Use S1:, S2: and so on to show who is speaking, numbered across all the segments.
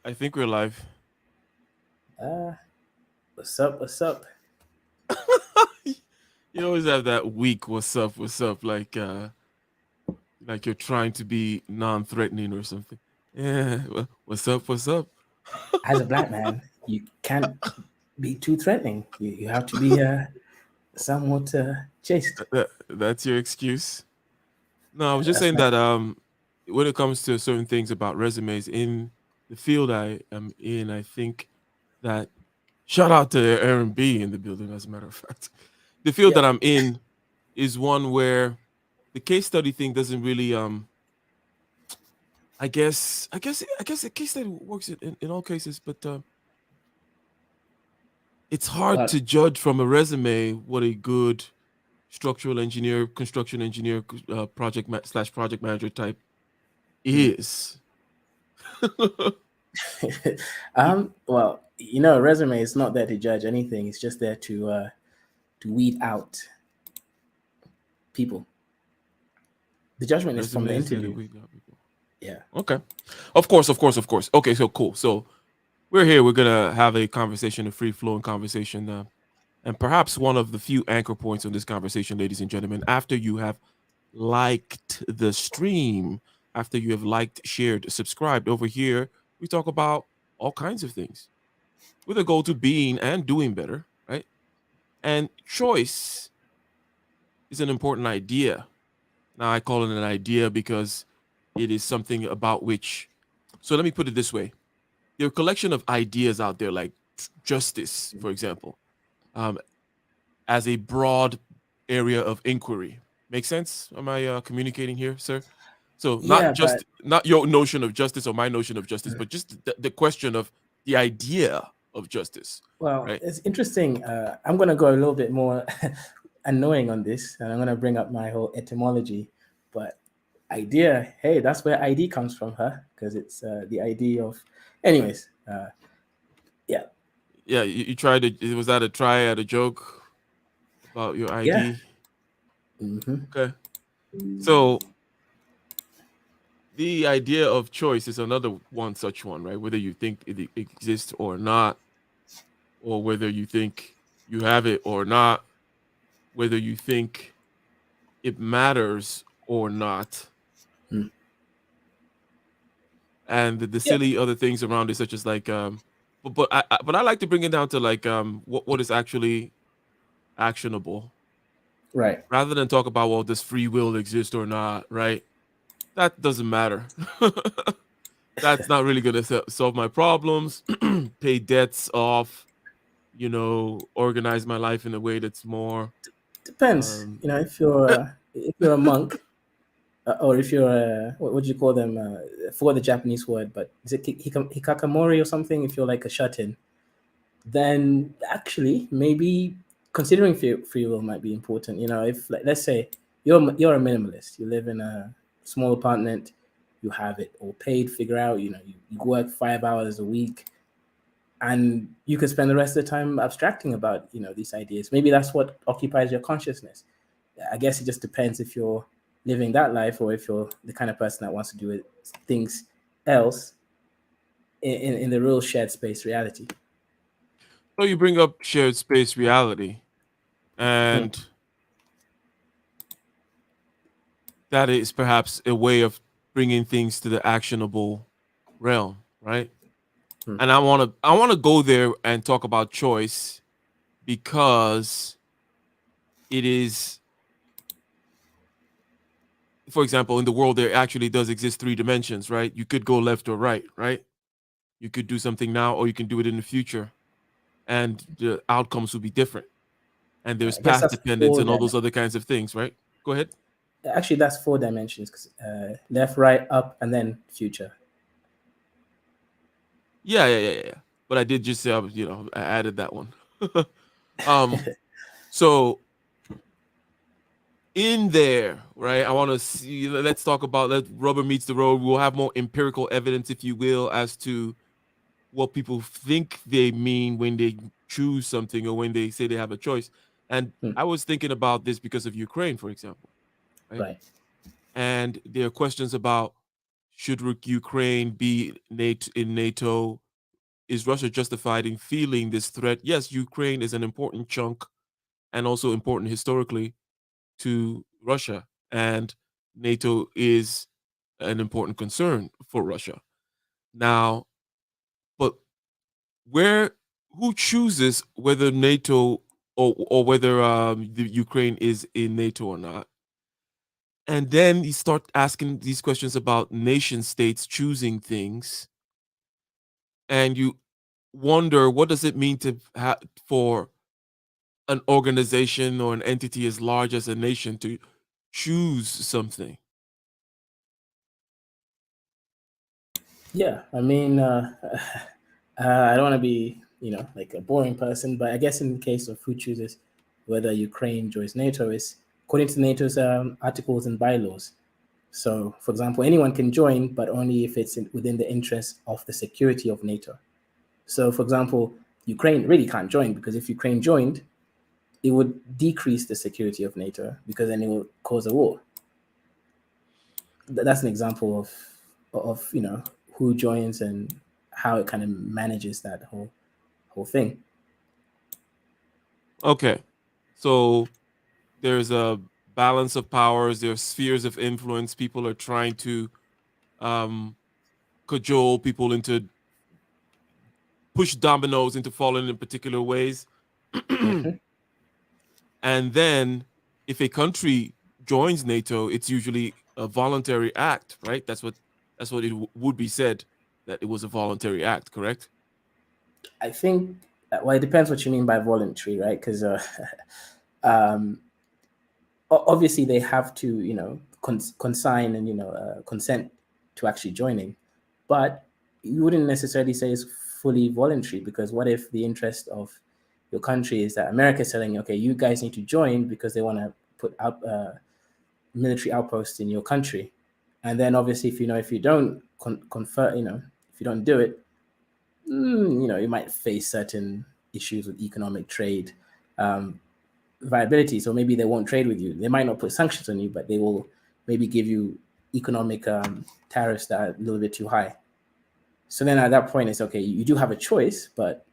S1: I think we're live.
S2: Uh, what's up? What's up?
S1: You always have that weak what's up, like you're trying to be non-threatening or something. Yeah, what's up?
S2: As a black man, you can't be too threatening. You have to be somewhat chaste.
S1: That's your excuse. No, I was just
S2: That's
S1: saying
S2: my
S1: that when it comes to certain things about resumes in the field I am in, I think that shout out to Aaron B in the building, as a matter of fact. The field
S2: yeah.
S1: that I'm in is one where the case study thing doesn't really I guess a case study works in all cases, but it's hard
S2: Well,
S1: to judge from a resume what a good structural engineer, construction engineer, slash project manager type
S2: mm.
S1: is.
S2: well, a resume is not there to judge anything. It's just there to weed out people. The judgment is from the
S1: Resumes that
S2: interview.
S1: we got people.
S2: Yeah.
S1: Okay, of course, of course, of course. Okay, so cool. So we're here. We're gonna have a conversation, a free flowing conversation. And perhaps one of the few anchor points on this conversation, ladies and gentlemen, after you have liked the stream, after you have liked, shared, subscribed over here, we talk about all kinds of things with a goal to being and doing better, right? And choice is an important idea. Now, I call it an idea because it is something about which, so let me put it this way: there are a collection of ideas out there, like justice, for example, um, as a broad area of inquiry. Make sense? Am I communicating here, sir? So not
S2: Yeah,
S1: just
S2: but
S1: not your notion of justice or my notion of justice, but just the question of the idea of justice,
S2: well,
S1: right?
S2: it's interesting. I'm going to go a little bit more annoying on this, and I'm going to bring up my whole etymology. But idea, hey, that's where ID comes from, huh? Because it's the idea of, anyways. Yeah,
S1: Yeah, you tried to. Was that a try at a joke about your
S2: yeah,
S1: ID?
S2: hmm
S1: Okay, so the idea of choice is another one such one, right? Whether you think it exists or not, or whether you think you have it or not, whether you think it matters or not,
S2: mm,
S1: and the
S2: yeah,
S1: silly other things around it, such as like, but I like to bring it down to like what is actually actionable,
S2: right.
S1: rather than talk about, well, does free will exist or not, right? That doesn't matter. That's not really going to solve my problems, pay debts off, organize my life in a way that's more
S2: Depends.
S1: um eh,
S2: If you're a monk, or if you're a what do you call them? For the Japanese word, but is it hikakamori or something? If you're like a shut-in, then actually maybe considering free will might be important. If like, let's say you're a minimalist, you live in a small apartment, you have it all paid, figure out, you work 5 hours a week, and you could spend the rest of the time abstracting about these ideas. Maybe that's what occupies your consciousness. I guess it just depends if you're living that life or if you're the kind of person that wants to do things else in the real shared space reality.
S1: so you bring up shared space reality,
S2: Hmm.
S1: and that is perhaps a way of bringing things to the actionable realm, right?
S2: Hmm.
S1: And I want to go there and talk about choice because it is, for example, in the world there actually does exist three dimensions, right? You could go left or right, right? You could do something now or you can do it in the future, and the outcomes will be different. And there's
S2: I guess
S1: path
S2: that's
S1: dependence
S2: four
S1: and all those
S2: dimensions.
S1: other kinds of things, right? Go ahead.
S2: Actually, that's 4 dimensions. 'Cause, left, right, up, and then future.
S1: Yeah. But I did just say, I added that one. um, so in there, right? I want to see. Let's talk about, let rubber meets the road. We'll have more empirical evidence, if you will, as to what people think they mean when they choose something or when they say they have a choice. And
S2: Hmm.
S1: I was thinking about this because of Ukraine, for example, right?
S2: Right.
S1: And there are questions about, should Ukraine be in NATO? Is Russia justified in feeling this threat? Yes, Ukraine is an important chunk and also important historically to Russia, and NATO is an important concern for Russia. Now, but where who chooses whether NATO or whether the Ukraine is in NATO or not? And then you start asking these questions about nation states choosing things, and you wonder what does it mean to for an organization or an entity as large as a nation to choose something.
S2: Yeah, I mean, I don't want to be, like a boring person, but I guess in the case of who chooses whether Ukraine joins NATO is according to NATO's articles and bylaws. So, for example, anyone can join, but only if it's within the interest of the security of NATO. So, for example, Ukraine really can't join because if Ukraine joined, it would decrease the security of NATO because then it will cause a war. That's an example of who joins and how it kind of manages that whole thing.
S1: Okay, so there's a balance of powers. There's spheres of influence. People are trying to um, cajole people into push dominoes into falling in particular ways.
S2: Hmm.
S1: And then if a country joins NATO, it's usually a voluntary act, right? That's what it would be said, that it was a voluntary act, correct?
S2: I think, well, it depends what you mean by voluntary, right? Because um, obviously they have to, consign and consent to actually joining, but you wouldn't necessarily say it's fully voluntary because what if the interest of your country is that America is telling you, okay, you guys need to join because they want to put up military outposts in your country, and then obviously if you don't confer, if you don't do it, you might face certain issues with economic trade um, viability. So maybe they won't trade with you. They might not put sanctions on you, but they will maybe give you economic tariffs that are a little bit too high. So then at that point, it's okay. You do have a choice, but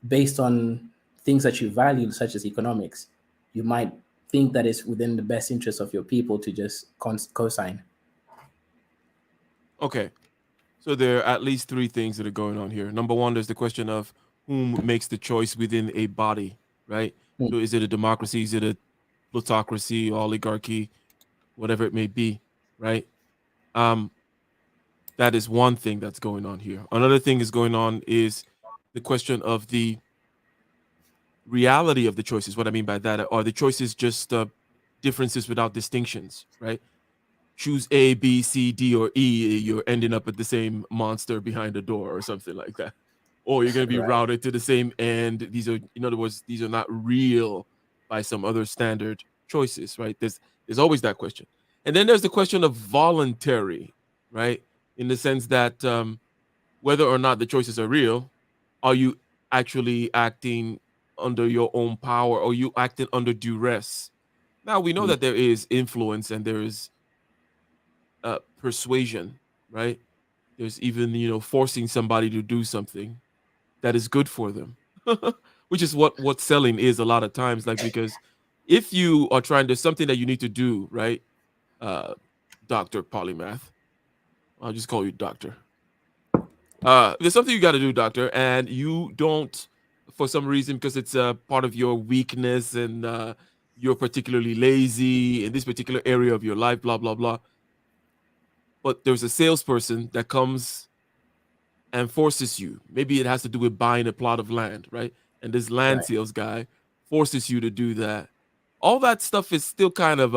S2: based on things that you value, such as economics, you might think that it's within the best interest of your people to just co-sign.
S1: Okay, so there are at least three things that are going on here. Number one, there's the question of whom makes the choice within a body, right?
S2: Mm.
S1: So is it a democracy? Is it a plutocracy, oligarchy, whatever it may be, right? Um, that is one thing that's going on here. Another thing is going on is the question of the reality of the choices. What I mean by that are the choices just differences without distinctions, right? Choose A, B, C, D, or E, you're ending up at the same monster behind the door or something like that. Or you're going to be
S2: Right.
S1: routed to the same end. These are, in other words, these are not real by some other standard choices, right? There's always that question. And then there's the question of voluntary, right? In the sense that whether or not the choices are real, are you actually acting under your own power or you acting under duress? Now we know
S2: Mm.
S1: that there is influence and there is persuasion, right? There's even forcing somebody to do something that is good for them, which is what selling is a lot of times. Like because if you are trying, there's something that you need to do, right? Uh, Doctor Polymath, I'll just call you Doctor. There's something you got to do, Doctor, and you don't, for some reason, because it's a part of your weakness and you're particularly lazy in this particular area of your life, blah blah blah. But there's a salesperson that comes and forces you. Maybe it has to do with buying a plot of land, right? And this land
S2: Right.
S1: sales guy forces you to do that. All that stuff is still kind of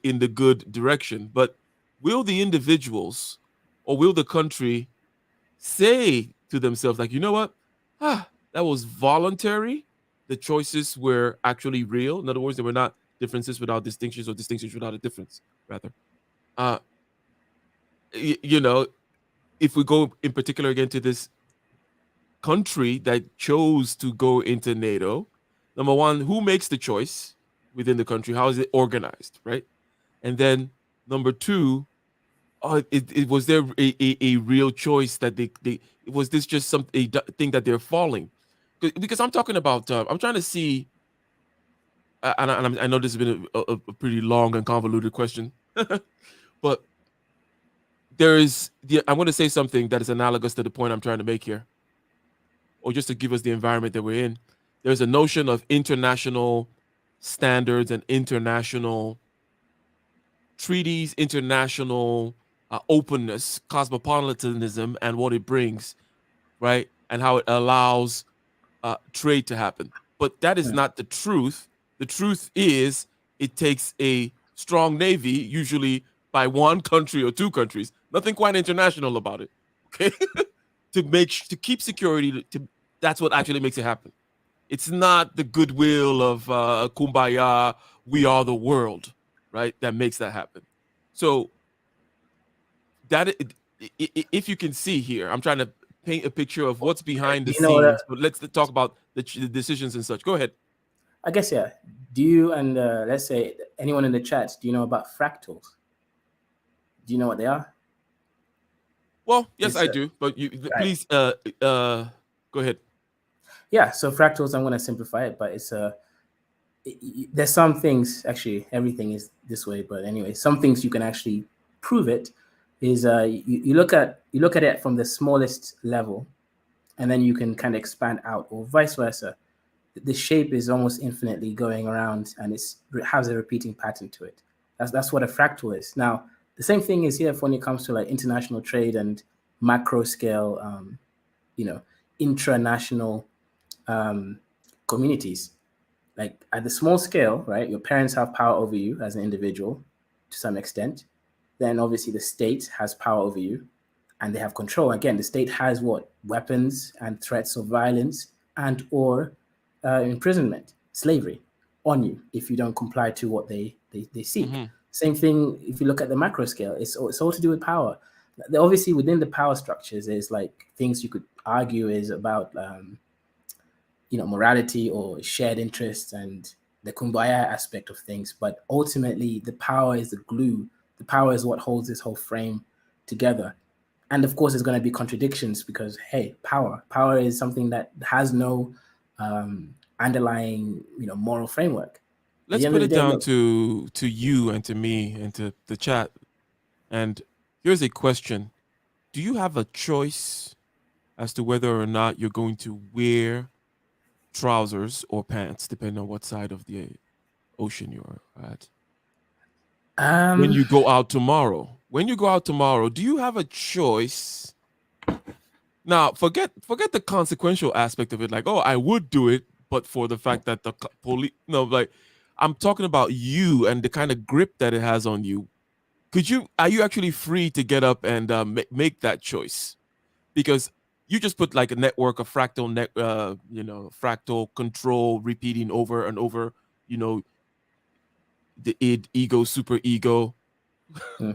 S1: in the good direction, but will the individuals or will the country say to themselves like, you know what? That was voluntary. The choices were actually real. In other words, there were not differences without distinctions or distinctions without a difference, rather. Uh, you know, if we go in particular again to this country that chose to go into NATO, number one, who makes the choice within the country? How is it organized, right? And then number two, was there a real choice that they was this just thing that they're falling? Because I'm talking about I'm trying to see, I know this has been a pretty long and convoluted question, but I'm going to say something that is analogous to the point I'm trying to make here, or just to give us the environment that we're in. There's a notion of international standards and international treaties, international openness, cosmopolitanism, and what it brings, right? And how it allows trade to happen. But that is not the truth. The truth is it takes a strong navy, usually by one country or two countries. Nothing quite international about it. Okay, to keep security. That's what actually makes it happen. It's not the goodwill of kumbaya, we are the world, right? That makes that happen. So that if you can see here, I'm trying to paint a picture of what's behind
S2: Do
S1: the
S2: you know what?
S1: scenes. But let's talk about the decisions and such. Go ahead.
S2: I guess yeah. Do you and let's say anyone in the chat? Do you know about fractals? Do you know what they are?
S1: Well, yes,
S2: It's
S1: I do. But you
S2: right.
S1: please go ahead.
S2: Yeah. So fractals. I'm going to simplify it, but it's there's some things, actually everything is this way, but anyway, some things you can actually prove it is you look at it from the smallest level, and then you can kind of expand out, or vice versa. The shape is almost infinitely going around, and it has a repeating pattern to it. That's what a fractal is. Now the same thing is here when it comes to like international trade and macro scale, you know, intranational communities. Like at the small scale, right? Your parents have power over you as an individual to some extent. Then obviously the state has power over you, and they have control. Again, the state has what? Weapons and threats of violence and or imprisonment, slavery on you if you don't comply to what they seek.
S1: Mm-hmm.
S2: Same thing if you look at the macro scale. It's all to do with power. Obviously, within the power structures, there's like things you could argue is about morality or shared interests and the kumbaya aspect of things. But ultimately, the power is the glue. The power is what holds this whole frame together. And of course, there's going to be contradictions because, hey, power is something that has no underlying, moral framework. At
S1: Let's
S2: the end of
S1: put
S2: the
S1: it
S2: day,
S1: down
S2: look,
S1: to you and to me and to the chat. And here's a question: do you have a choice as to whether or not you're going to wear trousers or pants, depending on what side of the ocean you're at? When
S2: um,
S1: you go out tomorrow, do you have a choice? Now, forget the consequential aspect of it. Like, oh, I would do it, but for the fact that the police, no, like, I'm talking about you and the kind of grip that it has on you. Are you actually free to get up and make that choice? Because you just put like a network of fractal control repeating over and over, you know, the id, ego, super ego.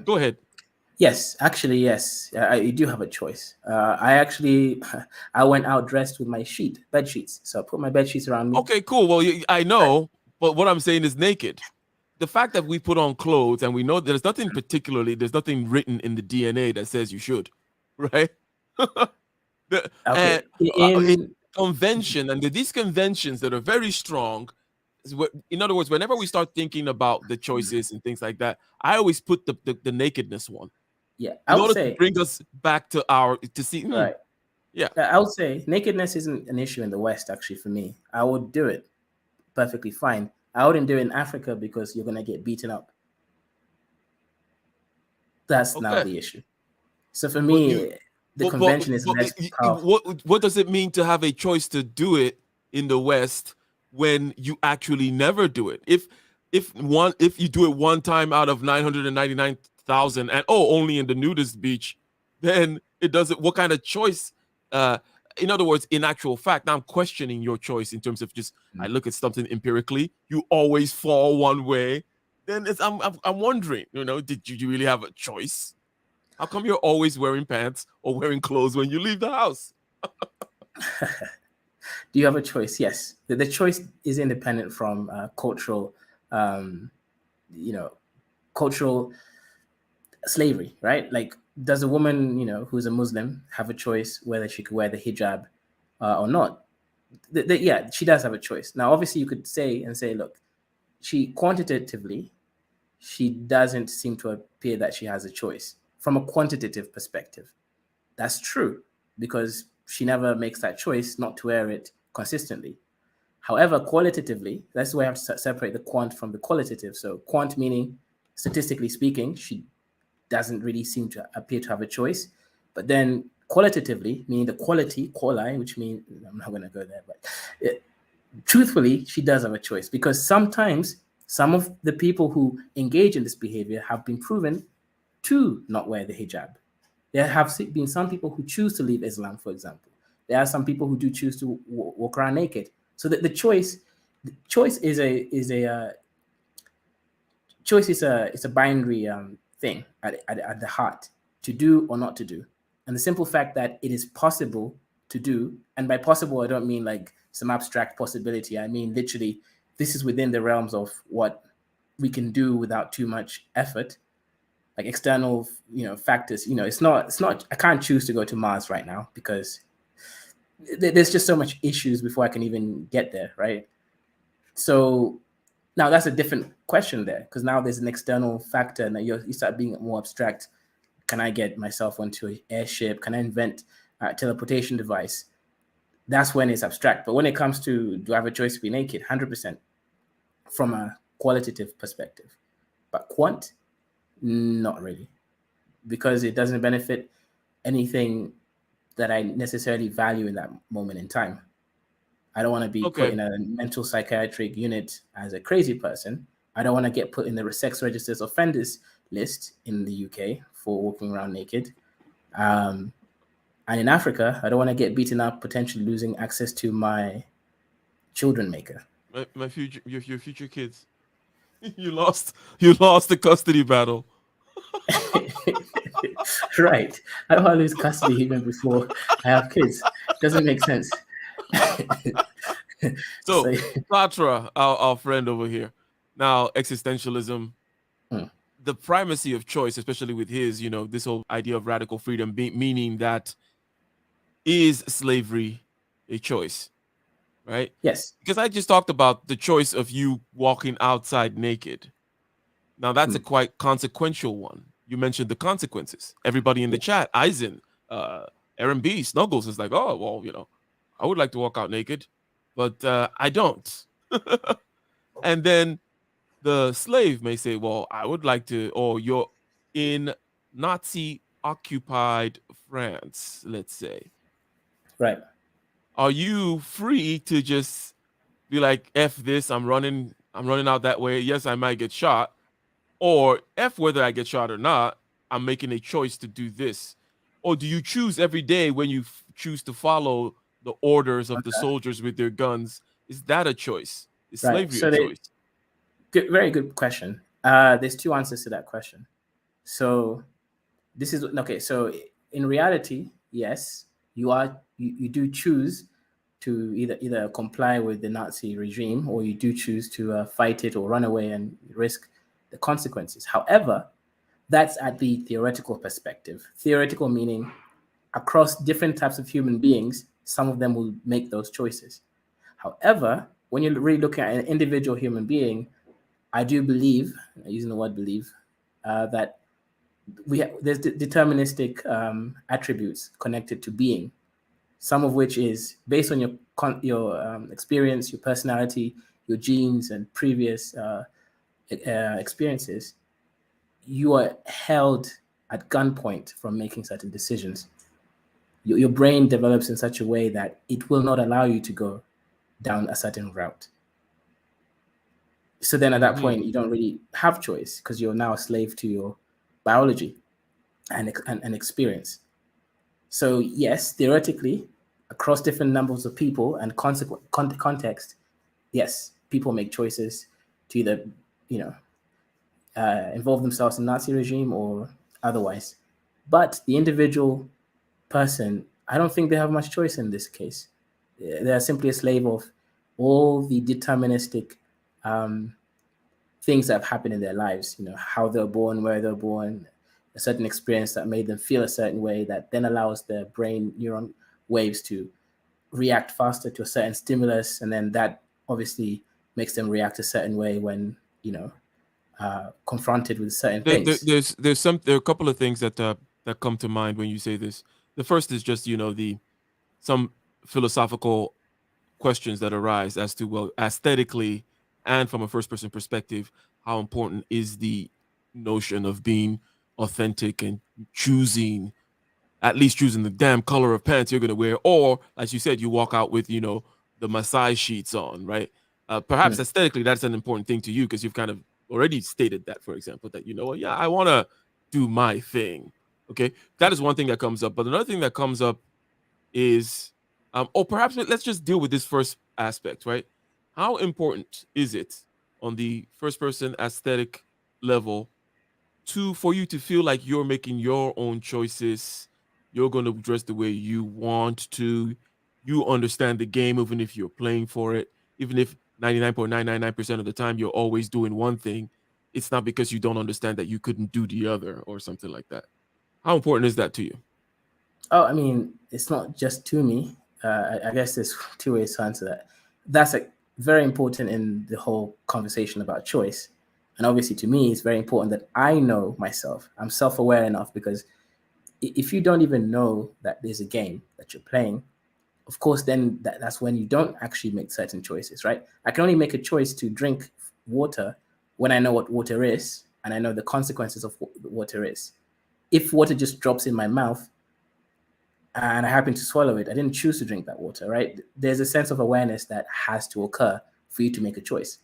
S1: Go ahead.
S2: yes, actually, yes, I do have a choice. I actually, I went out dressed with my bed sheets. So I put my bed sheets around me.
S1: Okay, cool. Well, I know, but what I'm saying is naked. The fact that we put on clothes and we know there's nothing written in the DNA that says you should, right? And
S2: Okay,
S1: it's
S2: in
S1: convention, and these conventions that are very strong. In other words, whenever we start thinking about the choices and things like that, I always put the nakedness one
S2: yeah, I
S1: in
S2: would
S1: order to
S2: say
S1: bring us back to to see.
S2: right.
S1: Yeah,
S2: I would say nakedness isn't an issue in the West. Actually, for me, I would do it perfectly fine. I wouldn't do it in Africa because you're gonna get beaten up. That's now
S1: okay.
S2: the issue. So for
S1: But you
S2: me, the
S1: but
S2: convention is less powerful.
S1: what does it mean to have a choice to do it in the West when you actually never do it? If you do it one time out of 999,000 and only in the nudist beach, then it doesn't. What kind of choice? Uh, in other words, in actual fact, now I'm questioning your choice in terms of just I look at something empirically. You always fall one way. Then I'm wondering, did you really have a choice? How come you're always wearing pants or wearing clothes when you leave the house?
S2: Do you have a choice? Yes. The choice is independent from cultural, um, you know, cultural slavery, right? Like, does a woman, who's a Muslim have a choice whether she could wear the hijab or not? Yeah, she does have a choice. Now, obviously, you could say, look, she quantitatively, she doesn't seem to appear that she has a choice from a quantitative perspective. That's true, because she never makes that choice not to wear it consistently. However, qualitatively, that's why I have to separate the quant from the qualitative. So quant meaning, statistically speaking, she doesn't really seem to appear to have a choice. But then qualitatively, meaning the quality, quali, which means, I'm not going to go there, but truthfully, she does have a choice, because sometimes some of the people who engage in this behavior have been proven to not wear the hijab. There have been some people who choose to leave Islam, for example. There are some people who do choose to walk around naked. So that the choice is a binary thing at the heart, to do or not to do. And the simple fact that it is possible to do, and by possible I don't mean like some abstract possibility. I mean literally, this is within the realms of what we can do without too much effort. Like external, factors. It's not. I can't choose to go to Mars right now, because there's just so much issues before I can even get there, right? So now that's a different question there, because now there's an external factor, and you start being more abstract. Can I get myself onto an airship? Can I invent a teleportation device? That's when it's abstract. But when it comes to, do I have a choice to be naked? 100% from a qualitative perspective. But quant, not really, because it doesn't benefit anything that I necessarily value in that moment in time. I don't want to be put
S1: Okay.
S2: in a mental psychiatric unit as a crazy person. I don't want to get put in the sex registers offenders list in the UK for walking around naked. Um, and in Africa, I don't want to get beaten up, potentially losing access to my children maker.
S1: My future, your future kids. You lost the custody battle.
S2: Right. I don't want to lose custody even before I have kids. Doesn't make sense. So,
S1: So Sartre, our friend over here, now existentialism,
S2: hmm,
S1: the primacy of choice, especially with his, this whole idea of radical freedom, meaning that is slavery a choice, right?
S2: yes.
S1: Because I just talked about the choice of you walking outside naked. Now that's a
S2: Hmm,
S1: quite consequential one. You mentioned the consequences. Everybody in the
S2: yeah,
S1: chat, Eisen, uh, Aaron B, Snuggles is like, oh well, I would like to walk out naked, but I don't. And then the slave may say, well, I would like to, or you're in Nazi occupied France, let's say.
S2: right.
S1: Are you free to just be like, F this, I'm running out that way. Yes, I might get shot. Or F whether I get shot or not, I'm making a choice to do this. Or do you choose every day when you choose to follow the orders of the
S2: Okay.
S1: soldiers with their guns? Is that a choice? Is
S2: Right.
S1: slavery a
S2: So,
S1: choice?
S2: very good question. There's two answers to that question. So, this is okay. So, in reality, yes, you do choose to either comply with the Nazi regime, or you do choose to fight it or run away and risk the consequences. However, that's at the theoretical perspective. Theoretical meaning, across different types of human beings, some of them will make those choices. However, when you're really looking at an individual human being, I do believe, using the word believe, that there's deterministic attributes connected to being. Some of which is based on your experience, your personality, your genes, and previous experiences. You are held at gunpoint from making certain decisions. Your brain develops in such a way that it will not allow you to go down a certain route. So then at that
S1: Hmm.
S2: point, you don't really have choice, because you're now a slave to your biology and experience. So yes, theoretically, across different numbers of people and context, yes, people make choices to either, you know, involve themselves in Nazi regime or otherwise. But the individual person, I don't think they have much choice in this case. They are simply a slave of all the deterministic things that have happened in their lives. How they're born, where they're born, a certain experience that made them feel a certain way that then allows their brain neuron waves to react faster to a certain stimulus, and then that obviously makes them react a certain way when confronted with certain things.
S1: There are a couple of things that come to mind when you say this. The first is just the some philosophical questions that arise as to, well, aesthetically and from a first person perspective, how important is the notion of being authentic and choosing, at least choosing the damn color of pants you're going to wear, or as you said, you walk out with the Maasai sheets on, right? Perhaps
S2: Hmm.
S1: aesthetically that's an important thing to you because you've kind of already stated that, for example, that yeah, I want to do my thing. Okay, that is one thing that comes up. But another thing that comes up is, or perhaps let's just deal with this first aspect, right? How important is it on the first person aesthetic level for you to feel like you're making your own choices, you're going to dress the way you want to, you understand the game even if you're playing for it, even if 99.999% of the time you're always doing one thing, it's not because you don't understand that you couldn't do the other or something like that. How important is that to you?
S2: Oh, I mean, it's not just to me. I guess there's two ways to answer that. That's very important in the whole conversation about choice. And obviously, to me, it's very important that I know myself. I'm self aware enough because if you don't even know that there's a game that you're playing, of course, then that's when you don't actually make certain choices, right? I can only make a choice to drink water when I know what water is and I know the consequences of what water is. If water just drops in my mouth, and I happen to swallow it, I didn't choose to drink that water, right? There's a sense of awareness that has to occur for you to make a choice.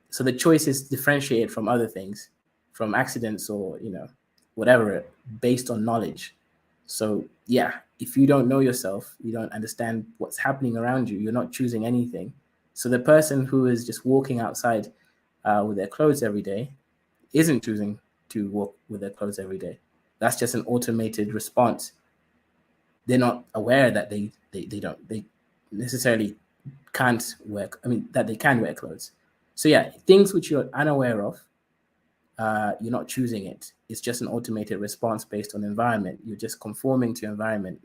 S2: So the choice is differentiated from other things, from accidents or, whatever, based on knowledge. So, yeah, if you don't know yourself, you don't understand what's happening around you, you're not choosing anything. So the person who is just walking outside with their clothes every day isn't choosing to walk with their clothes every day. That's just an automated response. They're not aware that they necessarily can't wear, I mean, that they can wear clothes. So yeah, things which you're unaware of, you're not choosing it. It's just an automated response based on environment. You're just conforming to your environment.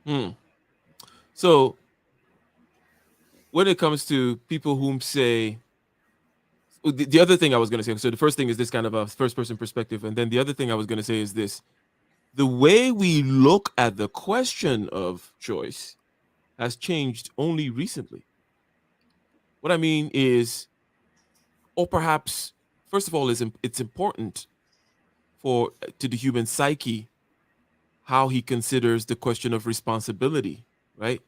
S1: Hmm. So when it comes to people whom say, the other thing I was going to say, so the first thing is this kind of a first person perspective, and then the other thing I was going to say is this: the way we look at the question of choice has changed only recently. What I mean is, or perhaps first of all, it's important for to the human psyche how he considers the question of responsibility, right?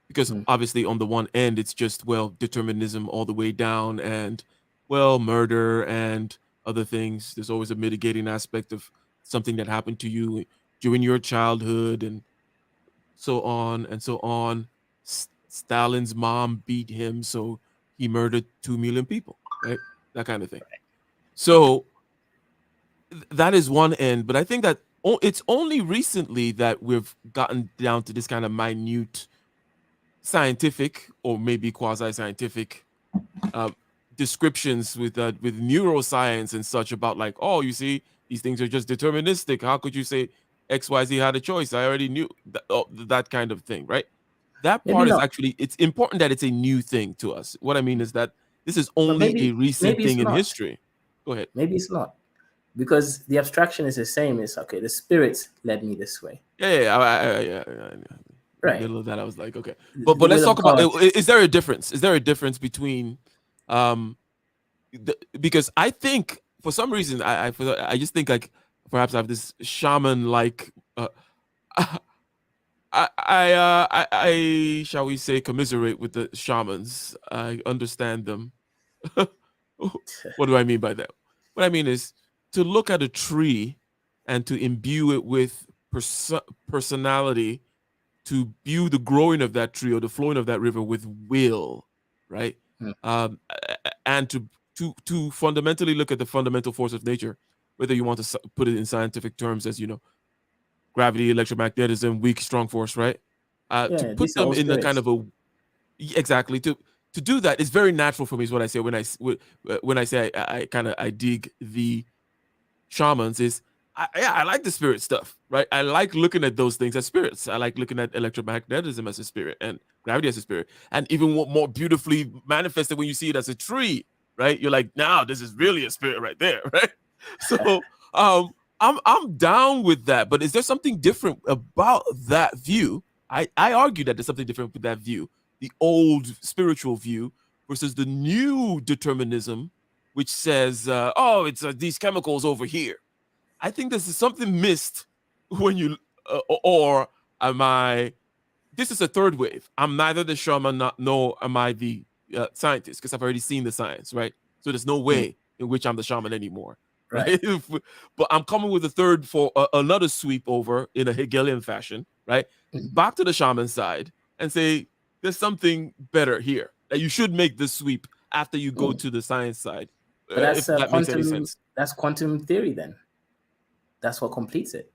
S1: Because
S2: Mm.
S1: obviously on the one end it's just, well, determinism all the way down, and, well, murder and other things. There's always a mitigating aspect of something that happened to you during your childhood and so on and so on. Stalin's mom beat him, so he murdered 2 million people, right? That kind of thing. So that is one end, but I think that it's only recently that we've gotten down to this kind of minute scientific or maybe quasi-scientific uh, descriptions with neuroscience and such about, like, oh, you see, these things are just deterministic. How could you say XYZ had a choice? I already knew that, that kind of thing, right? That
S2: Maybe
S1: part is
S2: not,
S1: actually, it's important that it's a new thing to us. What I mean is that this is
S2: but
S1: only a recent
S2: maybe
S1: thing
S2: it's
S1: in
S2: not.
S1: history. Go ahead.
S2: Maybe it's not because the abstraction is the same. It's okay. The spirit led me this way,
S1: In the
S2: right?
S1: middle of that, I was like, okay,
S2: The
S1: but let's
S2: will of
S1: talk about.
S2: God.
S1: Is there a difference? Is there a difference between, um, because I think for some reason I just think like perhaps I have this shaman like. I shall we say commiserate with the shamans. I understand them. What do I mean by that? What I mean is to look at a tree and to imbue it with personality, to view the growing of that tree or the flowing of that river with will, right?
S2: Hmm.
S1: And to fundamentally look at the fundamental force of nature, whether you want to put it in scientific terms as gravity, electromagnetism, weak, strong force, right? To
S2: Yeah,
S1: put
S2: these are
S1: them
S2: all
S1: in a kind
S2: spirits.
S1: of a exactly to to do that is very natural for me. Is what I say when I say I dig the shamans. Is I like the spirit stuff, right? I like looking at those things as spirits. I like looking at electromagnetism as a spirit and gravity as a spirit, and even more beautifully manifested when you see it as a tree, right? You're like, now this is really a spirit right there, right? So I'm down with that. But is there something different about that view? I argue that there's something different with that view, the old spiritual view versus the new determinism, which says, oh, it's these chemicals over here. I think this is something missed when you, or am I? This is a third wave. I'm neither the shaman nor am I the scientist because I've already seen the science, right? So there's no
S2: Mm,
S1: way in which I'm the shaman anymore,
S2: right.
S1: right? But I'm coming with a third for another sweep over in a Hegelian fashion, right?
S2: Mhm.
S1: Back to the shaman side and say there's something better here that you should make this sweep after you go
S2: Mm.
S1: to the science side,
S2: But
S1: if
S2: that's
S1: that makes any
S2: quantum.
S1: sense.
S2: That's quantum theory. Then that's what completes it.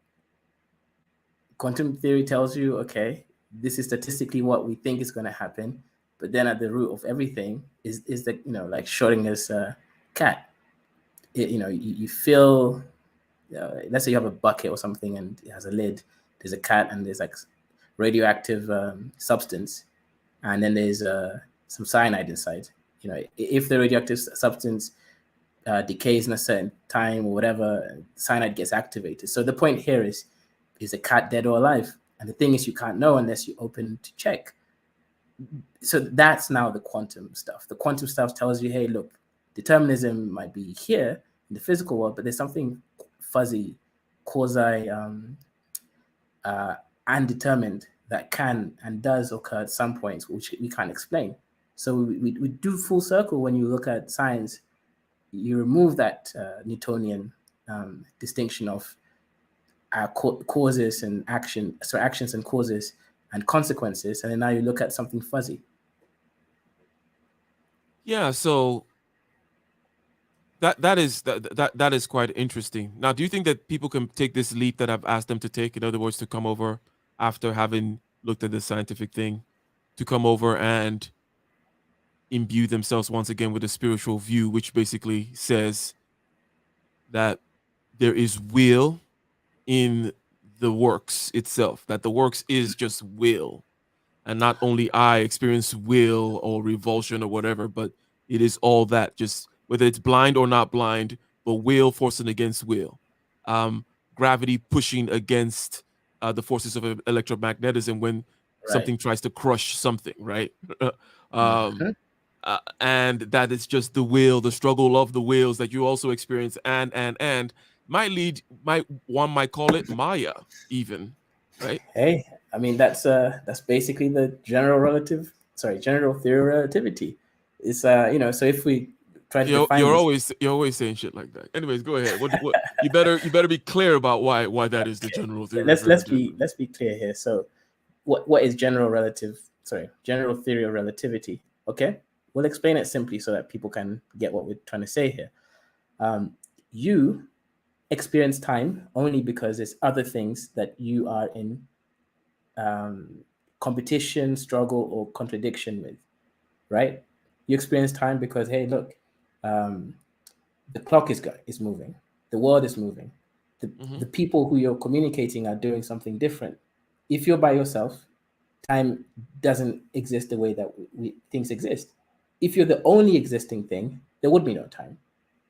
S2: Quantum theory tells you, okay, this is statistically what we think is going to happen, but then at the root of everything is the like Schrodinger's cat. You fill. Let's say you have a bucket or something and it has a lid. There's a cat and there's like radioactive substance, and then there's some cyanide inside. If the radioactive substance decays in a certain time or whatever, cyanide gets activated. So the point here is the cat dead or alive? And the thing is, you can't know unless you open to check. So that's now the quantum stuff. The quantum stuff tells you, hey, look, determinism might be here in the physical world, but there's something fuzzy, quasi undetermined that can and does occur at some points, which we can't explain. So we do full circle when you look at science. You remove that Newtonian distinction of causes and actions and causes and consequences, and then now you look at something fuzzy.
S1: Yeah, so that is quite interesting. Now, do you think that people can take this leap that I've asked them to take? In other words, to come over after having looked at this scientific thing, to come over and imbue themselves once again with a spiritual view, which basically says that there is will in the works itself, that the works is just will, and not only I experience will or revulsion or whatever, but it is all that, just whether it's blind or not blind, but will forcing against will, um, gravity pushing against the forces of electromagnetism when
S2: Right.
S1: something tries to crush something, right? um,
S2: Mhm.
S1: and that is just the will, the struggle of the wills that you also experience, and might one might call it Maya, even, right?
S2: Hey, I mean that's basically the general theory of relativity. It's so if we try to define this,
S1: You're always saying shit like that. Anyways, go ahead. What you better be clear about why that is the general theory of relativity.
S2: let's be clear here. So what is general theory of relativity? Okay, we'll explain it simply so that people can get what we're trying to say here. You experience time only because there's other things that you are in competition, struggle, or contradiction with, right? You experience time because, hey, look, um, the clock is moving, the world is moving,
S1: Hmm.
S2: the people who you're communicating are doing something different. If you're by yourself, time doesn't exist the way that things exist. If you're the only existing thing, there would be no time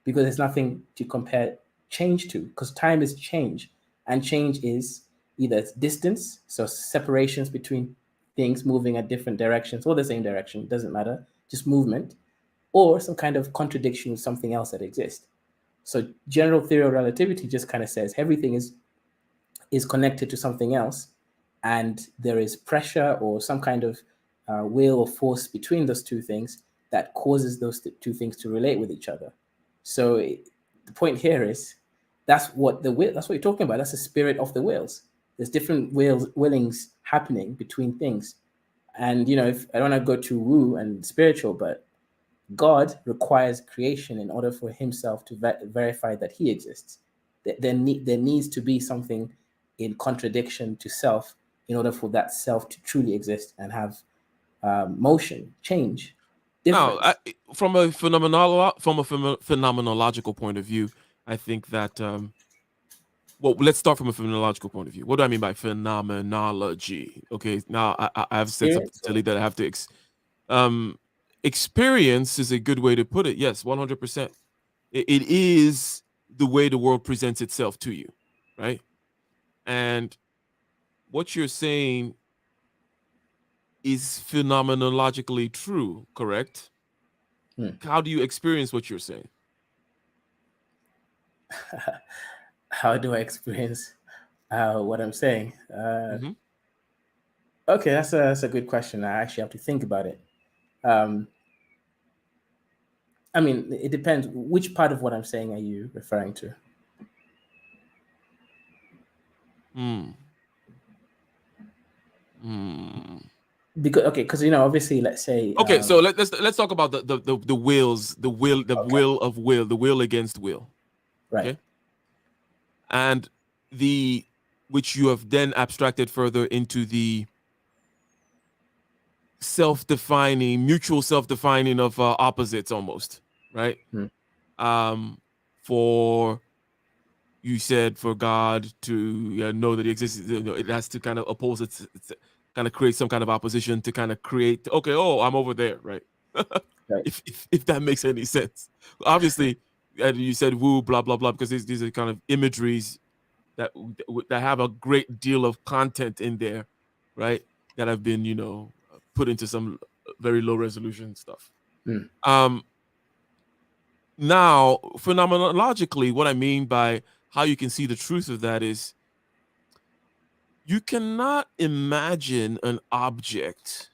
S2: because there's nothing to compare change to, because time is change, and change is either it's distance, so separations between things moving at different directions or the same direction, doesn't matter, just movement, or some kind of contradiction with something else that exists. So general theory of relativity just kind of says everything is connected to something else, and there is pressure or some kind of will or force between those two things that causes those two things to relate with each other. So the point here is that's what you're talking about. That's the spirit of the wills. There's different willings happening between things, and if I don't want to go to woo and spiritual, but God requires creation in order for himself to verify that he exists. There needs to be something in contradiction to self in order for that self to truly exist and have motion, change.
S1: Now,
S2: difference.
S1: from a phenomenological point of view, I think that well, let's start from a phenomenological point of view. What do I mean by phenomenology? Okay, now I've said something
S2: Experience,
S1: silly
S2: or
S1: that I have to um, experience is a good way to put it. Yes, 100%. It is the way the world presents itself to you, right? And what you're saying is phenomenologically true, correct?
S2: hmm.
S1: How do you experience what you're saying?
S2: How do I experience what I'm saying?
S1: Hmm.
S2: Okay, that's a good question. I actually have to think about it. Um, I mean, it depends. Which part of what I'm saying are you referring to?
S1: Hmm. Hmm.
S2: Because okay, because obviously, let's say,
S1: Okay, so let's talk about the wills,
S2: okay,
S1: the will against will.
S2: right,
S1: Okay, and the which you have then abstracted further into the mutual self-defining of opposites, almost, right?
S2: hmm.
S1: Um, for you said for God to know that He exists, it has to kind of oppose it's kind of create some kind of opposition to kind of create. Okay, oh, I'm over there, right?
S2: Right,
S1: If that makes any sense. Obviously, you said woo blah blah blah because these are kind of imageries that that have a great deal of content in there, right? That have been put into some very low resolution stuff.
S2: hmm.
S1: Um, Now, phenomenologically, what I mean by how you can see the truth of that is you cannot imagine an object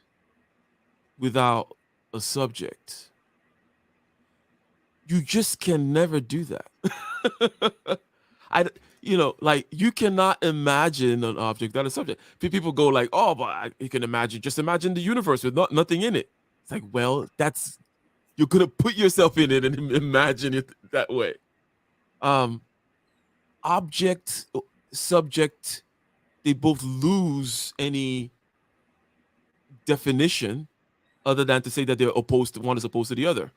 S1: without a subject. You just can never do that. I, like you cannot imagine an object without a subject. People go like, "Oh, but you can imagine. Just imagine the universe with nothing in it." It's like, well, that's you're gonna put yourself in it and imagine it that way. Um, Object, subject, they both lose any definition other than to say that they're opposed to one is opposed to the other,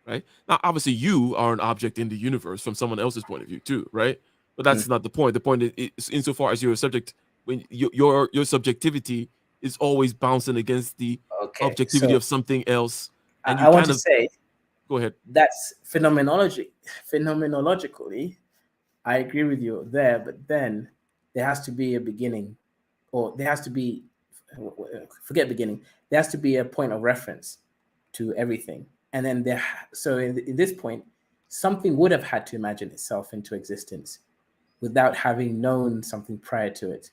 S1: right? Now, obviously, you are an object in the universe from someone else's point of view too, right? But
S2: Hmm.
S1: that's not the point. The point is insofar as you're a subject, when your subjectivity is always bouncing against the
S2: Okay.
S1: objectivity
S2: So
S1: of something else, and
S2: I
S1: you
S2: want
S1: kind
S2: to
S1: of
S2: say
S1: go ahead.
S2: that's phenomenologically. I agree with you there, but then there has to be a beginning, or there has to be, forget beginning, there has to be a point of reference to everything. And then so in this point, something would have had to imagine itself into existence without having known something prior to it.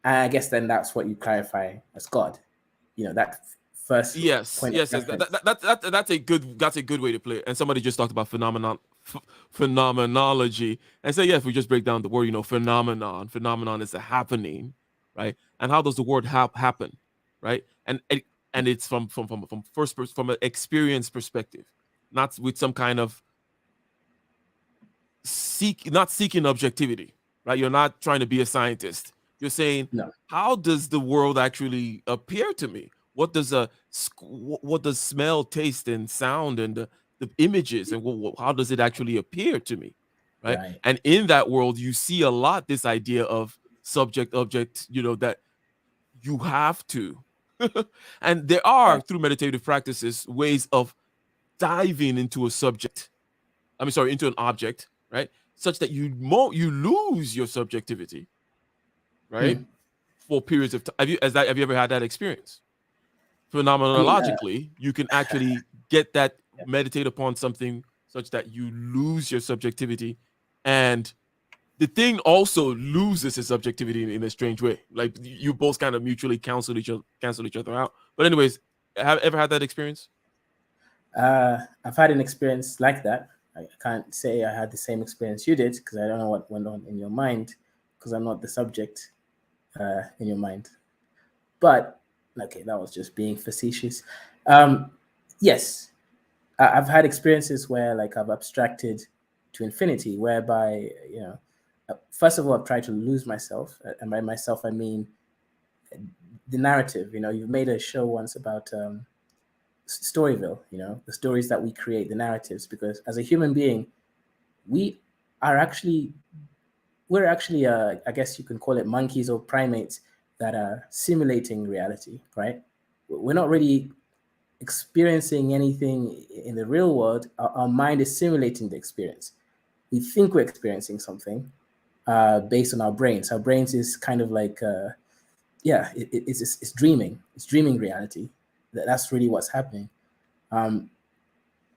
S2: And I guess then that's what you clarify as God, that first
S1: Yes,
S2: point of
S1: yes, yes.
S2: reference.
S1: That's a good way to play it. And somebody just talked about phenomenology, and say yes, we just break down the word. Phenomenon. Phenomenon is a happening, right? And how does the word happen, right? And it's from from an experience perspective, not with some kind of not seeking objectivity, right? You're not trying to be a scientist. You're saying,
S2: No,
S1: how does the world actually appear to me? What does smell, taste, and sound, and the images, and how does it actually appear to me, right?
S2: right.
S1: And in that world, you see a lot this idea of subject object, that you have to, and there are
S2: Right.
S1: through meditative practices ways of diving into a subject. I mean, sorry, into an object, right? Such that you lose your subjectivity, right?
S2: Hmm.
S1: For periods of time. Have you ever had that experience?
S2: I mean,
S1: Phenomenologically, you can actually get that
S2: yeah.
S1: meditate upon something such that you lose your subjectivity, and the thing also loses its subjectivity in a strange way. Like you both kind of mutually cancel each other out. But anyways, have ever had that experience?
S2: I've had an experience like that. I can't say I had the same experience you did because I don't know what went on in your mind because I'm not the subject in your mind. But okay, that was just being facetious. Um, yes, I've had experiences where like I've abstracted to infinity, whereby first of all I've tried to lose myself, and by myself I mean the narrative. You've made a show once about Storyville, the stories that we create, the narratives, because as a human being, we are actually we're actually I guess you can call it monkeys or primates that are simulating reality, right? We're not really experiencing anything in the real world. Our mind is simulating the experience. We think we're experiencing something based on our brains. Our brains is kind of like it's dreaming. It's dreaming reality. That's really what's happening. And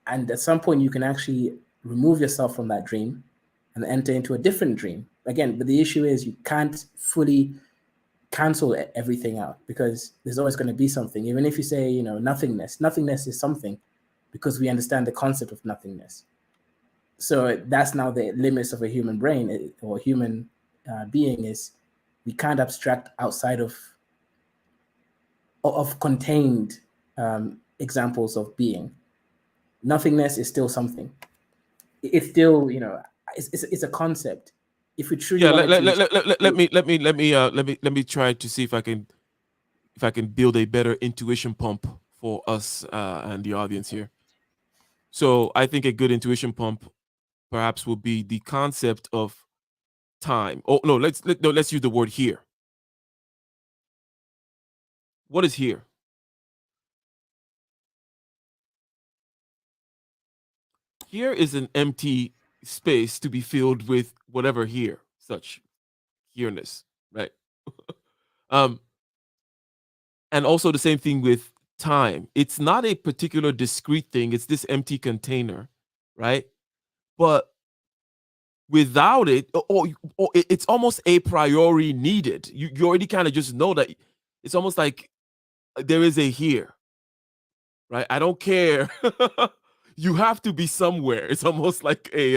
S2: at some point, you can actually remove yourself from that dream and enter into a different dream again. But the issue is you can't fully cancel everything out, because there's always going to be something. Even if you say, nothingness is something, because we understand the concept of nothingness. So that's now the limits of a human brain or human being, is we can't abstract outside of contained examples of being. Nothingness is still something. It's still, it's a concept. If we truly
S1: Yeah,
S2: wanted to,
S1: let me try to see if I can build a better intuition pump for us and the audience here. So I think a good intuition pump perhaps will be the concept of time. Oh no, let's use the word here. What is here? Here is an empty space to be filled with whatever here, such here-ness, right? um, and also the same thing with time. It's not a particular discrete thing. It's this empty container, right? But without it, or it's almost a priori needed. You already kind of just know that it's almost like there is a here, right? I don't care. You have to be somewhere. It's almost like a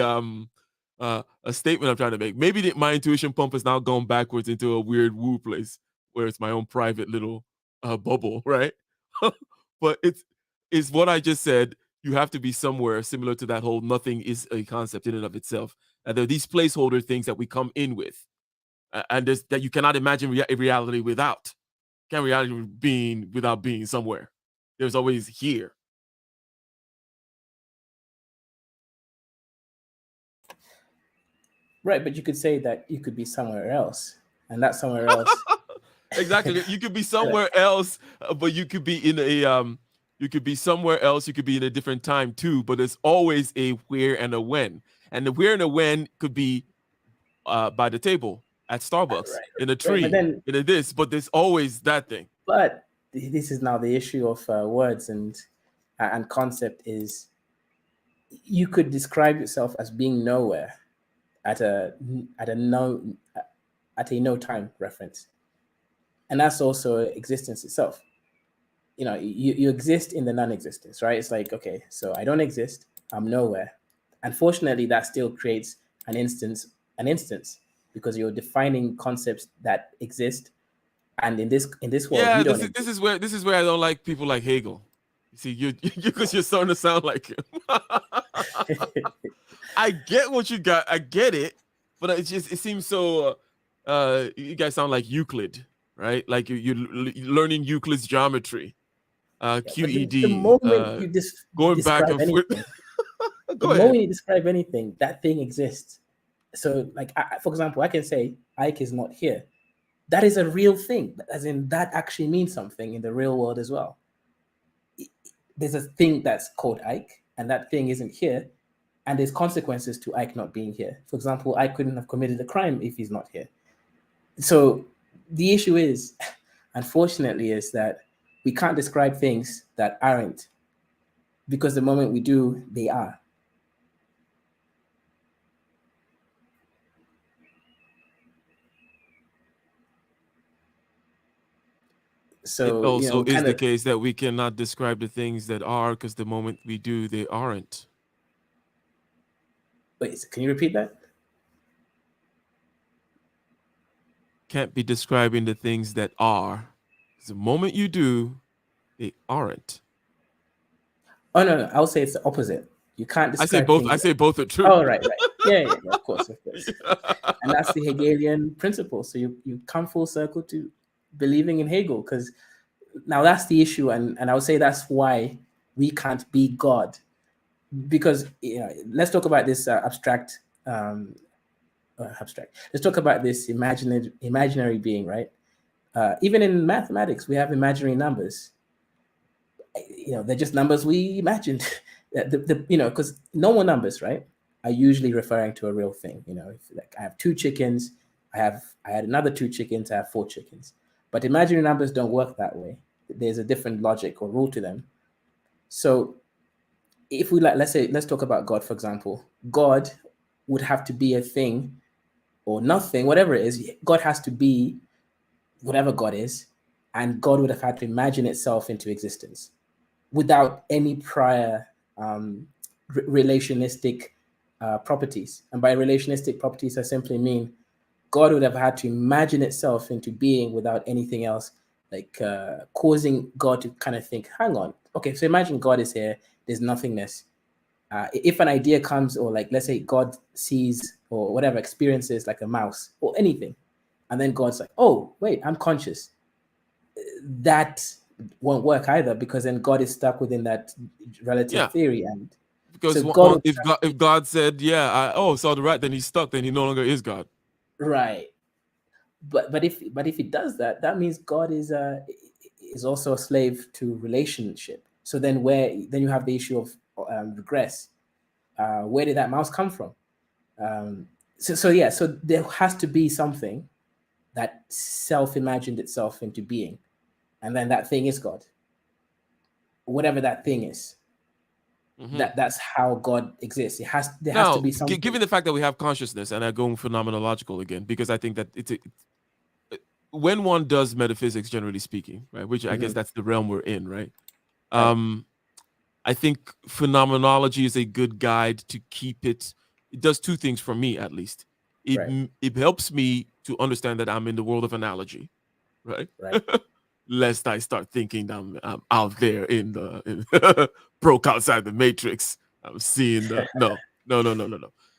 S1: statement I'm trying to make. Maybe my intuition pump has now gone backwards into a weird woo place where it's my own private little bubble, right? But it's what I just said. You have to be somewhere, similar to that whole nothing is a concept in and of itself. And there are these placeholder things that we come in with, and there's that you cannot imagine reality without. Can reality being without being somewhere? There's always here.
S2: right? But you could say that you could be somewhere else, and that somewhere else.
S1: Exactly. You could be somewhere else, but you could be in a you could be somewhere else. You could be in a different time too. But there's always a where and a when, and the where and a when could be by the table at Starbucks,
S2: Right,
S1: in a
S2: right. But
S1: tree,
S2: then,
S1: in a this. But there's always that thing.
S2: but this is now the issue of words and concept is you could describe yourself as being nowhere at a at a no at a no time reference, and that's also existence itself. You exist in the non-existence, right? It's like, okay, so I don't exist, I'm nowhere. Unfortunately, that still creates an instance because you're defining concepts that exist, and in this world
S1: Yeah,
S2: you
S1: this
S2: don't
S1: is
S2: exist.
S1: this is where I don't like people like Hegel. You see, you because you're starting to sound like him. I get what you got. I get it, but it seems so. You guys sound like Euclid, right? Like you're learning Euclid's geometry,
S2: Yeah, but the
S1: QED,
S2: moment you
S1: going back
S2: describe
S1: and forth.
S2: anything, the
S1: Go ahead.
S2: moment you describe anything, that thing exists. So, like, for example, I can say Ike is not here. That is a real thing, as in that actually means something in the real world as well. There's a thing that's called Ike, and that thing isn't here, and there's consequences to Ike not being here. For example, Ike couldn't have committed a crime if he's not here. So the issue is, unfortunately, is that we can't describe things that aren't, because the moment we do, they are.
S1: It
S2: So,
S1: also is
S2: kind
S1: the
S2: of.
S1: case that we cannot describe the things that are because the moment we do, they aren't.
S2: Wait, can you repeat that?
S1: Can't be describing the things that are because the moment you do, they aren't.
S2: Oh no, I'll say it's the opposite. You can't
S1: I say
S2: describe
S1: both.
S2: things
S1: I
S2: that.
S1: say both are true.
S2: Oh, right, right. Yeah, of course, of course. And that's the Hegelian principle. So you come full circle to believing in Hegel, because now that's the issue, and I would say that's why we can't be God, because let's talk about this abstract. Let's talk about this imaginary being, right? Even in mathematics, we have imaginary numbers. They're just numbers we imagined. Because normal numbers, right, are usually referring to a real thing. If, like, I have 2 chickens, I had another 2 chickens, I have 4 chickens. But imaginary numbers don't work that way. There's a different logic or rule to them. So if we let's talk about God, for example. God would have to be a thing or nothing, whatever it is. God has to be whatever God is, and God would have had to imagine itself into existence without any prior relationistic properties. And by relationistic properties, I simply mean God would have had to imagine itself into being without anything else, like causing God to kind of think, hang on, okay, so imagine God is here, there's nothingness. If an idea comes, or like, let's say God sees or whatever, experiences like a mouse or anything, and then God's like, oh, wait, I'm conscious. That won't work either, because then God is stuck within that relative
S1: Yeah,
S2: theory. And so
S1: because
S2: God would
S1: if God said, yeah, saw the rat, then he's stuck, then he no longer is God.
S2: right. But if it does that, that means God is also a slave to relationship. So then you have the issue of regress. Where did that mouse come from? So there has to be something that self-imagined itself into being, and then that thing is God. Whatever that thing is, that's how God exists. There has to
S1: Now,
S2: be something.
S1: given the fact that we have consciousness, and I'm going phenomenological again, because I think that when one does metaphysics, generally speaking, right, which I guess that's the realm we're in, right? I think phenomenology is a good guide to keep it. It does two things for me, at least. It helps me to understand that I'm in the world of analogy, right? Lest I start thinking I'm out there broke outside the matrix. I'm seeing the no.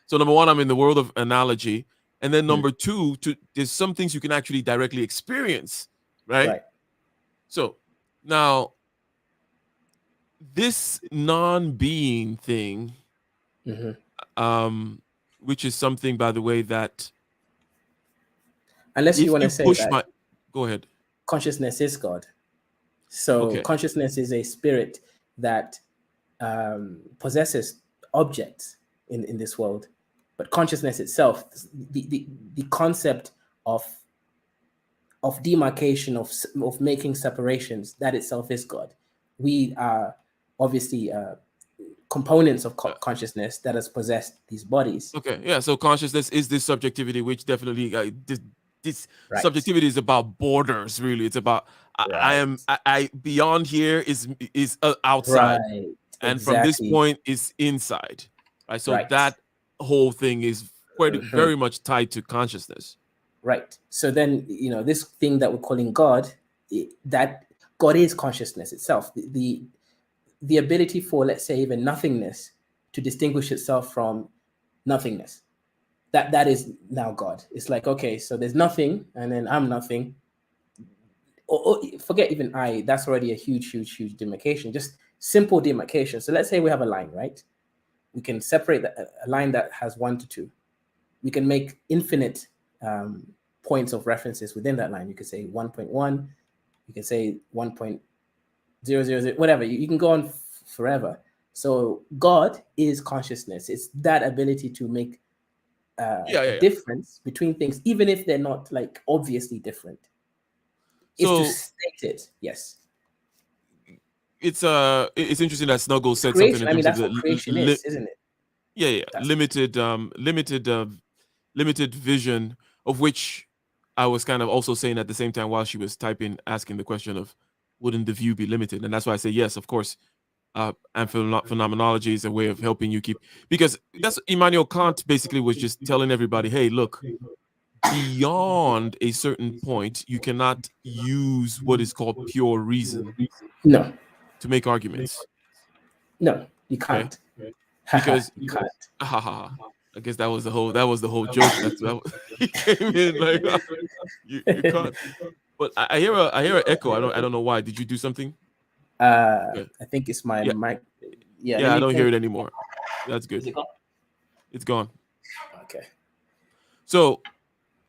S1: So number one, I'm in the world of analogy, and then number two, there's some things you can actually directly experience, right? So now, this non-being thing, which is something, by the way, that
S2: unless you want to say that
S1: go ahead.
S2: Consciousness is God. So consciousness is a spirit that possesses objects in this world, but consciousness itself, the concept of demarcation, of making separations, that itself is God. We are obviously components of consciousness that has possessed these bodies.
S1: Okay, yeah. So consciousness is this subjectivity, which definitely this subjectivity is about borders. Really, it's about I beyond here is outside, and from this point is inside. Right. So that whole thing is very much tied to consciousness.
S2: Right. So then, this thing that we're calling God, that God is consciousness itself. The ability for, let's say, even nothingness to distinguish itself from nothingness. That is now God. It's like, okay, so there's nothing, and then I'm nothing. Or forget even I. That's already a huge demarcation. Just simple demarcation. So let's say we have a line, right? We can separate a line that has 1 to 2. We can make infinite points of references within that line. You could say 1.1. You can say 1.000, whatever. You can go on forever. So God is consciousness. It's that ability to make a difference between things, even if they're not like obviously different. It's to state it. Yes.
S1: It's interesting that Snuggle said
S2: creation.
S1: something in terms
S2: that's
S1: of
S2: what creation is, isn't it?
S1: Yeah. Limited vision, of which I was kind of also saying at the same time while she was typing, asking the question of wouldn't the view be limited? And that's why I say yes, of course. And phenomenology is a way of helping you keep, because that's Immanuel Kant basically was just telling everybody, hey, look, beyond a certain point, you cannot use what is called pure reason to make arguments.
S2: No, you can't.
S1: Okay? Because
S2: you can't.
S1: I guess that was the whole joke. That's he came in like you can't. But I hear an echo. I don't know why. Did you do something? Okay.
S2: I think it's my
S1: Yeah.
S2: mic. Yeah, let
S1: Yeah, I
S2: me
S1: don't hear
S2: think.
S1: it anymore. That's
S2: Is
S1: good.
S2: it gone?
S1: It's gone.
S2: Okay.
S1: So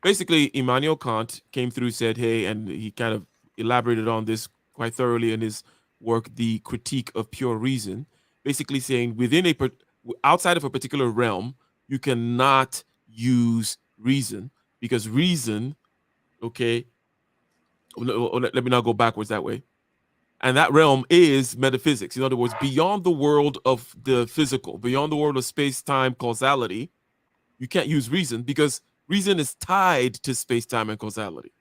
S1: basically, Immanuel Kant came through, said, hey, and he kind of elaborated on this quite thoroughly in his work, The Critique of Pure Reason, basically saying outside of a particular realm, you cannot use reason because reason, okay, let me not go backwards that way. And that realm is metaphysics. In other words, beyond the world of the physical, beyond the world of space time causality, you can't use reason because reason is tied to space time and causality.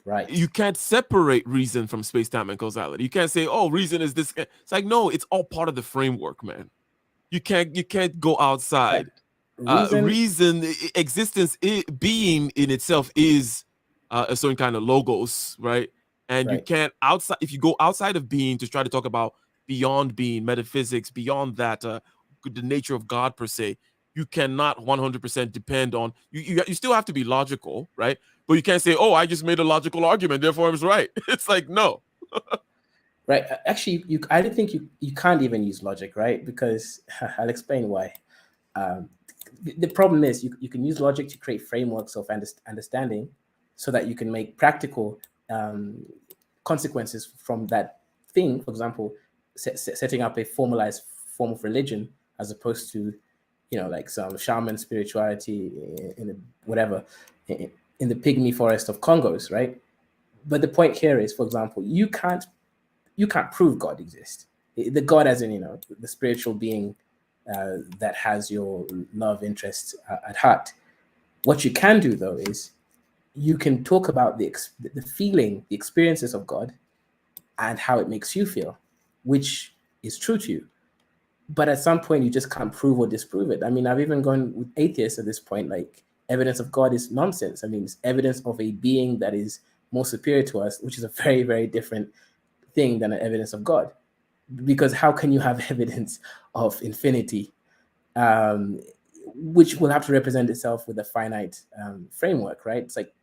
S2: Right.
S1: You can't separate reason from space time and causality. You can't say, "Oh, reason is this." It's like, no, it's all part of the framework, man. You can't go
S2: Right.
S1: outside.
S2: Reason.
S1: Reason, existence, being in itself is a certain kind of logos, right? And you
S2: Right.
S1: can't outside if you go outside of being to try to talk about beyond being, metaphysics, beyond that, the nature of God per se. You cannot 100% depend on you still have to be logical, right? But you can't say, "Oh, I just made a logical argument, therefore I was right." It's like, no.
S2: Right. Actually, I don't think you can't even use logic, right? Because I'll explain why. Um, the problem is you can use logic to create frameworks of understanding so that you can make practical consequences from that thing. For example, setting up a formalized form of religion as opposed to, like some shaman spirituality in the, whatever, in the pygmy forest of Congos, right? But the point here is, for example, you can't prove God exists. The God, as in, the spiritual being that has your love interest at heart. What you can do, though, is you can talk about the feeling, the experiences of God, and how it makes you feel, which is true to you. But at some point, you just can't prove or disprove it. I mean, I've even gone with atheists at this point. Like, evidence of God is nonsense. I mean, it's evidence of a being that is more superior to us, which is a very, very different thing than an evidence of God. Because how can you have evidence of infinity, which will have to represent itself with a finite framework, right? It's like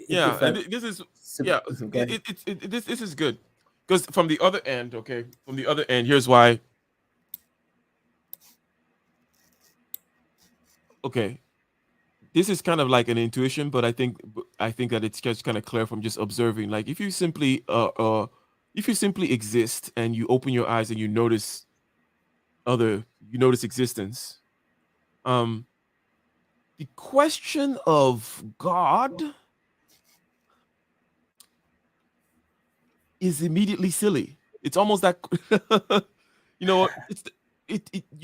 S1: Yeah,
S2: if
S1: and
S2: a
S1: this is yeah,
S2: go ahead.
S1: this is good because from the other end, okay, from the other end, here's why. Okay, this is kind of like an intuition, but I think that it's just kind of clear from just observing. Like if you simply exist and you open your eyes and you notice existence. Um, the question of God is immediately silly. It's almost that you know what?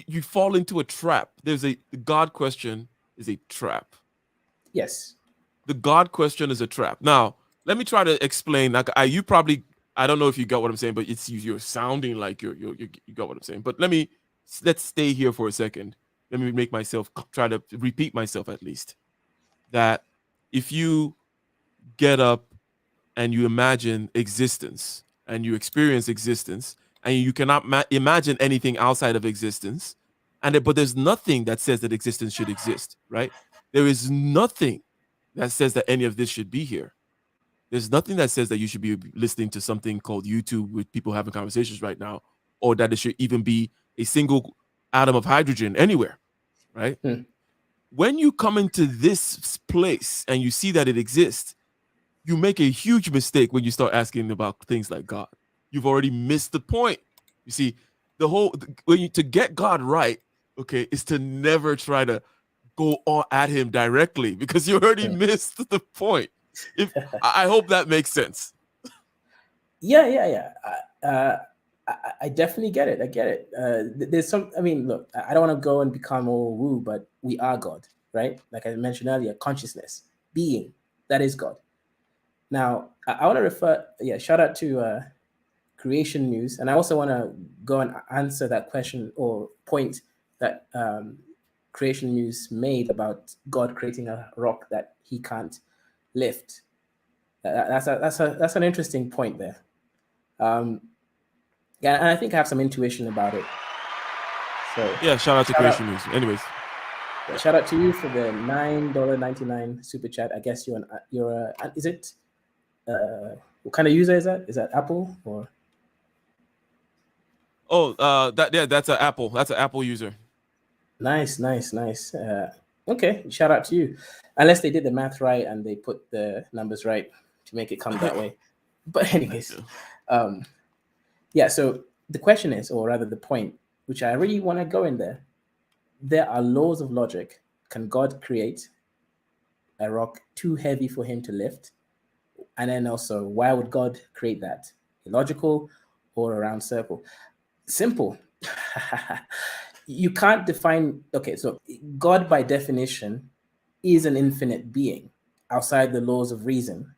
S1: You fall into a trap. The God question is a trap.
S2: Yes.
S1: The God question is a trap. Now, let me try to explain. Like you probably I don't know if you got what I'm saying, but you're sounding like you got what I'm saying. But let's stay here for a second. Let me make myself try to repeat myself at least. That if you get up and you imagine existence and you experience existence and you cannot imagine anything outside of existence but there's nothing that says that existence should exist, right? There is nothing that says that any of this should be here. There's nothing that says that you should be listening to something called YouTube with people having conversations right now, or that there should even be a single atom of hydrogen anywhere, right?
S2: Hmm.
S1: When you come into this place and you see that it exists, you make a huge mistake when you start asking about things like God. You've already missed the point. You see, to get God right, okay, is to never try to go on at him directly because you already
S2: Hmm.
S1: missed the point. If I hope that makes sense.
S2: Yeah, yeah, yeah. I definitely get it. I get it. There's some. I mean, look, I don't want to go and become all woo, but we are God, right? Like I mentioned earlier, consciousness, being, that is God. Now, I want to refer. Yeah, shout out to creation news, and I also want to go and answer that question or point that creation news made about God creating a rock that he can't lift. That's an interesting point there. Um, yeah, and I think I have some intuition about it. So
S1: Yeah, shout out to
S2: shout out,
S1: Creation News. Anyways,
S2: yeah,
S1: yeah.
S2: shout out to you for the $9.99 super chat. I guess is it what kind of user is that? Is that Apple or?
S1: Oh, that's an Apple. That's an Apple user.
S2: Nice, nice, nice. Okay, shout out to you. Unless they did the math right and they put the numbers right to make it come that way. But anyways, um, yeah. So the question is, or rather, the point, which I really want to go in there. There are laws of logic. Can God create a rock too heavy for him to lift? And then also, why would God create that? Illogical or a round circle? Simple. You can't define. Okay, so God, by definition, is an infinite being outside the laws of reason.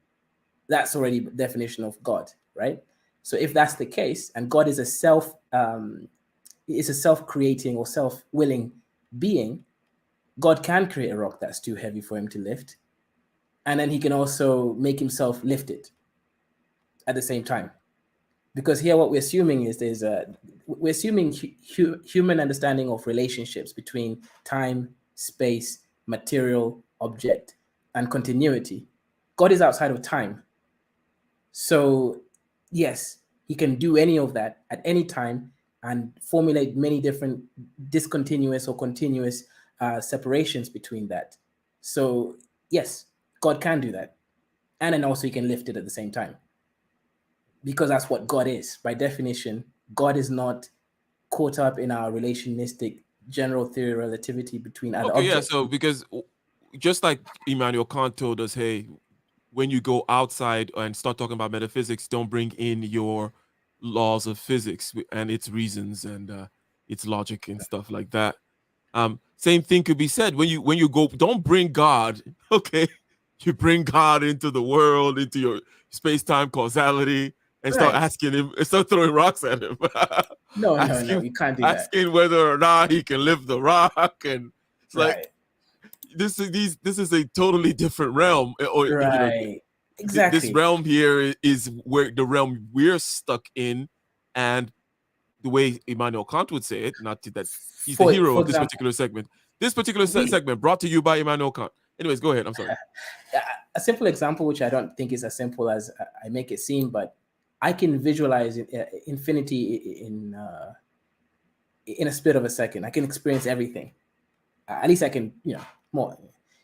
S2: That's already definition of God, right? So if that's the case, and God is a self-creating or self-willing being, God can create a rock that's too heavy for him to lift, and then he can also make himself lift it at the same time. Because here, what we're assuming is we're assuming human understanding of relationships between time, space, material, object, and continuity. God is outside of time, so yes, he can do any of that at any time and formulate many different discontinuous or continuous separations between that. So yes, God can do that, and then also he can lift it at the same time, because that's what God is. By definition, God is not caught up in our relationistic general theory of relativity between other
S1: Okay, yeah.
S2: objects.
S1: So because just like Immanuel Kant told us, hey, when you go outside and start talking about metaphysics, don't bring in your laws of physics and its reasons and its logic and stuff like that. Same thing could be said when you go. Don't bring God. Okay, you bring God into the world, into your space time causality, and start
S2: Right.
S1: asking him, and start throwing rocks at him,
S2: No, no, no.
S1: asking
S2: You can't do that.
S1: asking whether or not he can lift the rock, and it's like
S2: Right.
S1: this is a totally different realm, or
S2: Right.
S1: this
S2: Exactly.
S1: realm here is where the realm we're stuck in, and the way Immanuel Kant would say it, not that he's the hero
S2: For
S1: of this
S2: example,
S1: particular segment. This particular
S2: we
S1: segment brought to you by Immanuel Kant. Anyways, go ahead. I'm sorry.
S2: a simple example, which I don't think is as simple as I make it seem, but I can visualize infinity in a split of a second. I can experience everything. At least I can, more.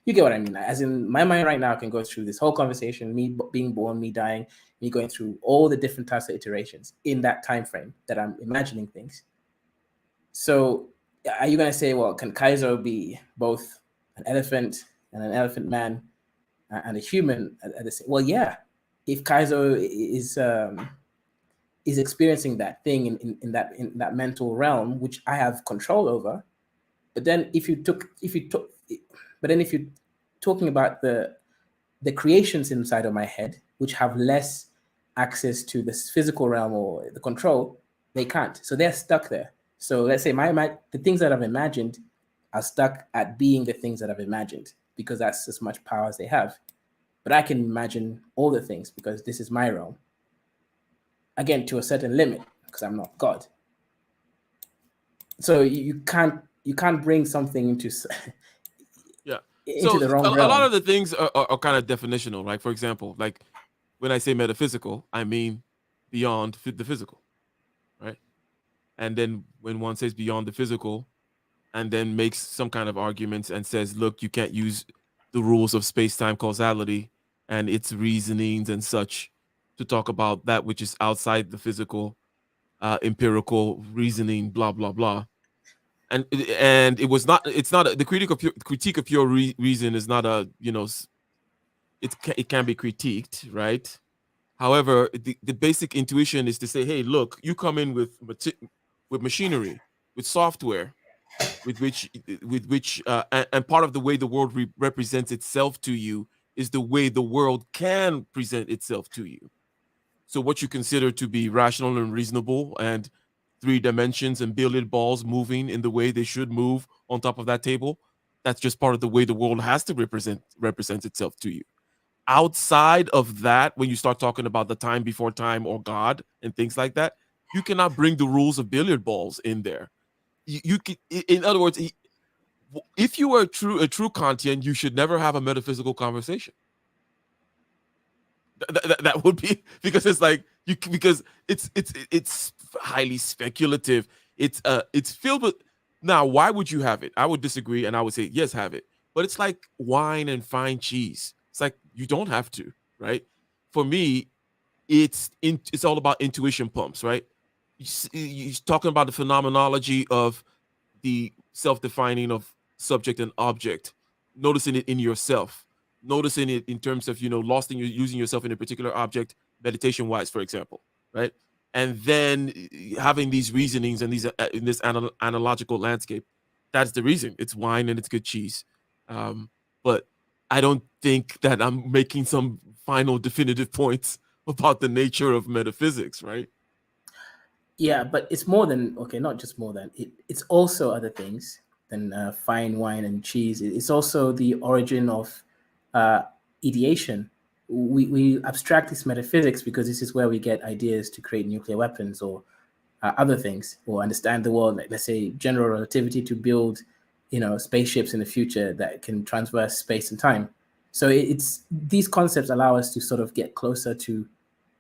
S2: You get what I mean? As in, my mind right now can go through this whole conversation, me being born, me dying, me going through all the different types of iterations in that time frame that I'm imagining things. So, are you going to say, well, can Kaiser be both an elephant and an elephant man and a human at the same? Well, yeah. If Kaiser is experiencing that thing in that mental realm, which I have control over, but then if you're talking about the creations inside of my head, which have less access to this physical realm or the control, they can't. So they're stuck there. So let's say the things that I've imagined are stuck at being the things that I've imagined, because that's as much power as they have. But I can imagine all the things because this is my realm. Again, to a certain limit, because I'm not God. So you can't bring something
S1: Yeah.
S2: into
S1: So
S2: the wrong
S1: a lot
S2: realm.
S1: of the things are kind of definitional, right? For example, like when I say metaphysical, I mean beyond the physical, right? And then when one says beyond the physical, and then makes some kind of arguments and says, look, you can't use the rules of space time causality and its reasonings and such to talk about that which is outside the physical, empirical reasoning, blah, blah, blah. And it was not, it's not the critique of pure reason is not a, it can be critiqued, right? However, the basic intuition is to say, hey, look, you come in with machinery, with software, with which and part of the way the world represents itself to you is the way the world can present itself to you. So what you consider to be rational and reasonable and three dimensions and billiard balls moving in the way they should move on top of that table, that's just part of the way the world has to represent itself to you. Outside of that, when you start talking about the time before time or God and things like that, you cannot bring the rules of billiard balls in there. You can, in other words, if you are a true Kantian, you should never have a metaphysical conversation. That would be because it's like you because it's highly speculative. It's filled with. Now, why would you have it? I would disagree, and I would say yes, have it. But it's like wine and fine cheese. It's like you don't have to, right? For me, it's all about intuition pumps, right? You're talking about the phenomenology of the self-defining of subject and object, noticing it in yourself, noticing it in terms of lost in using yourself in a particular object, meditation wise, for example, right? And then having these reasonings and these in this analogical landscape. That's the reason. It's wine and it's good cheese. But I don't think that I'm making some final definitive points about the nature of metaphysics, right?
S2: Yeah, but it's more than okay, not just more than it's also other things than fine wine and cheese. It's also the origin of uh, ideation. We abstract this metaphysics because this is where we get ideas to create nuclear weapons or other things, or understand the world. Like, let's say general relativity to build, spaceships in the future that can traverse space and time. So it's these concepts allow us to sort of get closer to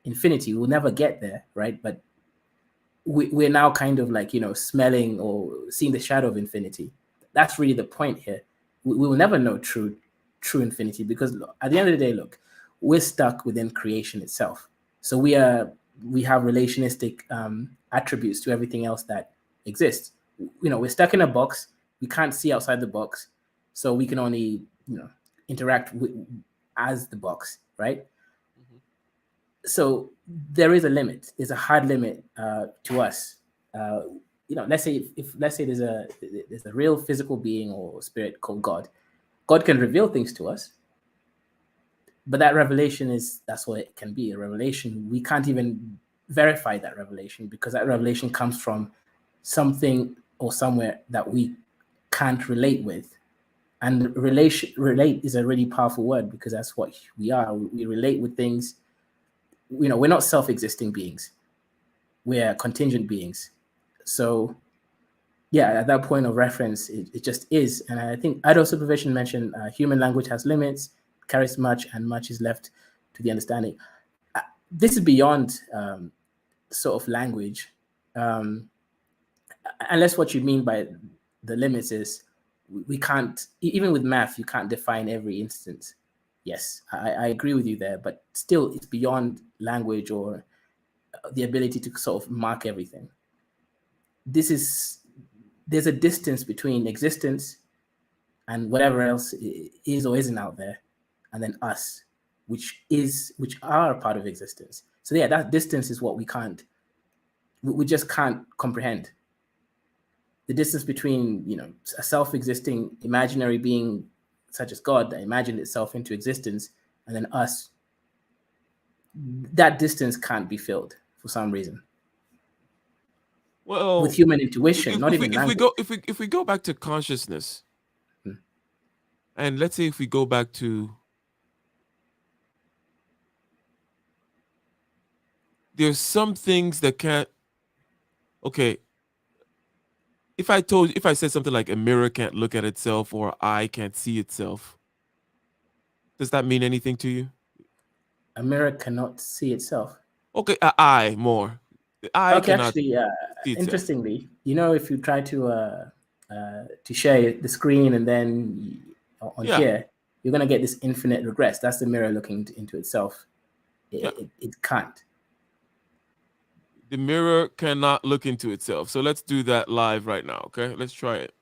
S2: infinity. We'll never get there, right? But we're now kind of like smelling or seeing the shadow of infinity. That's really the point here. We will never know true infinity because at the end of the day, look, we're stuck within creation itself. So we have relationistic attributes to everything else that exists. We're stuck in a box. We can't see outside the box, so we can only interact as the box, right?
S1: Mm-hmm.
S2: So there is a limit. There's a hard limit to us. Let's say if let's say there's a real physical being or spirit called God. God can reveal things to us, but that revelation that's what it can be, a revelation. We can't even verify that revelation because that revelation comes from something or somewhere that we can't relate with. And relate is a really powerful word because that's what we are. We relate with things. We're not self-existing beings. We're contingent beings. So yeah, at that point of reference, it just is. And I think idle supervision mentioned human language has limits, carries much, and much is left to the understanding. This is beyond sort of language, unless what you mean by the limits is we can't, even with math, you can't define every instance. Yes, I agree with you there, but still it's beyond language or the ability to sort of mark everything. There's a distance between existence and whatever else is or isn't out there, and then us, which are a part of existence. So yeah, that distance is what we just can't comprehend. The distance between a self-existing imaginary being such as God that imagined itself into existence and then us, that distance can't be filled for some reason with
S1: Well,
S2: human intuition, not
S1: if we
S2: even
S1: if we
S2: language.
S1: go if we go back to consciousness,
S2: Hmm.
S1: and let's say if we go back to, there's some things that can't. Okay, if I said something like a mirror can't look at itself or eye can't see itself, does that mean anything to you?
S2: A mirror cannot see itself.
S1: Okay, a eye more. The eye
S2: Okay,
S1: cannot
S2: actually,
S1: see itself.
S2: interestingly, if you try to share the screen and then on
S1: Yeah,
S2: here, you're gonna get this infinite regress. That's the mirror looking into itself.
S1: yeah.
S2: It can't.
S1: The mirror cannot look into itself. So let's do that live right now. Okay, let's try it.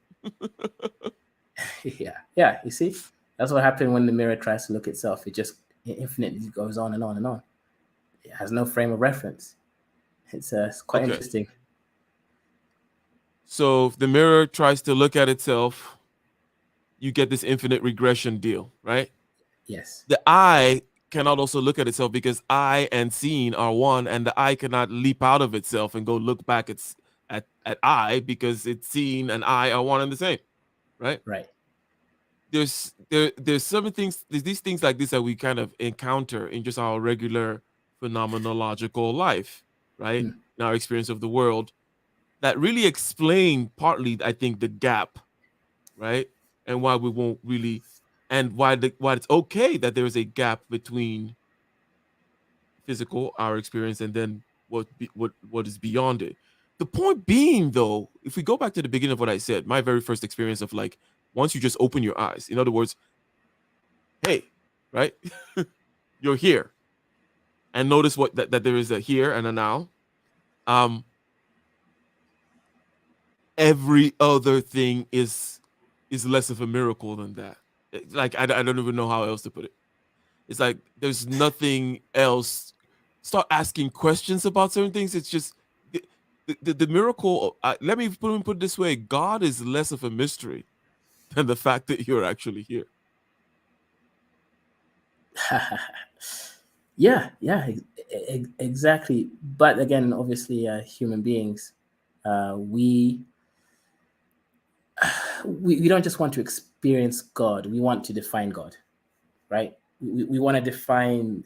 S2: Yeah, yeah. You see, that's what happened when the mirror tries to look itself. It just infinitely goes on and on and on. It has no frame of reference. It's quite
S1: Okay.
S2: interesting.
S1: So if the mirror tries to look at itself, you get this infinite regression deal, right?
S2: Yes,
S1: The eye cannot also look at itself because eye and seeing are one, and the eye cannot leap out of itself and go look back at eye because it's seeing and eye are one and the same, right?
S2: right.
S1: There's some things, there's these things like this that we kind of encounter in just our regular phenomenological life, right?
S2: Hmm.
S1: In our experience of the world that really explain partly, I think, the gap, right? And why we won't really, and why it's okay that there is a gap between physical, our experience, and then what is beyond it. The point being, though, if we go back to the beginning of what I said, my very first experience of like once you just open your eyes, in other words, hey, right, you're here, and notice what that there is a here and a now. Um, every other thing is less of a miracle than that. Like I don't even know how else to put it. It's like there's nothing else. Start asking questions about certain things. It's just the miracle. Let me put it this way: God is less of a mystery than the fact that you're actually here.
S2: Yeah, exactly. But again, obviously, human beings, we, we don't just want to experience God. We want to define God, right? We want to define.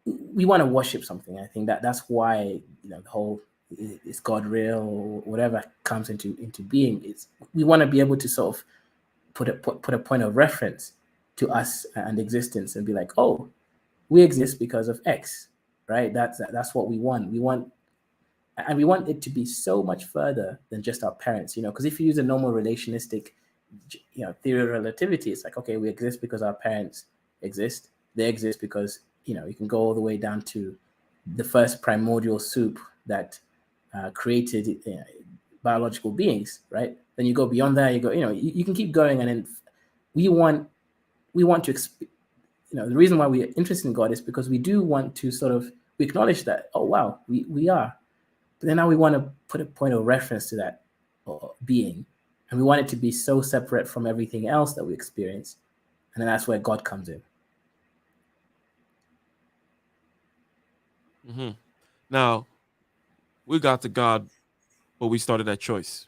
S2: We want to worship something. I think that's why the whole is God real or whatever comes into being. It's we want to be able to sort of put a point of reference to us and existence and be like, oh, we exist because of X, right? That's what we want. And we want it to be so much further than just our parents, because if you use a normal relationistic, theory of relativity, it's like, okay, we exist because our parents exist. They exist because you can go all the way down to the first primordial soup that created biological beings, right? Then you go beyond that, you can keep going, and then we want to the reason why we're interested in God is because we do want to sort of we acknowledge that, oh wow, we are, but then now we want to put a point of reference to that being, and we want it to be so separate from everything else that we experience, and then that's where God comes in.
S1: Mm-hmm. Now we got to God, but we started at choice.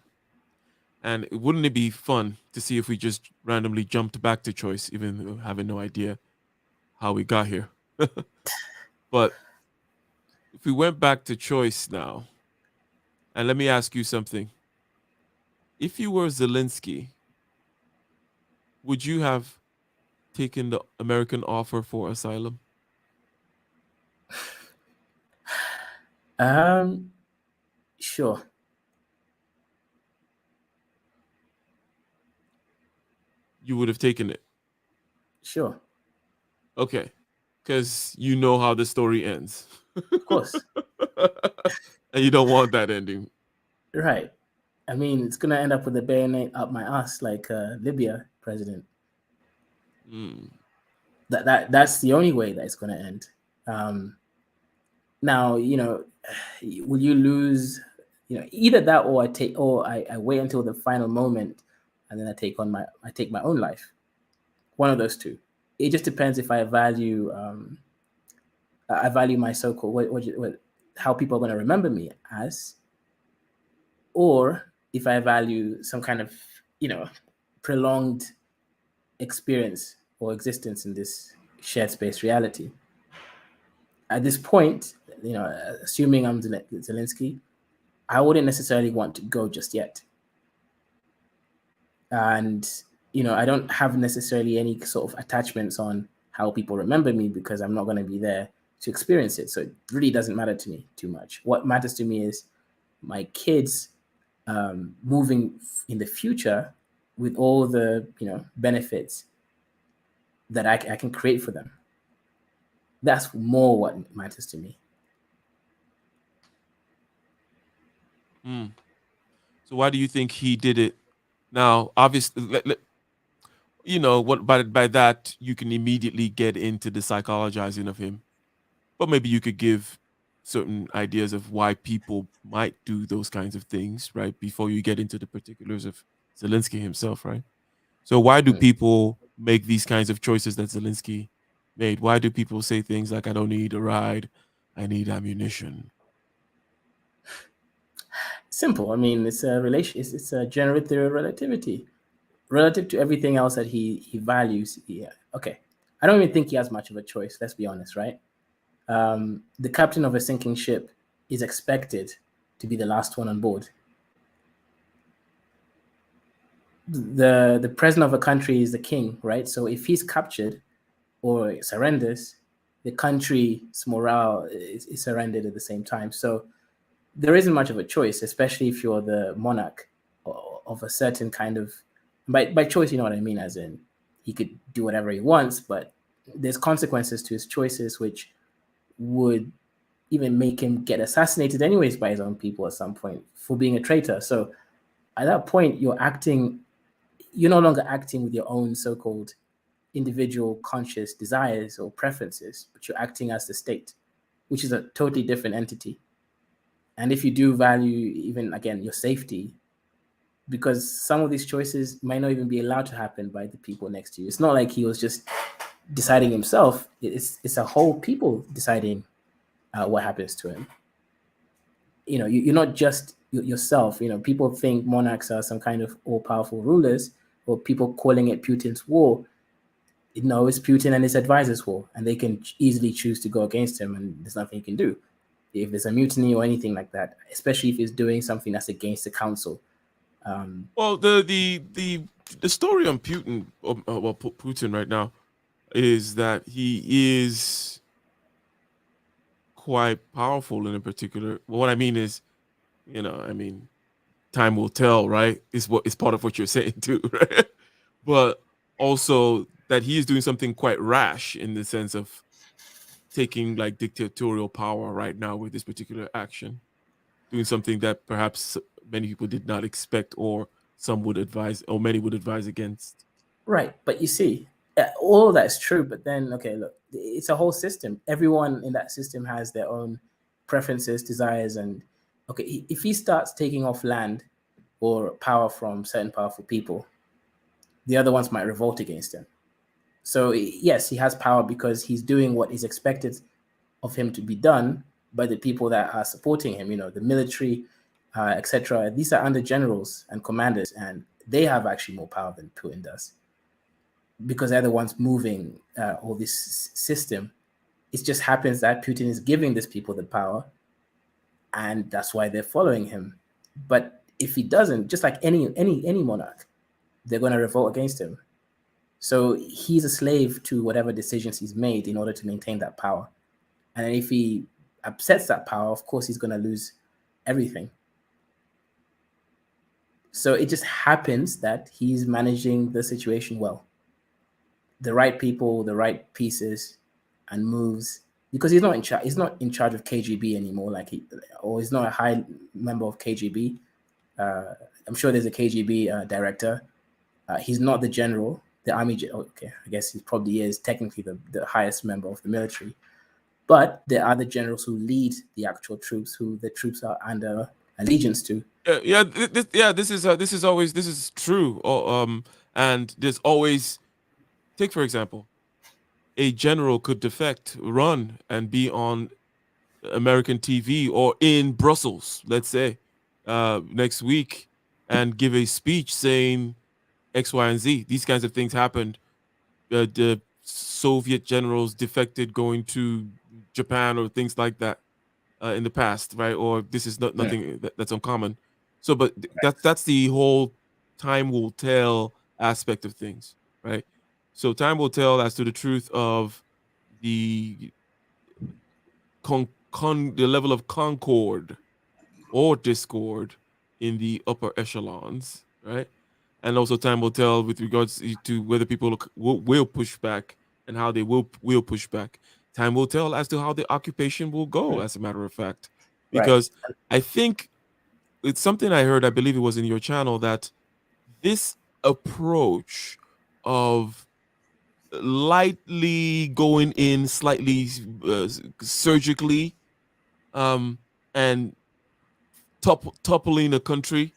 S1: And wouldn't it be fun to see if we just randomly jumped back to choice, even having no idea how we got here? But if we went back to choice now, and let me ask you something. If you were Zelensky, would you have taken the American offer for asylum?
S2: Um, sure,
S1: You would have taken it.
S2: sure,
S1: Okay. Because you know how the story ends.
S2: of course,
S1: And you don't want that ending.
S2: right. I mean, it's gonna end up with a bayonet up my ass, like Libya president.
S1: Mm.
S2: That's the only way that it's gonna end. Um, Now, will you lose? Either that, or I wait until the final moment, and then I take my own life. One of those two. It just depends if I value my so-called what how people are going to remember me as, or if I value some kind of prolonged experience or existence in this shared space reality. At this point, assuming I'm Zelensky, I wouldn't necessarily want to go just yet. And, I don't have necessarily any sort of attachments on how people remember me because I'm not going to be there to experience it. So it really doesn't matter to me too much. What matters to me is my kids moving in the future with all the, benefits that I can create for them. That's more what matters to me.
S1: Mm. So why do you think he did it? Now, obviously, what by that you can immediately get into the psychologizing of him, but maybe you could give certain ideas of why people might do those kinds of things, right? Before you get into the particulars of Zelensky himself, right? So why do
S2: Mm.
S1: people make these kinds of choices that Zelensky made? Why do people say things like, "I don't need a ride, I need ammunition"?
S2: Simple. I mean, it's a relation. It's a general theory of relativity relative to everything else that he values. Yeah. Okay. I don't even think he has much of a choice. Let's be honest, right? The captain of a sinking ship is expected to be the last one on board. The president of a country is the king, right? So if he's captured or surrenders, the country's morale is surrendered at the same time. So there isn't much of a choice, especially if you're the monarch of a certain kind of, by choice, you know what I mean, as in he could do whatever he wants, but there's consequences to his choices, which would even make him get assassinated anyways by his own people at some point for being a traitor. So at that point, you're no longer acting with your own so-called individual conscious desires or preferences, but you're acting as the state, which is a totally different entity. And if you do value, even again, your safety, because some of these choices might not even be allowed to happen by the people next to you. It's not like he was just deciding himself. It's a whole people deciding what happens to him. You're not just yourself. People think monarchs are some kind of all-powerful rulers, or people calling it Putin's war. No, it's Putin and his advisors' war, and they can easily choose to go against him, and there's nothing he can do if there's a mutiny or anything like that, especially if he's doing something that's against the council.
S1: Well, the story on Putin, Putin right now, is that he is quite powerful in a particular. Well, what I mean is, I mean, time will tell, right? Is part of what you're saying too, right? But also that he is doing something quite rash in the sense of taking like dictatorial power right now with this particular action, doing something that perhaps many people did not expect, or some would advise, or many would advise against.
S2: Right, but you see, all of that's true. But then, okay, look, it's a whole system. Everyone in that system has their own preferences, desires, and okay, if he starts taking off land or power from certain powerful people, the other ones might revolt against him. So yes, he has power because he's doing what is expected of him to be done by the people that are supporting him. The military, etc. These are under generals and commanders, and they have actually more power than Putin does because they're the ones moving all this system. It just happens that Putin is giving these people the power, and that's why they're following him. But if he doesn't, just like any monarch, they're going to revolt against him. So he's a slave to whatever decisions he's made in order to maintain that power. And if he upsets that power, of course, he's going to lose everything. So it just happens that he's managing the situation well. The right people, the right pieces, and moves, because he's not in charge. He's not in charge of KGB anymore, or he's not a high member of KGB. I'm sure there's a KGB director. He's not the general, the army. Okay, I guess he probably is technically the highest member of the military. But there are the generals who lead the actual troops, who the troops are under allegiance to.
S1: This is true. And there's always, take for example, a general could defect, run, and be on American TV or in Brussels, let's say, next week, and give a speech saying X, Y, and Z. These kinds of things happened. The Soviet generals defected going to Japan or things like that in the past, right? Or this is not nothing that's uncommon. So, but that's the whole time will tell aspect of things, right? So time will tell as to the truth of the the level of concord or discord in the upper echelons, right? And also time will tell with regards to whether people will push back and how they will push back. Time will tell as to how the occupation will go, as a matter of fact.
S2: Right.
S1: Because I think it's something I heard, I believe it was in your channel, that this approach of lightly going in slightly surgically, and toppling a country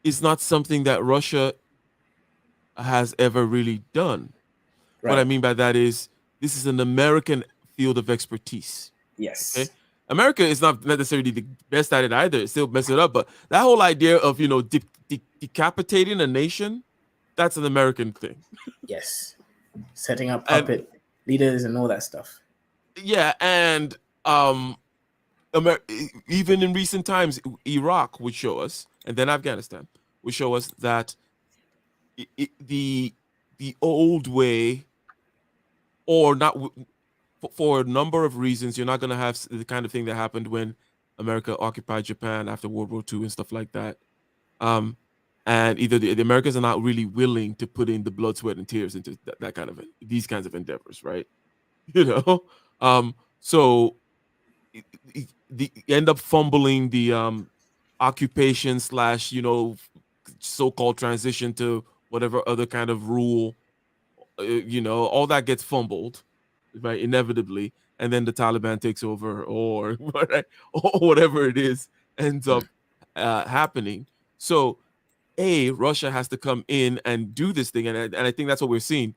S1: is not something that Russia has ever really done. What I
S2: Right.
S1: mean by that is this is an American field of expertise. Okay.
S2: Yes.
S1: America is not necessarily the best at it either. It still mess it up. But that whole idea of, decapitating a nation, that's an American thing.
S2: Yes. Setting up
S1: And
S2: puppet leaders and all that stuff.
S1: yeah, and even in recent times, Iraq would show us, and then Afghanistan would show us that the old way, or not, for a number of reasons. You're not going to have the kind of thing that happened when America occupied Japan after World War II and stuff like that. Um, and either the Americans are not really willing to put in the blood, sweat, and tears into that kind of these kinds of endeavors, right? You know, so you end up fumbling the occupation slash so-called transition to whatever other kind of rule. All that gets fumbled, right, inevitably, and then the Taliban takes over, or or whatever it is ends up happening. So Russia has to come in and do this thing, and I think that's what we're seeing.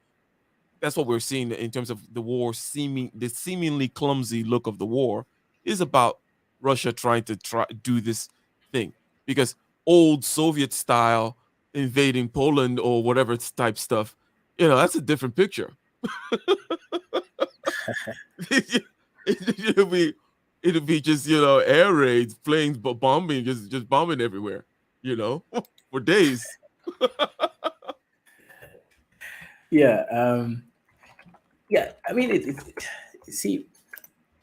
S1: That's what we're seeing in terms of the war. The seemingly clumsy look of the war is about Russia trying to do this thing, because old Soviet style invading Poland or whatever type stuff, that's a different picture. it'll be it'll be just air raids, planes bombing, just bombing everywhere, for days.
S2: Yeah. Yeah. I mean, see,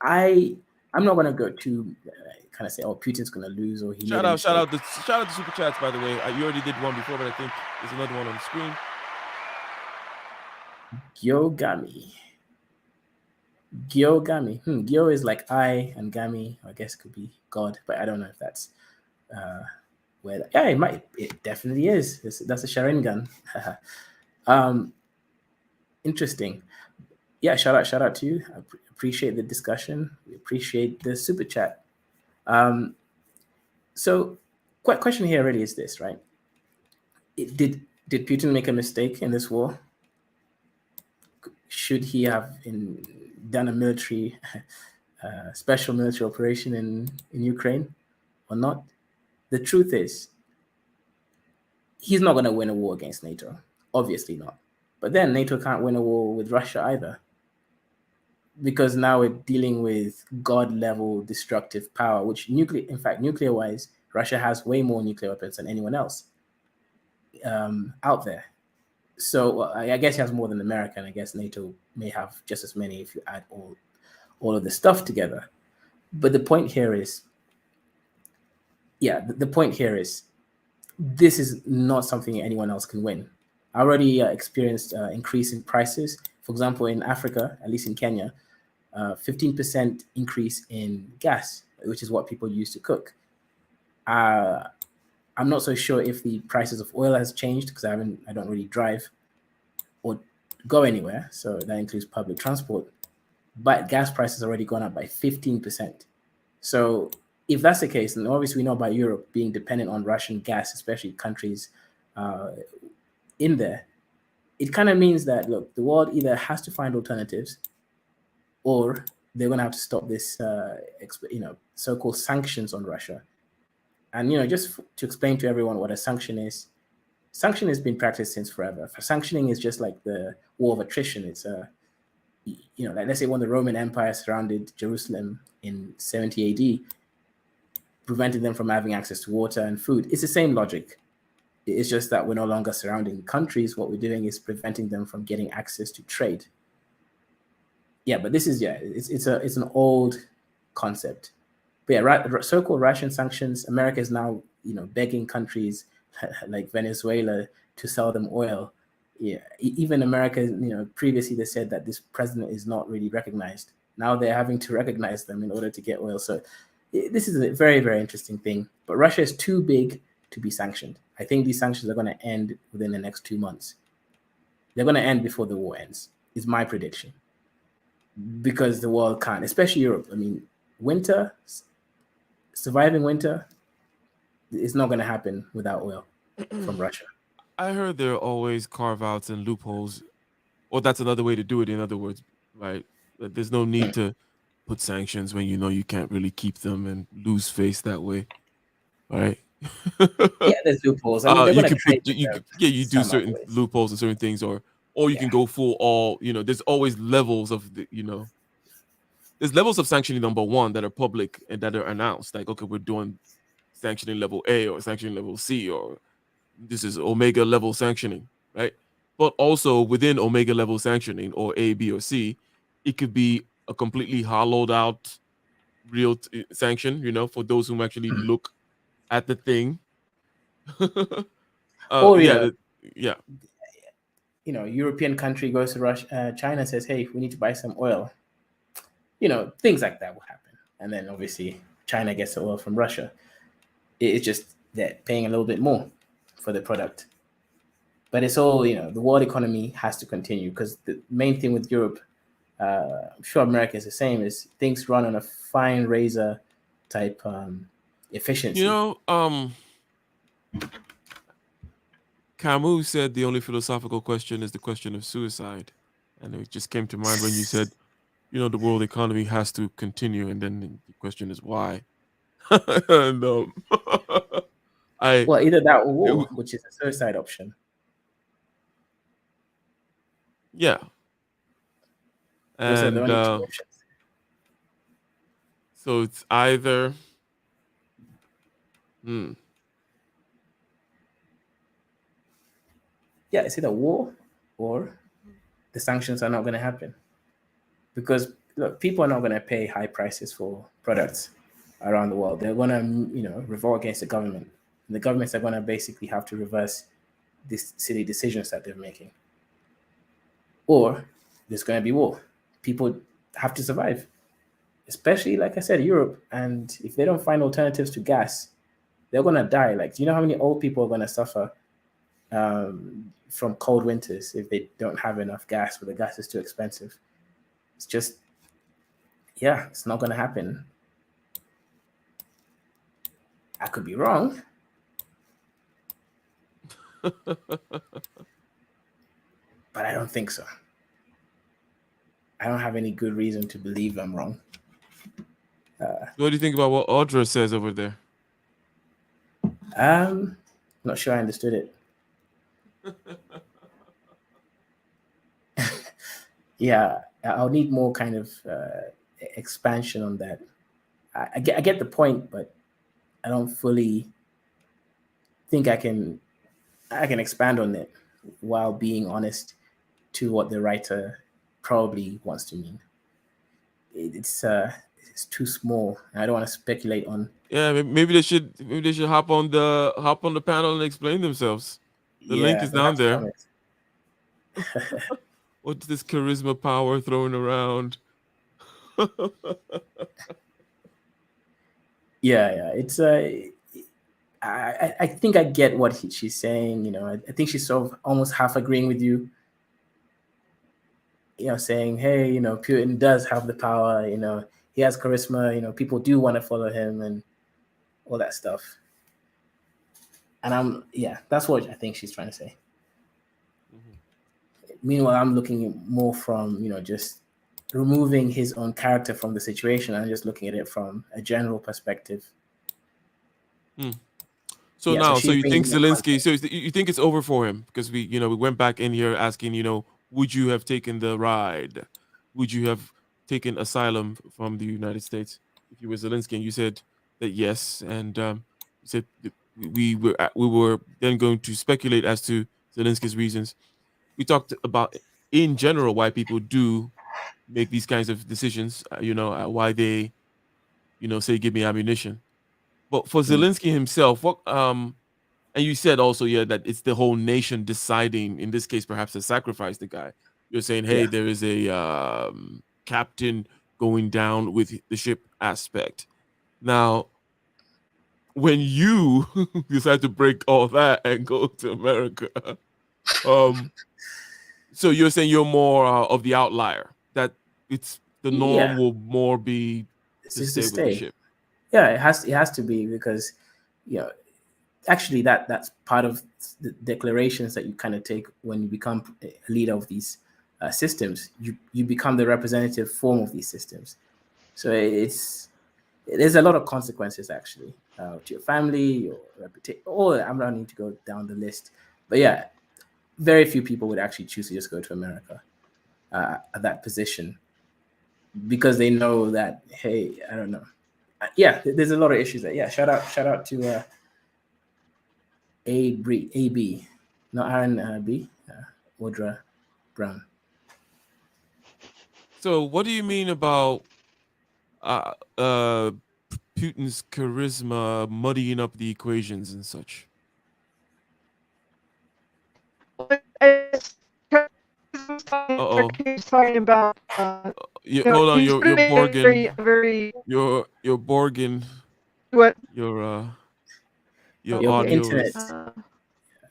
S2: I'm not gonna go to kind of say, oh, Putin's gonna lose or he made
S1: Shout
S2: a
S1: out, shout
S2: mistake.
S1: out, shout out to super chats. By the way, you already did one before, but I think there's another one on the screen.
S2: Gyogami. Gyogami. Gyo is like I, and Gami, I guess, could be God, but I don't know if that's where. Yeah, it might. It definitely is. That's a Sharingan. Interesting. Yeah, shout out to you. I appreciate the discussion. We appreciate the super chat. So, question here really is this, right? Did Putin make a mistake in this war? Should he have done a military, special military operation in Ukraine or not? The truth is, he's not going to win a war against NATO. Obviously not. But then NATO can't win a war with Russia either, because now we're dealing with God level destructive power, which nuclear wise, Russia has way more nuclear weapons than anyone else out there. So I guess he has more than America, and I guess NATO may have just as many if you add all of the stuff together. But the point here is, the point here is, this is not something anyone else can win. I already experienced increase in prices. For example, in Africa, at least in Kenya, 15% increase in gas, which is what people use to cook. I'm not so sure if the prices of oil has changed, because I don't really drive or go anywhere, so that includes public transport. But gas prices already gone up by 15%. So if that's the case, and obviously we know about Europe being dependent on Russian gas, especially countries in there, it kind of means that, look, the world either has to find alternatives, or they're going to have to stop this, so-called sanctions on Russia. And just to explain to everyone what a sanction is, sanction has been practiced since forever. Sanctioning is just like the war of attrition. It's like, let's say when the Roman Empire surrounded Jerusalem in 70 AD, preventing them from having access to water and food. It's the same logic. It's just that we're no longer surrounding countries. What we're doing is preventing them from getting access to trade. Yeah, but this is it's an old concept. But yeah, so-called Russian sanctions. America is now begging countries like Venezuela to sell them oil. Yeah, even America, previously they said that this president is not really recognized. Now they're having to recognize them in order to get oil. So this is a very, very interesting thing. But Russia is too big to be sanctioned. I think these sanctions are going to end within the next 2 months. They're going to end before the war ends, is my prediction. Because the world can't, especially Europe. I mean, surviving winter is not going to happen without oil from Russia.
S1: I heard there are always carve outs and loopholes, or that's another way to do it. In other words, right? That there's no need to put sanctions when you know you can't really keep them and lose face that way, right?
S2: Yeah, there's loopholes. I mean, they're
S1: You
S2: going to
S1: can
S2: trade
S1: put you
S2: themselves
S1: can, yeah, you do
S2: some other
S1: certain
S2: ways.
S1: loopholes and certain things, or you
S2: Yeah.
S1: can go full all. There's always levels of there's levels of sanctioning number one that are public and that are announced. Like, okay, we're doing sanctioning level A or sanctioning level C, or this is omega level sanctioning, right? But also within omega level sanctioning or A, B, or C, it could be a completely hollowed out real sanction. For those who actually look at the thing.
S2: Or
S1: Yeah, yeah.
S2: European country goes to Russia, China says, hey, we need to buy some oil. Things like that will happen, and then obviously China gets the oil from Russia. It's just they're paying a little bit more for the product. But it's all, the world economy has to continue, because the main thing with Europe, I'm sure America is the same, is things run on a fine razor type efficiency.
S1: Camus said the only philosophical question is the question of suicide, and it just came to mind when you said, the world economy has to continue, and then the question is why. And I,
S2: Well, either that or
S1: it,
S2: war, which is a suicide option.
S1: yeah,
S2: Those are the
S1: and
S2: only two options.
S1: so it's either. Hmm.
S2: Yeah, it's either war or the sanctions are not going to happen. Because look, people are not going to pay high prices for products around the world. They're going to, revolt against the government. And the governments are going to basically have to reverse these silly decisions that they're making. Or there's going to be war. People have to survive, especially, like I said, Europe. And if they don't find alternatives to gas, they're going to die. Like, do you know how many old people are going to suffer from cold winters if they don't have enough gas, or the gas is too expensive? It's just, yeah, it's not going to happen. I could be wrong, but I don't think so. I don't have any good reason to believe I'm wrong.
S1: What do you think about what Audra says over there?
S2: Not sure I understood it. Yeah, I'll need more kind of expansion on that. I get the point, but I don't fully think I can expand on it while being honest to what the writer probably wants to mean. It's too small. I don't want to speculate on.
S1: Yeah, maybe they should hop on the panel and explain themselves. The link
S2: Yeah,
S1: is
S2: they'll have
S1: down
S2: to
S1: there.
S2: comment.
S1: What's this charisma power thrown around?
S2: Yeah. It's I think I get what she's saying. I think she's sort of almost half agreeing with you. Saying, hey, Putin does have the power. He has charisma. People do want to follow him and all that stuff. And yeah, that's what I think she's trying to say.
S1: Mhm.
S2: Meanwhile, I'm looking more from, just removing his own character from the situation and just looking at it from a general perspective.
S1: Hmm. So
S2: Yeah, so
S1: now, so
S2: she's
S1: you think
S2: bringing in
S1: Zelensky? So
S2: context.
S1: you think it's over for him because we went back in here asking, would you have taken the ride? Would you have taken asylum from the United States if you were Zelensky? And you said that yes, and you said that we were then going to speculate as to Zelensky's reasons. We talked about in general why people do make these kinds of decisions. Why they say give me ammunition. But for
S2: Mm,
S1: Zelensky himself, what and you said also, yeah, that it's the whole nation deciding, in this case, perhaps to sacrifice the guy. You're saying, hey,
S2: yeah.
S1: there is a captain going down with the ship aspect. Now, when you decide to break all that and go to America, um, so you're saying you're more of the outlier. That it's the norm
S2: Yeah.
S1: will more be
S2: It's
S1: to
S2: just to
S1: stay with the
S2: stay.
S1: ship.
S2: Yeah, it has to be, because you know actually that's part of the declarations that you kind of take when you become a leader of these systems. You become the representative form of these systems. So there's a lot of consequences, actually, to your family, your reputation. Oh, I'm not need to go down the list, but yeah, very few people would actually choose to just go to America at that position, because they know that, hey, I don't know. Yeah, there's a lot of issues that, yeah. Shout out to AB, not Aaron B. Audra Brown.
S1: So, what do you mean about uh, uh, Putin's charisma muddying up the equations and such? Uh oh.
S3: He was talking about,
S1: You,
S3: you know,
S1: hold on.
S3: he sort of
S1: You're
S3: made
S1: Borgin.
S3: a very
S1: You're Borgin.
S3: what?
S1: Your your
S2: Your
S3: Okay,
S1: audio
S2: internet,
S1: is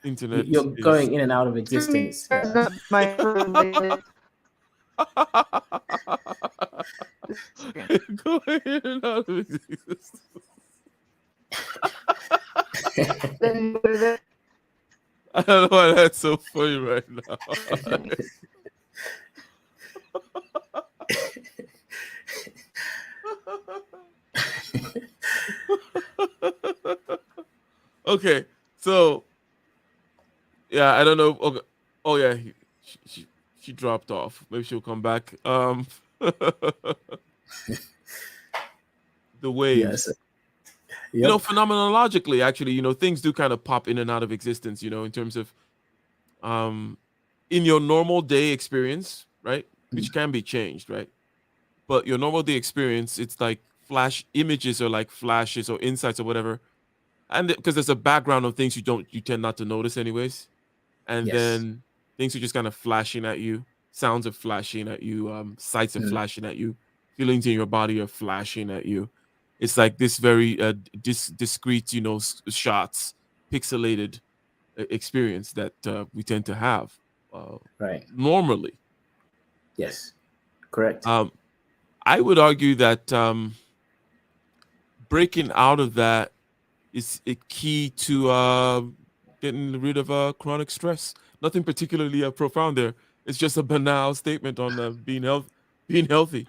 S1: internet
S2: you're
S1: is.
S2: going in and out of existence. Yeah.
S3: not my phone lately.
S1: Go ahead and out of existence.
S3: Then what is it?
S1: I don't know why that's so funny right now. Okay, so yeah, I don't know. Okay. Oh yeah, she dropped off. Maybe she'll come back. The
S2: Yes.
S1: waves.
S2: Yep.
S1: Phenomenologically, actually, things do kind of pop in and out of existence. In terms of um, in your normal day experience, right, which can be changed, right? But your normal day experience, it's like flash images or like flashes or insights or whatever, and because there's a background of things you tend not to notice anyways, and
S2: Yes.
S1: then things are just kind of flashing at you, sounds are flashing at you, sights are
S2: Mm.
S1: flashing at you, feelings in your body are flashing at you. It's like this very discrete, shots, pixelated experience that we tend to have uh,
S2: Right.
S1: normally.
S2: Yes. Correct.
S1: um, I would argue that breaking out of that is a key to getting rid of chronic stress. Nothing particularly profound there. It's just a banal statement on being healthy.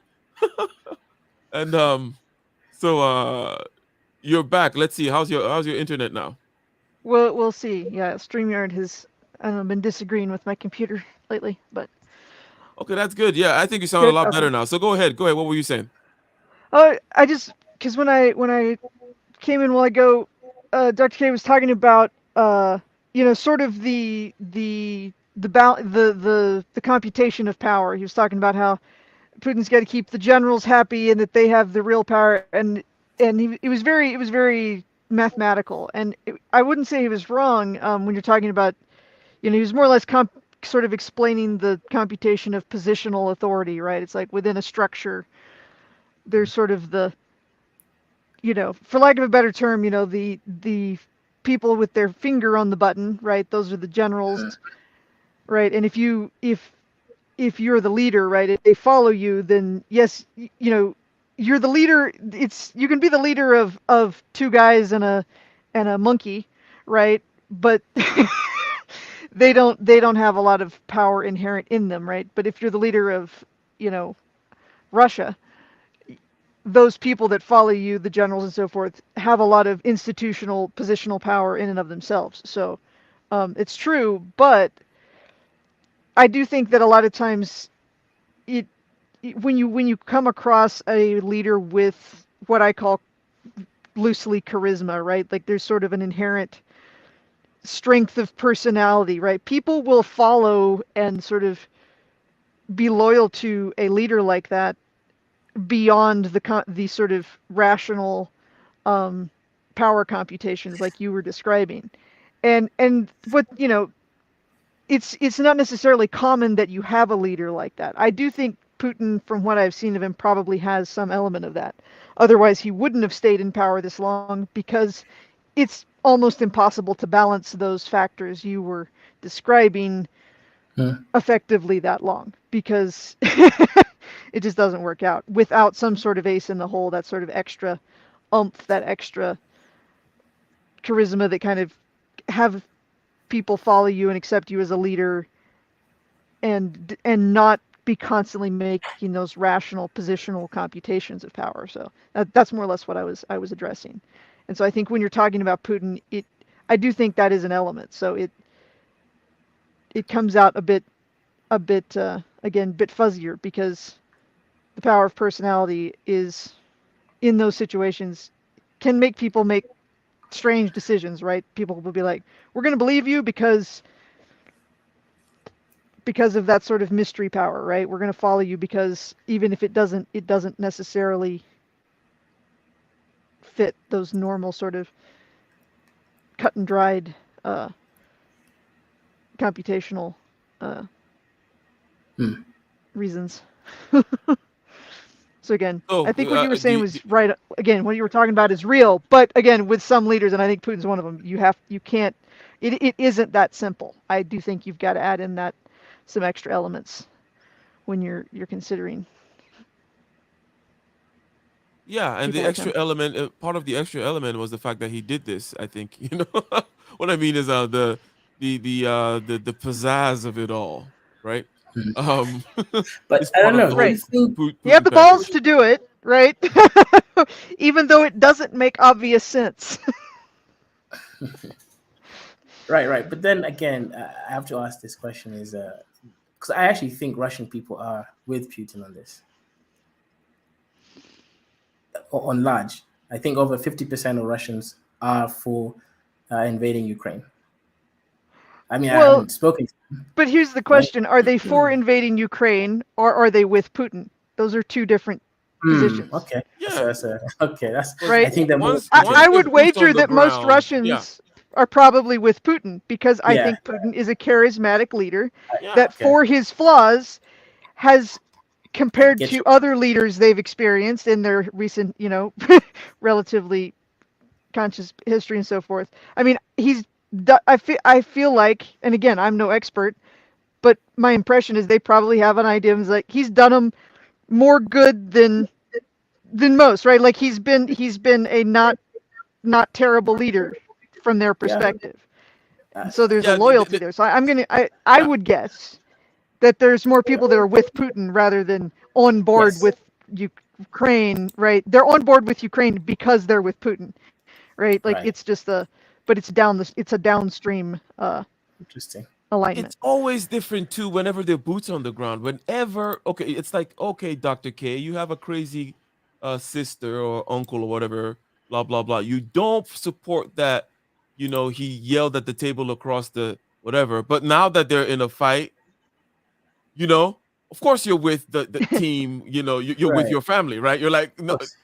S1: And so you're back. Let's see how's your internet now.
S3: We'll see. Yeah, StreamYard has been disagreeing with my computer lately, but
S1: Okay, that's good. Yeah, I think you sound a
S3: good.
S1: lot
S3: Okay.
S1: better now. So go ahead. Go ahead. What were you saying?
S3: Oh, I just because when I came in a while ago, Dr. K was talking about sort of the computation of power. He was talking about how Putin's got to keep the generals happy and that they have the real power, and it was very mathematical, and I wouldn't say he was wrong when you're talking about, he was more or less sort of explaining the computation of positional authority, right? It's like within a structure there's sort of for lack of a better term, the people with their finger on the button, right? Those are the generals, right? And if you're the leader, right, if they follow you, then yes, you're the leader. You can be the leader of two guys and a monkey, right? But they don't have a lot of power inherent in them, right? But if you're the leader of, you know, Russia, those people that follow you, the generals and so forth, have a lot of institutional positional power in and of themselves. So it's true, but I do think that a lot of times it when you come across a leader with what I call loosely charisma, right? Like there's sort of an inherent strength of personality, right? People will follow and sort of be loyal to a leader like that beyond the sort of rational um, power computations like you were describing. And what it's not necessarily common that you have a leader like that. I do think Putin, from what I've seen of him, probably has some element of that. Otherwise, he wouldn't have stayed in power this long because it's almost impossible to balance those factors you were describing
S2: Hmm.
S3: effectively that long because it just doesn't work out without some sort of ace in the hole, that sort of extra umph, that extra charisma that kind of have people follow you and accept you as a leader and not be constantly making those rational positional computations of power. So that's more or less what I was addressing. And so I think when you're talking about Putin, I do think that is an element. So it comes out a bit again bit fuzzier because the power of personality is in those situations can make people make strange decisions, right? People will be like, "We're going to believe you because because of that sort of mystery power, right? We're going to follow you because even if it doesn't necessarily fit those normal sort of cut and dried computational reasons. So again,
S1: So
S3: I think what you were saying
S1: do,
S3: was right. Again, what you were talking about is real, but again, with some leaders, and I think Putin's one of them, you can't. It isn't that simple. I do think you've got to add in that some extra elements when you're considering
S1: yeah, and the
S3: people like
S1: extra
S3: him.
S1: element, part of the extra element was the fact that he did this. I think what I mean is the pizzazz of it all, right? Um,
S2: But
S1: is
S2: I
S1: part
S2: don't
S1: of
S2: know.
S1: the
S2: Do
S1: whole
S2: you
S3: Right.
S2: think?
S3: You have
S1: Putin
S3: the balls
S1: package.
S3: to do it, right? Even though it doesn't make obvious sense.
S2: Right, right. But then again, I have to ask this question: is because I actually think Russian people are with Putin on this, on large. I think over 50% of Russians are for invading Ukraine. I mean, I
S3: Well,
S2: haven't spoken to them,
S3: but here's the
S2: right?
S3: question. Are they for invading Ukraine or are they with Putin? Those are two different positions,
S2: Okay.
S1: Yeah,
S2: Okay. That's.
S1: because
S2: I
S3: right?
S2: think they're more
S1: once
S3: I
S1: they're
S3: would
S1: boots on
S3: wager
S1: the
S3: that most
S1: ground, yeah,
S3: Russians are probably with Putin because I
S2: yeah.
S3: think Putin is a charismatic leader
S1: yeah,
S3: that,
S2: Okay.
S3: for his flaws, has,
S2: I
S3: compared
S2: get
S3: to
S2: you.
S3: other leaders they've experienced in their recent, relatively conscious history and so forth. I mean, I feel like, and again, I'm no expert, but my impression is they probably have an idea. It's like he's done them more good than most, right? Like he's been a not terrible leader from their
S2: Yeah.
S3: perspective.
S2: Uh,
S3: And so there's a
S1: yeah,
S3: loyalty there. So I
S1: yeah,
S3: would guess that there's more people that are with Putin rather than on board
S2: yes.
S3: with Ukraine, right? They're on board with Ukraine because they're with Putin, right? Like
S2: Right.
S3: it's just but it's a downstream
S2: Interesting.
S3: alignment.
S1: it's always different too whenever they're boots on the ground. Whenever, okay, it's like, okay, Dr. K, you have a crazy sister or uncle or whatever, blah blah blah. You don't support that, he yelled at the table across the whatever. But now that they're in a fight, you know, of course you're with the team, you're with
S2: Right.
S1: your family, right? You're like,
S2: Of
S1: no,
S2: course.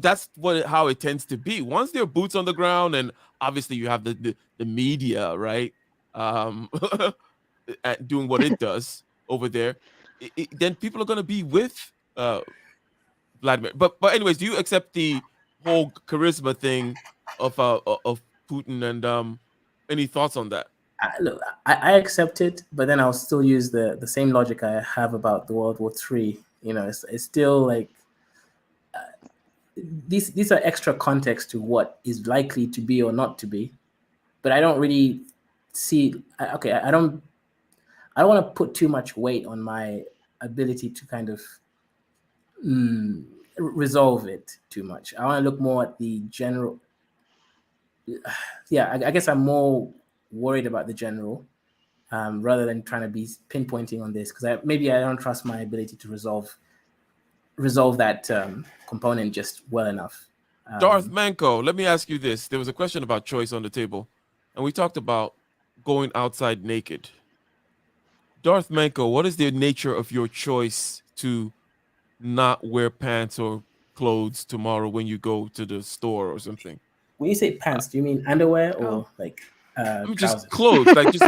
S1: that's how it tends to be. Once they're boots on the ground, and obviously you have the media, right? Um, at doing what it does over there, then people are going to be with Vladimir. But anyways, do you accept the whole charisma thing of Putin, and any thoughts on that?
S2: Look, I accept it, but then I'll still use the same logic I have about the World War III. It's still like these are extra context to what is likely to be or not to be. But I don't really see. Okay, I don't want to put too much weight on my ability to kind of resolve it too much. I want to look more at the general. Yeah, I guess I'm more worried about the general rather than trying to be pinpointing on this because maybe I don't trust my ability to resolve that component just well enough.
S1: Darth Manko, let me ask you this. There was a question about choice on the table, and we talked about going outside naked. Darth Manko, what is the nature of your choice to not wear pants or clothes tomorrow when you go to the store or something?
S2: When you say
S1: Uh,
S2: pants, do you mean underwear
S3: Oh,
S2: or like
S1: I mean, just
S2: trousers?
S1: clothes, like just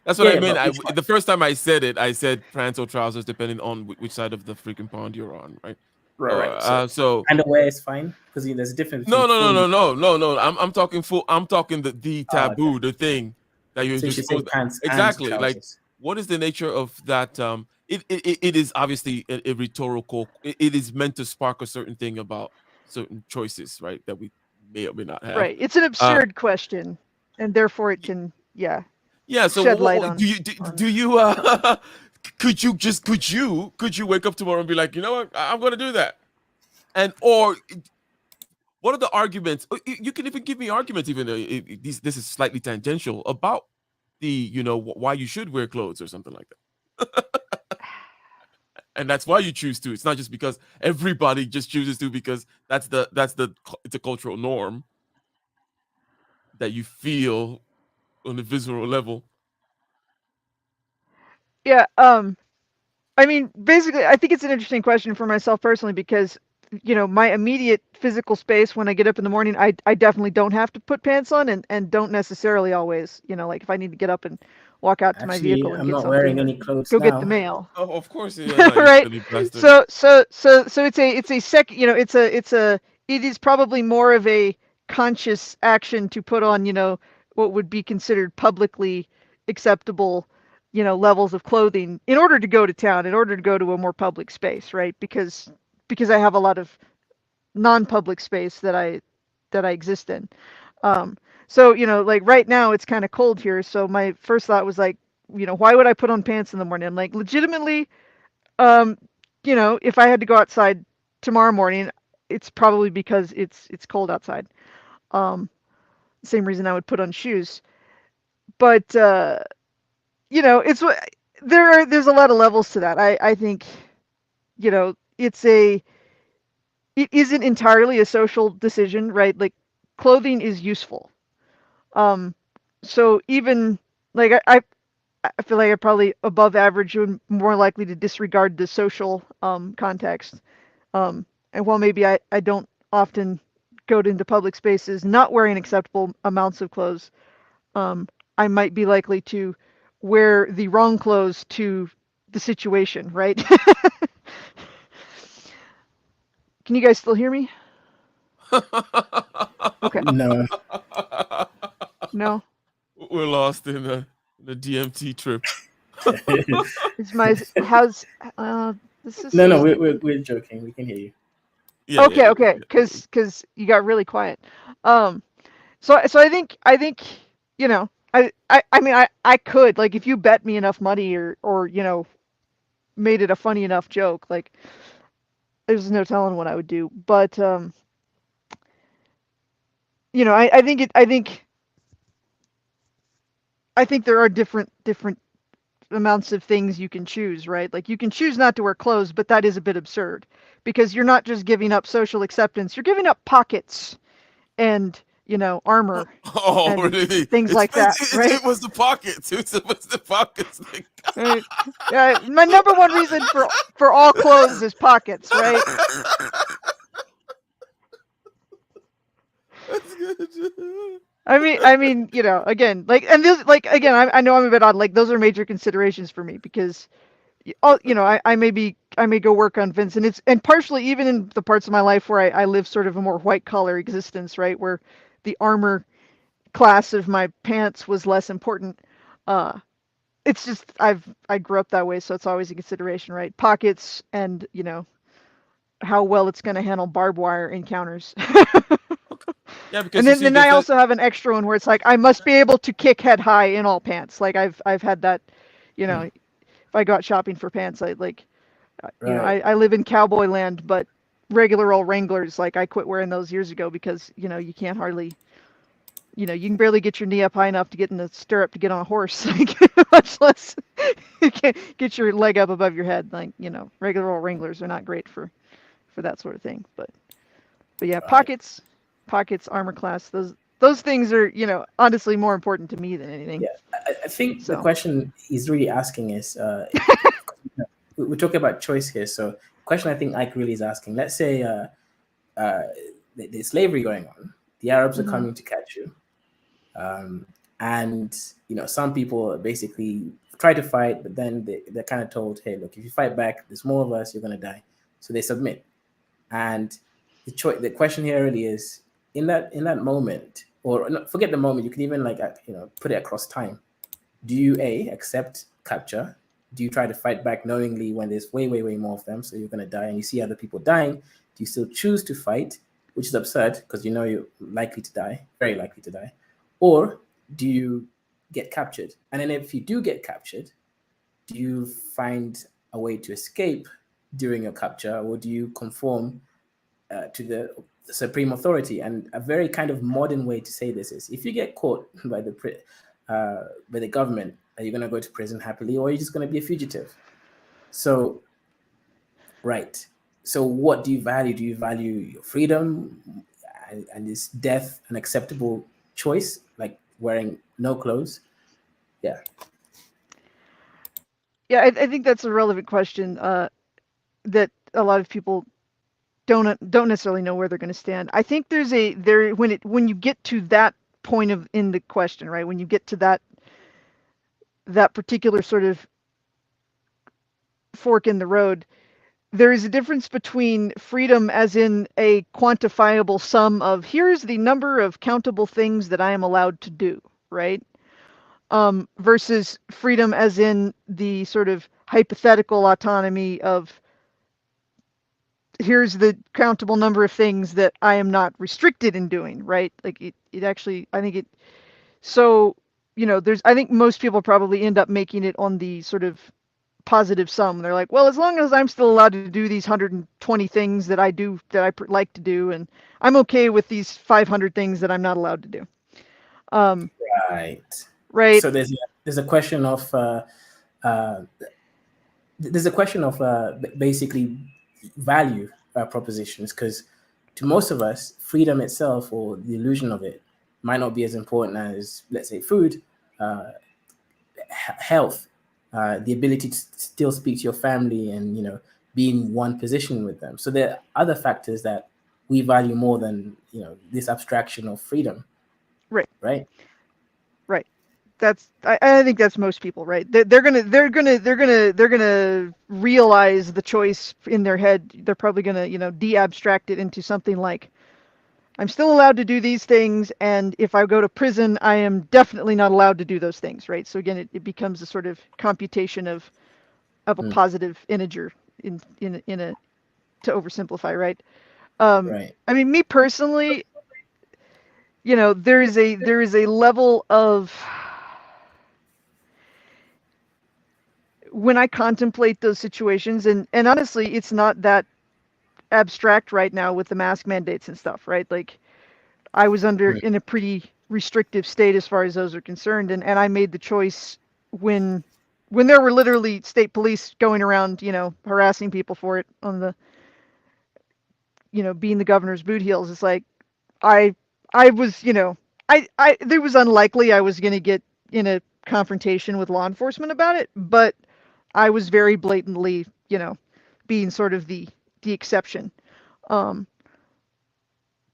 S1: that's what
S2: Yeah,
S1: I
S2: yeah,
S1: meant.
S2: but which one?
S1: The first time I said it, I said pants or trousers, depending on which side of the freaking pond you're on, right?
S2: Right, right. So
S1: So
S2: underwear is fine because there's a difference between
S1: no, no, no,
S2: fully.
S1: no, no, no, no. I'm talking full. I'm talking the
S2: Okay.
S1: taboo, the thing that
S2: So you
S1: you're
S2: should say
S1: supposed.
S2: pants and
S1: Exactly. Like,
S2: trousers.
S1: what is the nature of that? It is obviously a rhetorical. It is meant to spark a certain thing about certain choices, right? That we may or may not have.
S3: right. It's an
S1: Uh,
S3: absurd question, and therefore it can, yeah,
S1: yeah. So,
S3: shed light
S1: do
S3: on
S1: you
S3: on
S1: do you could you wake up tomorrow and be like, you know what, I'm going to do that, and or what are the arguments? You can even give me arguments, even though this is slightly tangential about the why you should wear clothes or something like that, and that's why you choose to. It's not just because everybody just chooses to because it's a cultural norm that you feel on a visceral level.
S3: Yeah. I mean, basically, I think it's an interesting question for myself personally because, my immediate physical space when I get up in the morning, I definitely don't have to put pants on and don't necessarily always, like if I need to get up and walk out to my
S2: Actually,
S3: vehicle and
S2: I'm
S3: get
S2: not wearing
S3: something or
S2: any clothes
S3: go get the
S2: now.
S3: mail.
S1: Oh, of course, yeah, not you
S3: Right.
S1: silly bastard.
S3: So it's a sec, it is probably more of a conscious action to put on, what would be considered publicly acceptable, levels of clothing in order to go to town, in order to go to a more public space, right? Because I have a lot of non-public space that I exist in. Um, so, like right now it's kind of cold here, so my first thought was like, why would I put on pants in the morning? I'm like, legitimately, um, if I had to go outside tomorrow morning, it's probably because it's cold outside. Um, Same reason I would put on shoes. But it's what there's a lot of levels to that. I think, it isn't entirely a social decision, right? Like clothing is useful. Um, so even like I feel like I'm probably above average and more likely to disregard the social context. And while maybe I don't often go into public spaces not wearing acceptable amounts of clothes, I might be likely to wear the wrong clothes to the situation, right? Can you guys still hear me? Okay.
S2: No,
S3: No.
S1: We're lost in the DMT trip.
S3: Is my how's this is
S2: no,
S3: so
S2: we're joking. We can hear you.
S1: Yeah, yeah,
S3: okay,
S1: yeah,
S3: okay,
S1: yeah, yeah.
S3: because you got really quiet. Um, so I think I mean I could like if you bet me enough money or made it a funny enough joke like there's no telling what I would do. But I think there are different amounts of things you can choose, right? Like you can choose not to wear clothes, but that is a bit absurd because you're not just giving up social acceptance, you're giving up pockets and, armor
S1: Oh,
S3: and
S1: really?
S3: things like that, right?
S1: It was the pockets. It was the pockets.
S3: Right. Yeah, my number one reason for all clothes is pockets, right?
S1: That's good.
S3: I mean, again, like, and this, like, again, I know I'm a bit odd. Like, those are major considerations for me because, I may go work on Vince, and and partially even in the parts of my life where I live sort of a more white collar existence, right, where the armor class of my pants was less important. Uh, it's just I grew up that way, so it's always a consideration, right? Pockets and how well it's going to handle barbed wire encounters.
S1: Okay. Yeah,
S3: And
S1: because you
S3: then,
S1: see,
S3: then I also have an extra one where it's like I must be able to kick head high in all pants. Like I've had that, if I go out shopping for pants, I like,
S2: Right.
S3: I live in cowboy land, but regular old Wranglers, like I quit wearing those years ago because you can't hardly, you can barely get your knee up high enough to get in the stirrup to get on a horse, like much less you can't get your leg up above your head. Like regular old Wranglers are not great for that sort of thing. But yeah,
S2: Right.
S3: pockets, armor class, those things are, honestly more important to me than anything.
S2: Yeah, I think the
S3: So,
S2: question he's really asking is, we're talking about choice here. So, question I think Ike really is asking. Let's say uh, there's slavery going on. The Arabs are
S3: mhm.
S2: coming to catch you, um, and some people basically try to fight, but then they're kind of told, "Hey, look, if you fight back, there's more of us. You're gonna die." So they submit. And the question here really is in that moment, or no, forget the moment. You can even like put it across time. Do you A, accept capture? Do you try to fight back knowingly when there's way, way, way more of them, so you're gonna die, and you see other people dying? Do you still choose to fight, which is absurd because you know you're likely to die, very likely to die, or do you get captured? And then if you do get captured, do you find a way to escape during your capture, or do you conform to the supreme authority? And a very kind of modern way to say this is: if you get caught by the government, are you going to go to prison happily, or are you just going to be a fugitive? So, right. So, what do you value? Do you value your freedom, and is death an acceptable choice, like wearing no clothes? Yeah.
S3: Yeah, I think that's a relevant question that a lot of people don't necessarily know where they're going to stand. I think when you get to that point of in the question, right? When you get to that particular sort of fork in the road, there is a difference between freedom as in a quantifiable sum of here's the number of countable things that I am allowed to do, right? Versus freedom as in the sort of hypothetical autonomy of here's the countable number of things that I am not restricted in doing, right? Like it actually, I think it, so, I think most people probably end up making it on the sort of positive sum. They're like, well, as long as I'm still allowed to do these 120 things that I do, that I like to do, and I'm okay with these 500 things that I'm not allowed to do.
S2: Right.
S3: Right.
S2: So there's a question of uh, basically value propositions, because to most of us, freedom itself or the illusion of it might not be as important as, let's say, food, health, the ability to still speak to your family and be in one position with them. So there are other factors that we value more than this abstraction of freedom.
S3: Right.
S2: Right.
S3: Right. I think that's most people, right? They're gonna realize the choice in their head. They're probably gonna de-abstract it into something like, I'm still allowed to do these things, and if I go to prison, I am definitely not allowed to do those things, right? So again, it becomes a sort of computation of a positive integer in a to oversimplify, right?
S2: Right.
S3: I mean, me personally, there is a level of, when I contemplate those situations, and honestly, it's not that abstract right now with the mask mandates and stuff, right? Like, I was in a pretty restrictive state as far as those are concerned, and I made the choice when there were literally state police going around, harassing people for it on the, being the governor's boot heels. It's like, I was, it was unlikely I was going to get in a confrontation with law enforcement about it, but I was very blatantly, being sort of the exception. Um,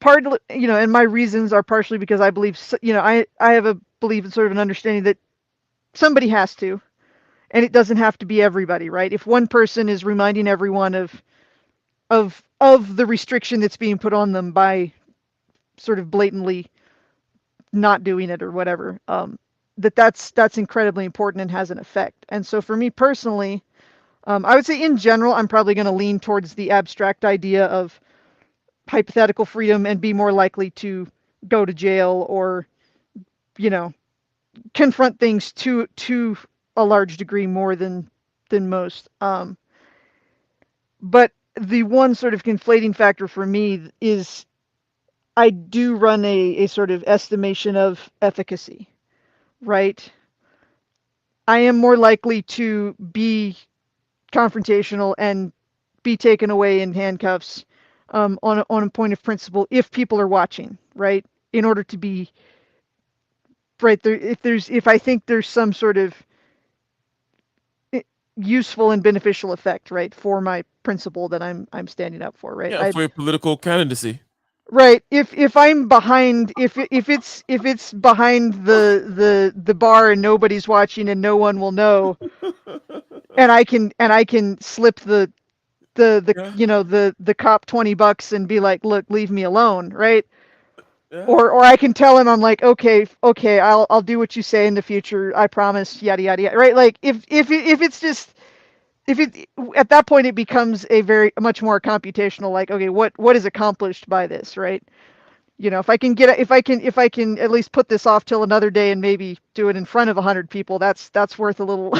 S3: and my reasons are partially because I believe, I have a belief in sort of an understanding that somebody has to, and it doesn't have to be everybody, right? If one person is reminding everyone of the restriction that's being put on them by sort of blatantly not doing it or whatever, that's incredibly important and has an effect. And so for me personally, I would say in general, I'm probably going to lean towards the abstract idea of hypothetical freedom and be more likely to go to jail or, confront things to a large degree more than most. But the one sort of conflating factor for me is I do run a sort of estimation of efficacy, right? I am more likely to be confrontational and be taken away in handcuffs on a point of principle if people are watching, right? In order to be right there, if I think there's some sort of useful and beneficial effect, right, for my principle that I'm standing up for, right?
S1: Yeah, for your political candidacy.
S3: Right. If I'm behind, if it's behind the bar and nobody's watching and no one will know, and I can slip the
S1: Yeah,
S3: the cop $20 and be like, look, leave me alone, right?
S1: yeah.
S3: Or I can tell him, I'm like, okay, I'll do what you say in the future, I promise, yada yada yada, right? Like if it's just, if it, at that point it becomes a very much more computational, like, okay, what is accomplished by this, right? If I can at least put this off till another day and maybe do it in front of 100 people, that's worth a little.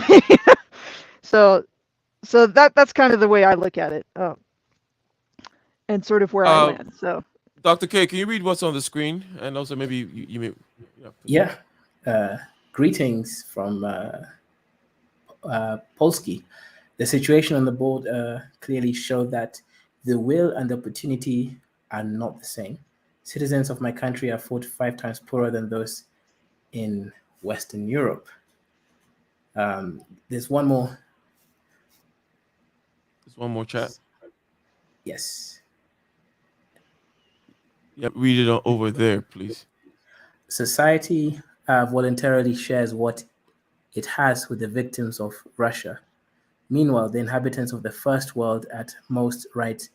S3: so that's kind of the way I look at it, and sort of where I
S1: Uh,
S3: land. So
S1: Dr. K, can you read what's on the screen? And also maybe you may.
S2: Yeah. Greetings from Polski. The situation on the board clearly showed that the will and the opportunity are not the same. Citizens of my country are 4 to 5 times poorer than those in Western Europe. There's one more
S1: There's one more chat.
S2: Yes.
S1: Yep, read it over there, please.
S2: Society voluntarily shares what it has with the victims of Russia. Meanwhile, the inhabitants of the first world at most write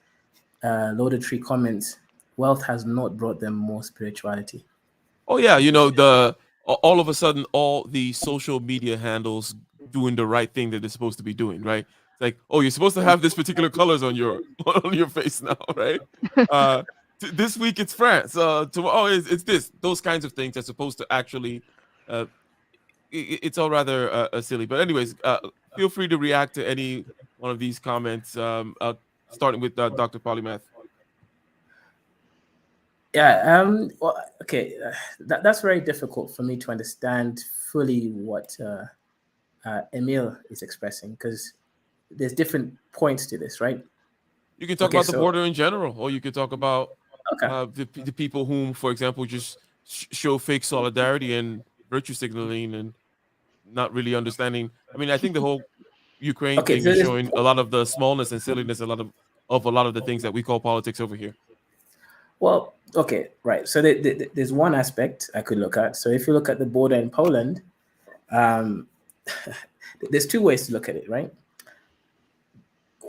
S2: laudatory comments. Wealth has not brought them more spirituality.
S1: Oh yeah, all of a sudden all the social media handles doing the right thing that they're supposed to be doing, right? It's like, oh, you're supposed to have this particular colors on your on your face now, right? Uh, this week it's France. Tomorrow it's this. Those kinds of things are supposed to actually. Uh, it's all rather silly, but anyways, feel free to react to any one of these comments. Starting with Dr. Polymath.
S2: Yeah. Well, okay. That's very difficult for me to understand fully what Emil is expressing because there's different points to this, right?
S1: You can talk
S2: Okay.
S1: about the
S2: So
S1: border in general, or you could talk about
S2: okay.
S1: the people whom, for example, just show fake solidarity and virtue signaling and not really understanding. I mean, I think the whole Ukraine
S2: Okay.
S1: thing
S2: So
S1: is
S2: there's
S1: showing a lot of the smallness and silliness, a lot of the things that we call politics over here.
S2: well. Okay. Right. So there's one aspect I could look at. So if you look at the border in Poland, um, there's two ways to look at it, right?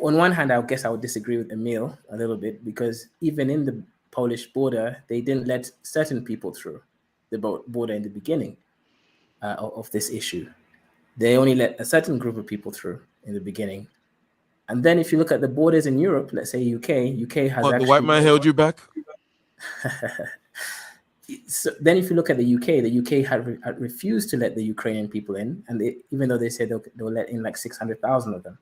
S2: On one hand, I guess I would disagree with Emil a little bit because even in the Polish border, they didn't let certain people through the border in the beginning of this issue. They only let a certain group of people through in the beginning. And then if you look at the borders in Europe, let's say UK has
S1: What, the white
S2: actually.
S1: man held you back?
S2: So then if you look at the UK had refused to let the Ukrainian people in, and even though they said they'll let in like 600,000 of them.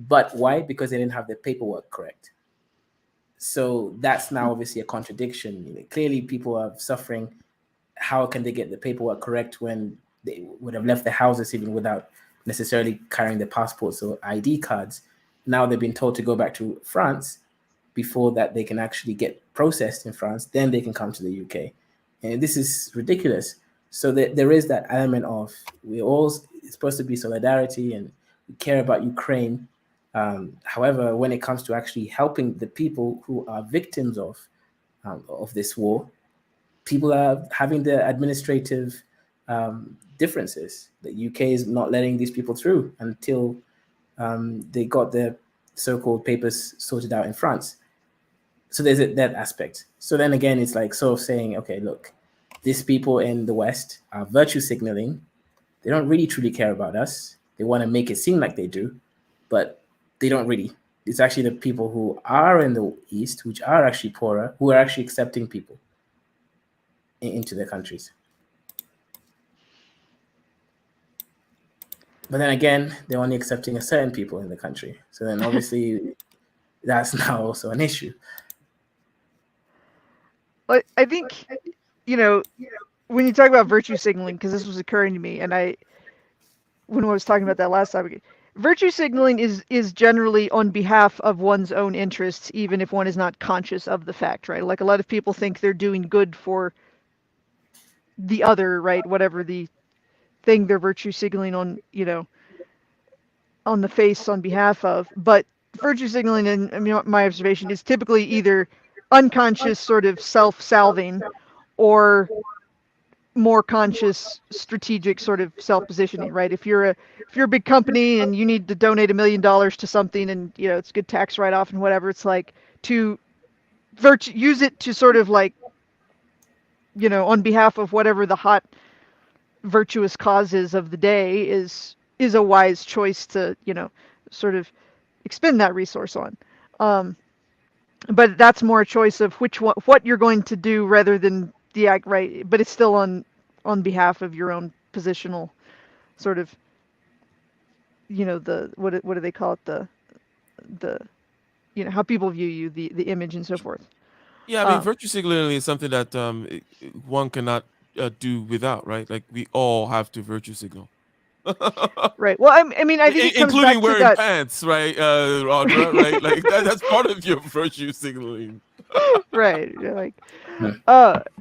S2: But why? Because they didn't have the paperwork correct. So that's now obviously a contradiction. Clearly, people are suffering. How can they get the paperwork correct when they would have left the houses even without necessarily carrying their passports or ID cards? Now they've been told to go back to France before that they can actually get processed in France. Then they can come to the UK, and this is ridiculous. So there is that element of we all it's supposed to be solidarity and we care about Ukraine. However, when it comes to actually helping the people who are victims of this war, people are having the administrative differences. The UK is not letting these people through until they got their so-called papers sorted out in France. So there's that aspect. So then again, it's like sort of saying, okay, look, these people in the West are virtue signaling. They don't really truly care about us. They want to make it seem like they do, but they don't really. It's actually the people who are in the East, which are actually poorer, who are actually accepting people into their countries. But then again, they're only accepting a certain people in the country. So then obviously that's now also an issue.
S3: But I think, you know, when you talk about virtue signaling, because this was occurring to me, and when I was talking about that last time, virtue signaling is generally on behalf of one's own interests, even if one is not conscious of the fact, right? Like a lot of people think they're doing good for the other, right? Whatever the thing they're virtue signaling on, on the face on behalf of. But virtue signaling, in my observation, is typically either unconscious sort of self-salving or more conscious strategic sort of self-positioning, right? If you're a big company and you need to donate $1 million to something and it's a good tax write-off and whatever, it's like to use it to sort of like on behalf of whatever the hot virtuous causes of the day is a wise choice to sort of expend that resource on. But that's more a choice of what you're going to do rather than the act, right? But it's still on behalf of your own positional sort of the what do they call it, the how people view you, the image and so forth.
S1: Yeah, I mean, virtue signaling is something that one cannot do without, right? Like we all have to virtue signal.
S3: Right. Well, I mean, I think it comes
S1: Including
S3: back to
S1: wearing
S3: that.
S1: pants, right, Audra, right? Like that's part of your virtue signaling.
S3: Right. Like,
S2: Hmm.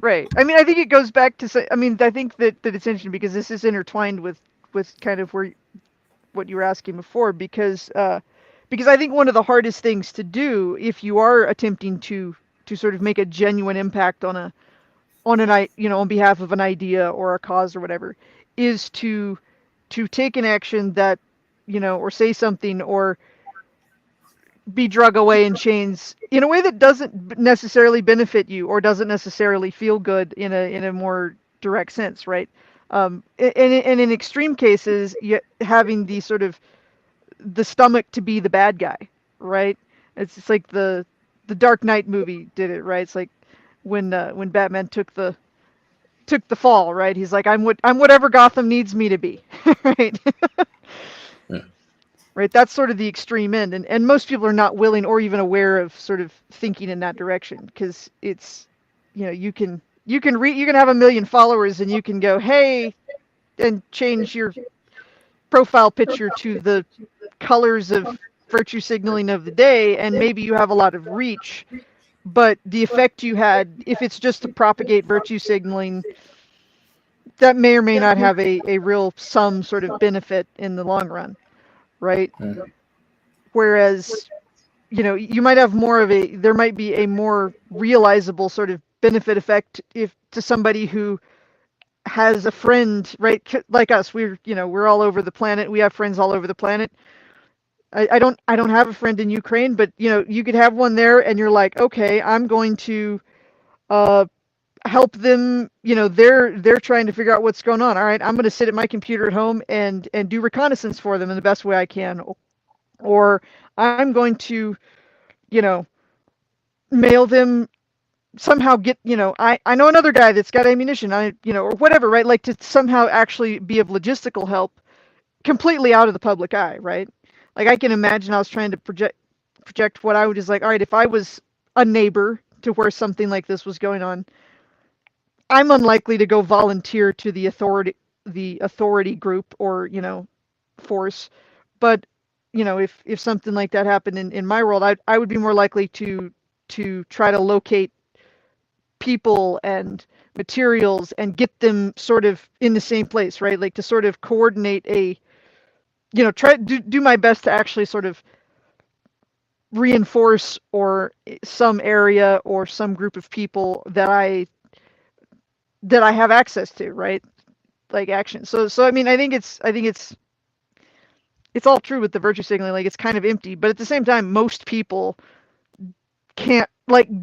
S3: right. I mean, I think it goes back to say. I mean, I think that it's interesting because this is intertwined with kind of what you were asking before, because because I think one of the hardest things to do if you are attempting to sort of make a genuine impact on on behalf of an idea or a cause or whatever, is to take an action that, or say something or be drug away in chains in a way that doesn't necessarily benefit you or doesn't necessarily feel good in a more direct sense, right? And in extreme cases, having the sort of the stomach to be the bad guy, right? It's like the Dark Knight movie did it, right? It's like when Batman took the fall, right? He's like, I'm whatever Gotham needs me to be, right?
S2: Yeah.
S3: Right. That's sort of the extreme end, and most people are not willing or even aware of sort of thinking in that direction because it's, you can have a million followers and you can go, hey, and change your profile picture to the colors of virtue signaling of the day, and maybe you have a lot of reach, but the effect you had, if it's just to propagate virtue signaling, that may or may not have a real some sort of benefit in the long run, right? Whereas, you might have there might be a more realizable sort of benefit effect if to somebody who has a friend, right? Like us, we're all over the planet. We have friends all over the planet. I don't have a friend in Ukraine, but you could have one there, and you're like, okay, I'm going to uh, help them. They're trying to figure out what's going on. All right, I'm going to sit at my computer at home and do reconnaissance for them in the best way I can, or I'm going to, you know, mail them somehow get, I know another guy that's got ammunition, or whatever, right? Like to somehow actually be of logistical help completely out of the public eye, right? Like I can imagine I was trying to project what I would just like, all right, if I was a neighbor to where something like this was going on, I'm unlikely to go volunteer to the authority group or, force. But, if something like that happened in my world, I would be more likely to try to locate people and materials and get them sort of in the same place, right? Like to sort of coordinate try to do my best to actually sort of reinforce or some area or some group of people that I have access to, right? Like action. So I mean, I think it's all true with the virtue signaling. Like it's kind of empty, but at the same time, most people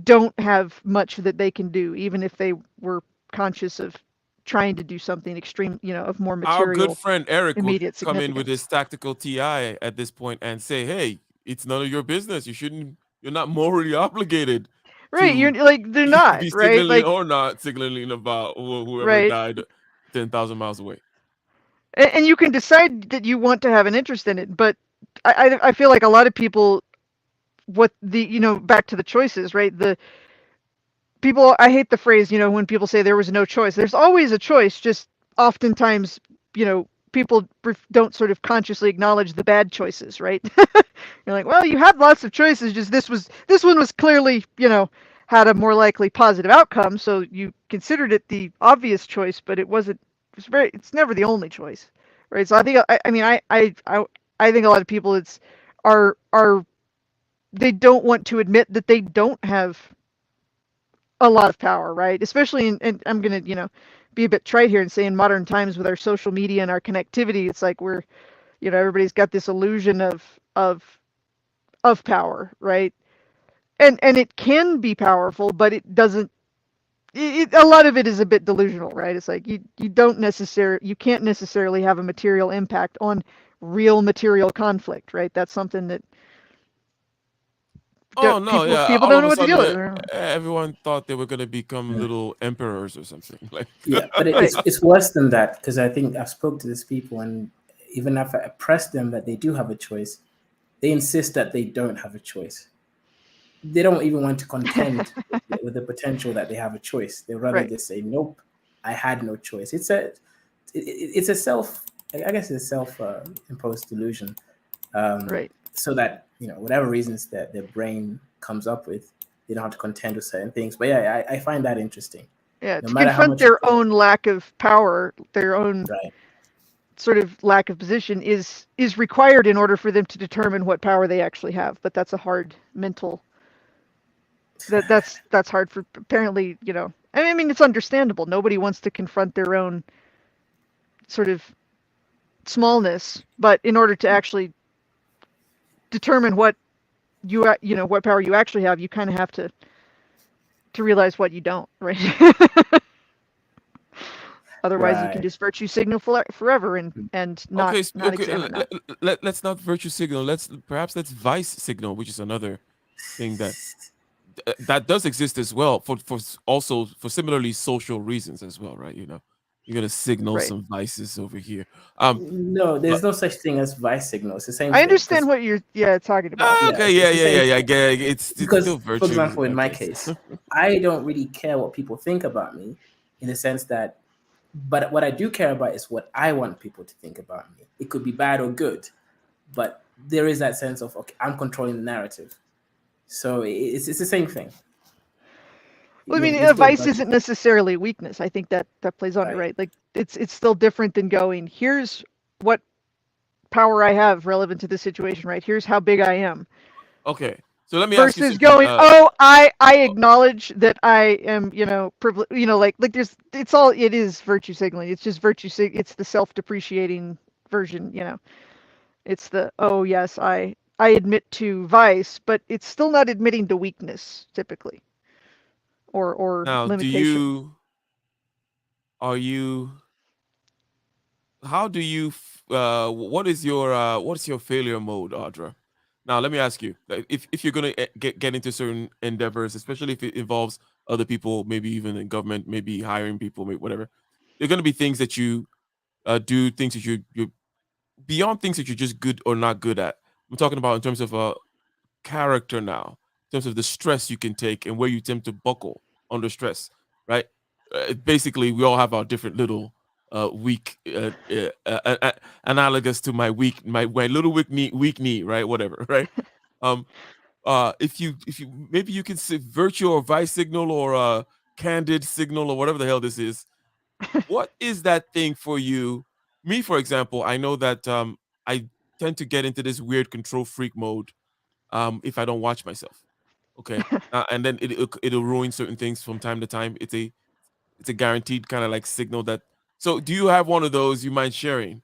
S3: don't have much that they can do, even if they were conscious of trying to do something extreme, of more
S1: Our good
S3: material,
S1: friend Eric would
S3: immediate
S1: come in with his
S3: significance.
S1: tactical TI at this point and say, "Hey, it's none of your business. You're not morally obligated
S3: Right? You're
S1: to
S3: like they're not
S1: be
S3: right.
S1: signaling
S3: Like
S1: or not signaling about whoever
S3: right.
S1: died 10,000 miles away."
S3: And you can decide that you want to have an interest in it, but I feel like a lot of people, what the back to the choices, right? The people, I hate the phrase, when people say there was no choice. There's always a choice, just oftentimes, people don't sort of consciously acknowledge the bad choices, right? You're like, well, you had lots of choices, just this one was clearly, had a more likely positive outcome, so you considered it the obvious choice, but it wasn't. It's never the only choice, right? So I think I mean I think a lot of people are they don't want to admit that they don't have a lot of power, right? Especially and I'm gonna, be a bit trite here and say in modern times with our social media and our connectivity, it's like everybody's got this illusion of power, right? And it can be powerful, but it doesn't. A lot of it is a bit delusional, right? It's like you can't necessarily have a material impact on real material conflict, right? That's something that
S1: Oh no, yeah.
S3: people
S1: All
S3: don't
S1: of
S3: know
S1: a
S3: what to
S1: sudden,
S3: deal with.
S1: everyone thought they were gonna become
S2: Yeah.
S1: little emperors or something. Like,
S2: Yeah, but
S3: Right.
S2: it's worse than that because I think I've spoke to these people, and even if I press them that they do have a choice, they insist that they don't have a choice. They don't even want to contend with the potential that they have a choice. They rather
S3: Right.
S2: just say, "Nope, I had no choice." It's a self. I guess it's a self imposed delusion.
S3: Right.
S2: So that whatever reasons that their brain comes up with, they don't have to contend with certain things. But yeah, I find that interesting.
S3: Yeah.
S2: No
S3: To
S2: matter how
S3: confront
S2: much you
S3: their
S2: think,
S3: own lack of power, their own
S2: right?
S3: sort of lack of position is required in order for them to determine what power they actually have. But that's a hard mental that's hard for apparently, I mean it's understandable. Nobody wants to confront their own sort of smallness, but in order to actually determine what what power you actually have, you kind of have to realize what you don't, right? Otherwise, you can
S2: Right.
S3: just virtue signal forever and not
S1: Okay,
S3: not
S1: okay.
S3: examine that.
S1: Let's not virtue signal. Let's vice signal, which is another thing that does exist as well also for similarly social reasons as well, right? You're gonna signal
S3: Right.
S1: some vices over here.
S2: No,
S1: But
S2: there's no such thing as vice signal. It's the same
S3: I
S2: thing.
S3: understand
S2: Because
S3: what you're talking about.
S2: yeah,
S1: okay,
S2: it's
S1: yeah,
S2: the
S1: yeah,
S2: same
S1: yeah, yeah. I
S2: thing.
S1: get it. It's still
S2: Because, for
S1: virtue in
S2: example, in
S1: that
S2: my
S1: case.
S2: case, I don't really care what people think about me, in the sense that, but what I do care about is what I want people to think about me. It could be bad or good, but there is that sense of, okay, I'm controlling the narrative. So it's the same thing.
S3: Well, I mean,
S2: There's
S3: a
S2: still
S3: vice
S2: virtue,
S3: isn't necessarily weakness. I think that plays on it,
S2: right?
S3: right? Like it's still different than going, here's what power I have relevant to this situation, right? Here's how big I am.
S1: Okay, so let me ask you
S3: Versus
S1: something.
S3: going, oh, I acknowledge that I am, privileged, like there's it is virtue signaling. It's just it's the self-depreciating version, It's the, oh yes, I admit to vice, but it's still not admitting to weakness typically, or
S1: Now,
S3: limitation.
S1: are you how do you what is your failure mode, Audra? Now let me ask you, like, if you're going to get into certain endeavors, especially if it involves other people, maybe even in government, maybe hiring people, maybe whatever, there are going to be things that you do, things that you beyond things that you're just good or not good at. I'm talking about in terms of character now, in terms of the stress you can take and where you tend to buckle under stress, right? Basically, we all have our different little weak, analogous to my little weak knee, right? Whatever, right? Um, if you maybe you can say virtue or vice signal or candid signal or whatever the hell this is. What is that thing for you? Me, for example, I know that I tend to get into this weird control freak mode if I don't watch myself. Okay, and then it'll ruin certain things from time to time. It's a guaranteed kind of like signal that. So, do you have one of those? You mind sharing?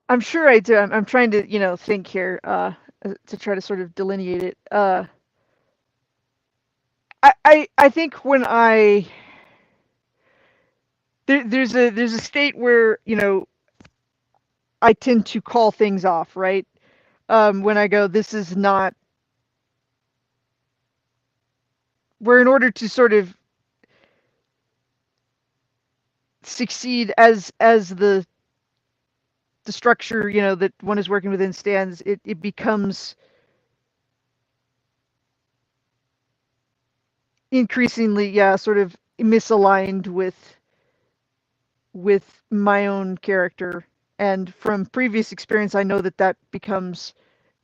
S3: I'm sure I do. I'm trying to, think here, to try to sort of delineate it. I think when there's a state where, I tend to call things off, right? When I go, this is not, where in order to sort of succeed as the structure, that one is working within stands, it becomes increasingly, yeah, sort of misaligned with my own character. And from previous experience, I know that becomes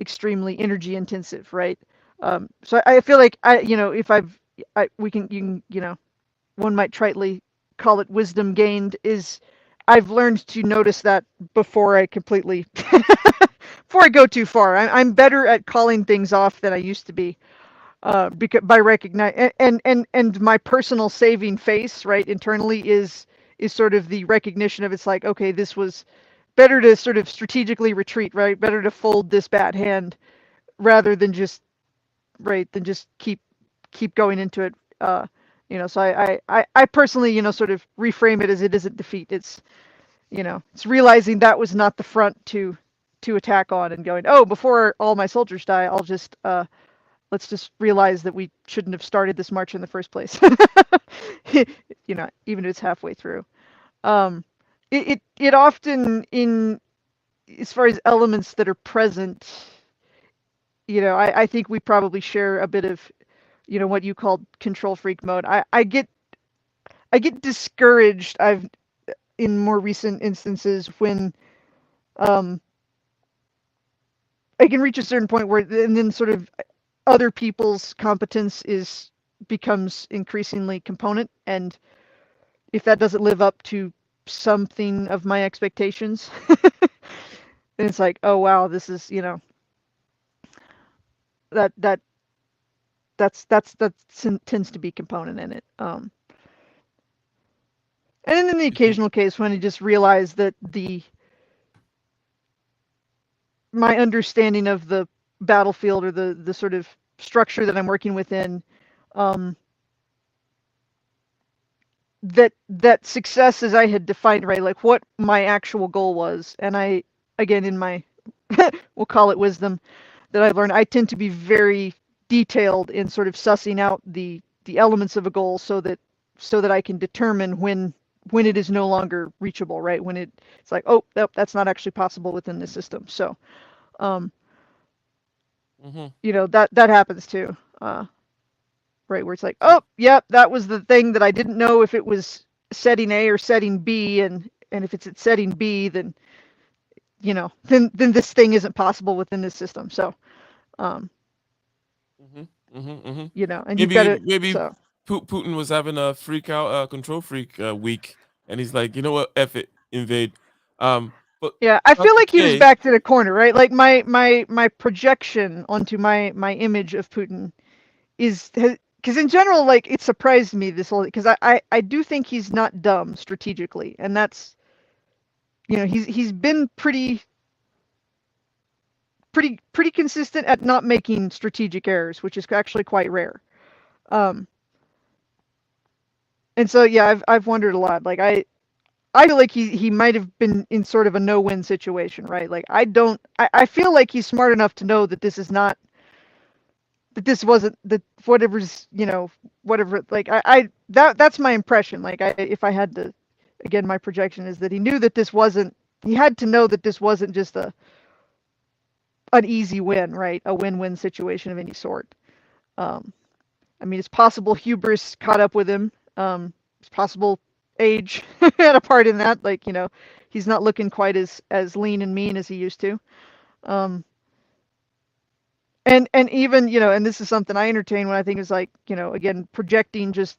S3: extremely energy intensive, right? So I feel like if we can, one might tritely call it wisdom gained, is I've learned to notice that before I completely, before I go too far. I'm better at calling things off than I used to be. Because by recognize and my personal saving face, right, internally is sort of the recognition of, it's like, okay, this was better to sort of strategically retreat, right? Better to fold this bad hand rather than just, right, than just keep going into it. So I personally, sort of reframe it as it isn't defeat. It's realizing that was not the front to attack on, and going, oh, before all my soldiers die, I'll just let's just realize that we shouldn't have started this march in the first place. Even if it's halfway through. Um, it often, in as far as elements that are present, I think we probably share a bit of, what you called control freak mode. I get discouraged. I've in more recent instances when um, I can reach a certain point where, and then sort of other people's competence becomes increasingly component, and if that doesn't live up to something of my expectations. And it's like, oh wow, this is, that that tends to be component in it. And then in the occasional case when I just realize that my understanding of the battlefield or the sort of structure that I'm working within, that success as I had defined, right, like what my actual goal was. And I, again, in my we'll call it wisdom that I've learned, I tend to be very detailed in sort of sussing out the elements of a goal so that I can determine when it is no longer reachable, right? When it's like, oh, nope, that's not actually possible within this system. So that happens too, right? Where it's like, oh, yep, that was the thing that I didn't know if it was setting A or setting B, and if it's at setting B, then then this thing isn't possible within this system. So and you've got to,
S1: Maybe
S3: so
S1: Putin was having a freak out, control freak week, and he's like, you know what, F it, invade. But
S3: yeah, I
S1: not
S3: feel
S1: to
S3: like he was
S1: say,
S3: backed in a corner, right? Like my projection onto my image of Putin is, because in general, like, it surprised me this whole, because I do think he's not dumb strategically, and that's, he's been pretty consistent at not making strategic errors, which is actually quite rare. And so yeah, I've wondered a lot. Like I feel like he might have been in sort of a no-win situation, right? Like I feel like he's smart enough to know that this is not, that this wasn't, that whatever's, whatever, like that's my impression. Like if I had to, again, my projection is that he knew that this wasn't, he had to know that this wasn't just an easy win, right? A win-win situation of any sort. I mean, it's possible hubris caught up with him. It's possible age had a part in that. Like, he's not looking quite as lean and mean as he used to. And even, and this is something I entertain when I think is like, again, projecting just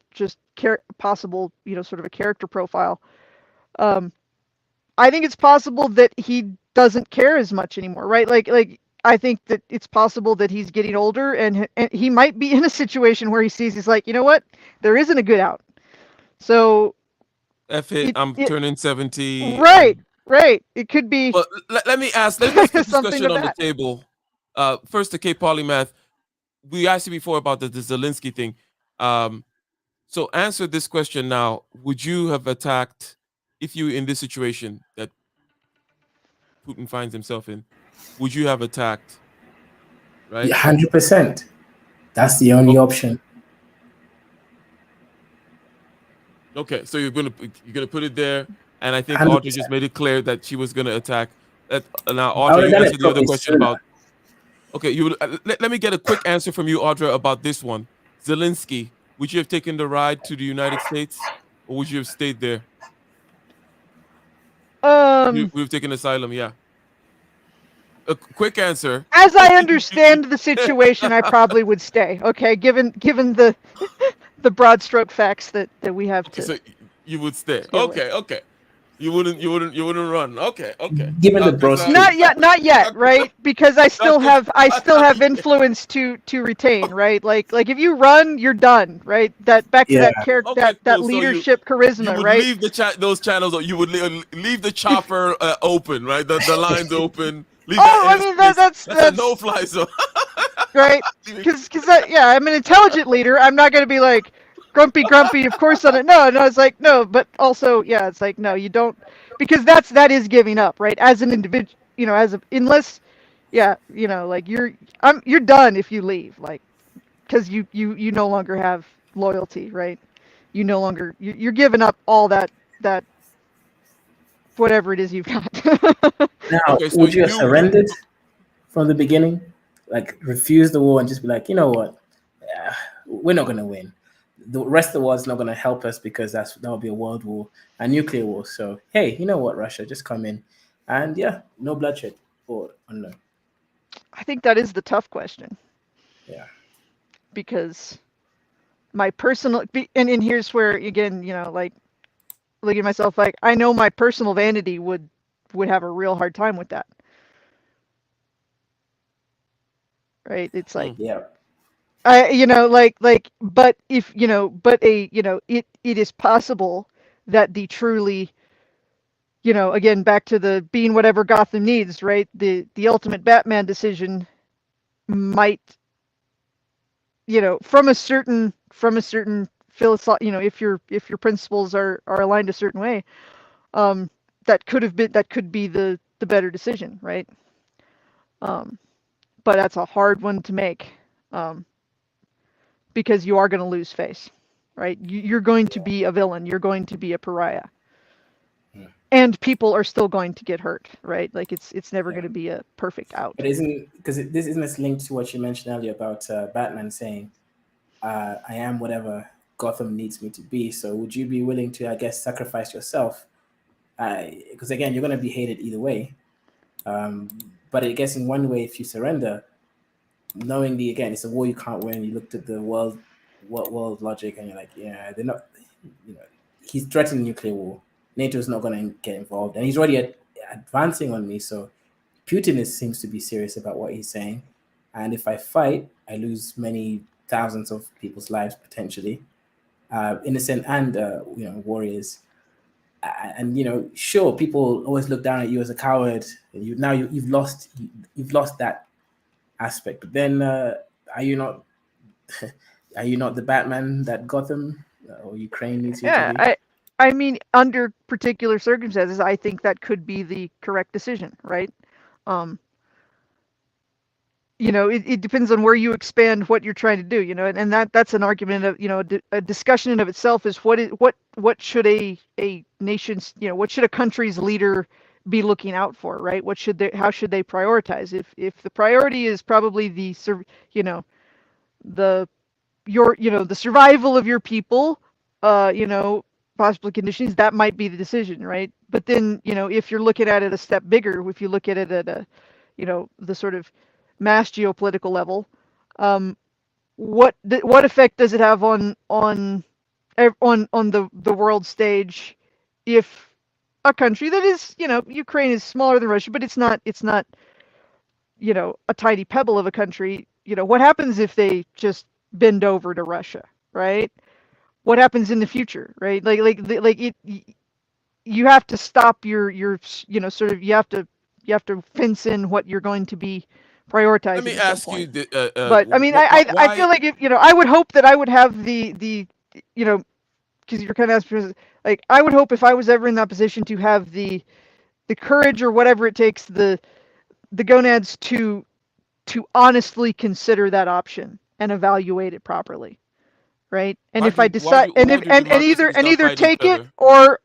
S3: possible, sort of a character profile. I think it's possible that he doesn't care as much anymore, right? Like I think that it's possible that he's getting older, and he might be in a situation where he sees, he's like, you know what, there isn't a good out. So
S1: F it, I'm turning 70.
S3: Right. It could be.
S1: Well, let me ask. Let's put
S3: something
S1: discussion
S3: of
S1: on the
S3: that.
S1: table. First, to K Polymath, we asked you before about the Zelensky thing. So answer this question now. Would you have attacked, if you in this situation that Putin finds himself in? Would you have attacked? Right.
S2: 100%. That's the only option.
S1: Okay, so you're gonna put it there, and I think Audrey
S2: 100%.
S1: just made it clear that she was gonna attack. Now, Audrey, you answered the other question about. Okay, let me get a quick answer from you, Audra, about this one. Zelensky, would you have taken the ride to the United States, or would you have stayed there? We've taken asylum, yeah. A quick answer.
S3: As I understand the situation, I probably would stay. Okay, given the broad stroke facts that we have to.
S1: So you would stay. Okay. You wouldn't run. Okay.
S2: Given the broad
S3: not yet, right? Because I still have influence to retain, right? Like if you run, you're done, right? That back to that character, that leadership charisma,
S1: you would
S3: right?
S1: leave those channels, or you would leave the chopper open, right? The lines open. That's a no-fly zone.
S3: Right? Because I'm an intelligent leader. I'm not going to be like grumpy. Of course, on it. No, it's like no, but also, yeah, it's like no, you don't, because that is giving up, right? As an individual, unless, like you're done if you leave, like, because you no longer have loyalty, right? You no longer you're giving up all that whatever it is you've got.
S2: Now, would you have surrendered from the beginning? Like, refuse the war and just be like, you know what? We're not going to win. The rest of the world's not going to help us, because that will be a world war, a nuclear war. So, hey, you know what, Russia, just come in. And yeah, no bloodshed. Or no.
S3: I think that is the tough question.
S2: Yeah.
S3: Because my personal, and here's where, again, like, looking at myself like, I know my personal vanity would have a real hard time with that, right? It's like,
S1: Hmm.
S2: Yeah.
S3: but if, it is possible that the truly, again, back to the being whatever Gotham needs, right? The ultimate Batman decision might, from a certain philosoph, if your principles are aligned a certain way, um, that could be the better decision, right? Um, but that's a hard one to make, um, because you are going to lose face, right? You're going to
S2: Yeah.
S3: be a villain. You're going to be a pariah,
S2: Hmm.
S3: and people are still going to get hurt, right? Like it's never
S2: Yeah.
S3: going to be a perfect out.
S2: But isn't because this isn't this linked to what you mentioned earlier about Batman saying, "I am whatever Gotham needs me to be." So would you be willing to, I guess, sacrifice yourself? Because again, you're going to be hated either way. Um, but I guess in one way, if you surrender, knowing the again, it's a war you can't win. You looked at the world logic, and you're like, yeah, they're not. You know, he's threatening nuclear war. NATO's not going to get involved, and he's already advancing on me. So seems to be serious about what he's saying. And if I fight, I lose many thousands of people's lives potentially, innocent and warriors. And sure, people always look down at you as a coward. You've lost that aspect. But then, are you not are you not the Batman that Gotham or Ukraine needs you to
S3: Yeah,
S2: be?
S3: I mean, under particular circumstances, I think that could be the correct decision, right? Um, it depends on where you expand what you're trying to do, and that's an argument of, a discussion in of itself is what should a nation's, what should a country's leader be looking out for, right? How should they prioritize? If the priority is probably you know, the the survival of your people, uh, you know, possibly conditions, that might be the decision, right? But then, if you're looking at it a step bigger, if you look at it at the sort of mass geopolitical level, um, what effect does it have on the world stage if a country that is, Ukraine is smaller than Russia, but it's not a tiny pebble of a country. What happens if they just bend over to Russia, right? What happens in the future, right? You have to stop your sort of, you have to fence in what you're going to be
S1: Let
S3: prioritizing
S1: me
S3: at some
S1: ask you,
S3: point. But I mean, I feel
S1: why?
S3: like, if I would hope that I would have you know because you're kind of asking, like, I would hope if I was ever in that position to have the courage or whatever it takes, the gonads to honestly consider that option and evaluate it properly, right? And if I decide, and
S1: Democracies not
S3: either
S1: fight each
S3: take it,
S1: other?
S3: or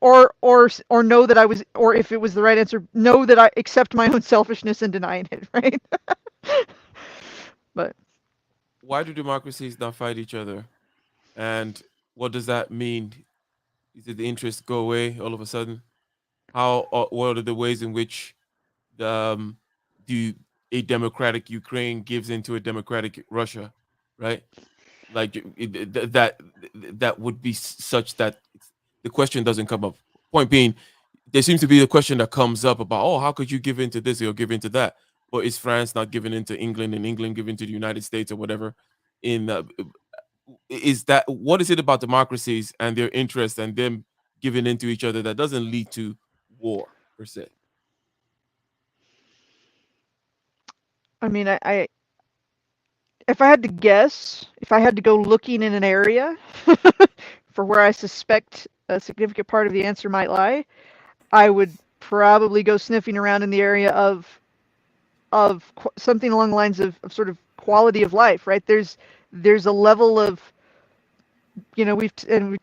S3: know that I was, or if it was the right answer, know that I accept my own selfishness in denying it, right? But
S1: Why do democracies not fight each other? And what does that mean? Did the interests go away all of a sudden? What are the ways in which um, do a democratic Ukraine gives into a democratic Russia, right? Like that would be such that the question doesn't come up. Point being, there seems to be a question that comes up about, oh, how could you give into this or give into that? But is France not giving into England and England giving to the United States or whatever? In Is that what is it about democracies and their interests and them giving into each other that doesn't lead to war per se?
S3: I mean, if I had to guess, if I had to go looking in an area for where I suspect a significant part of the answer might lie, I would probably go sniffing around in the area of something along the lines of sort of quality of life, right? There's a level of, we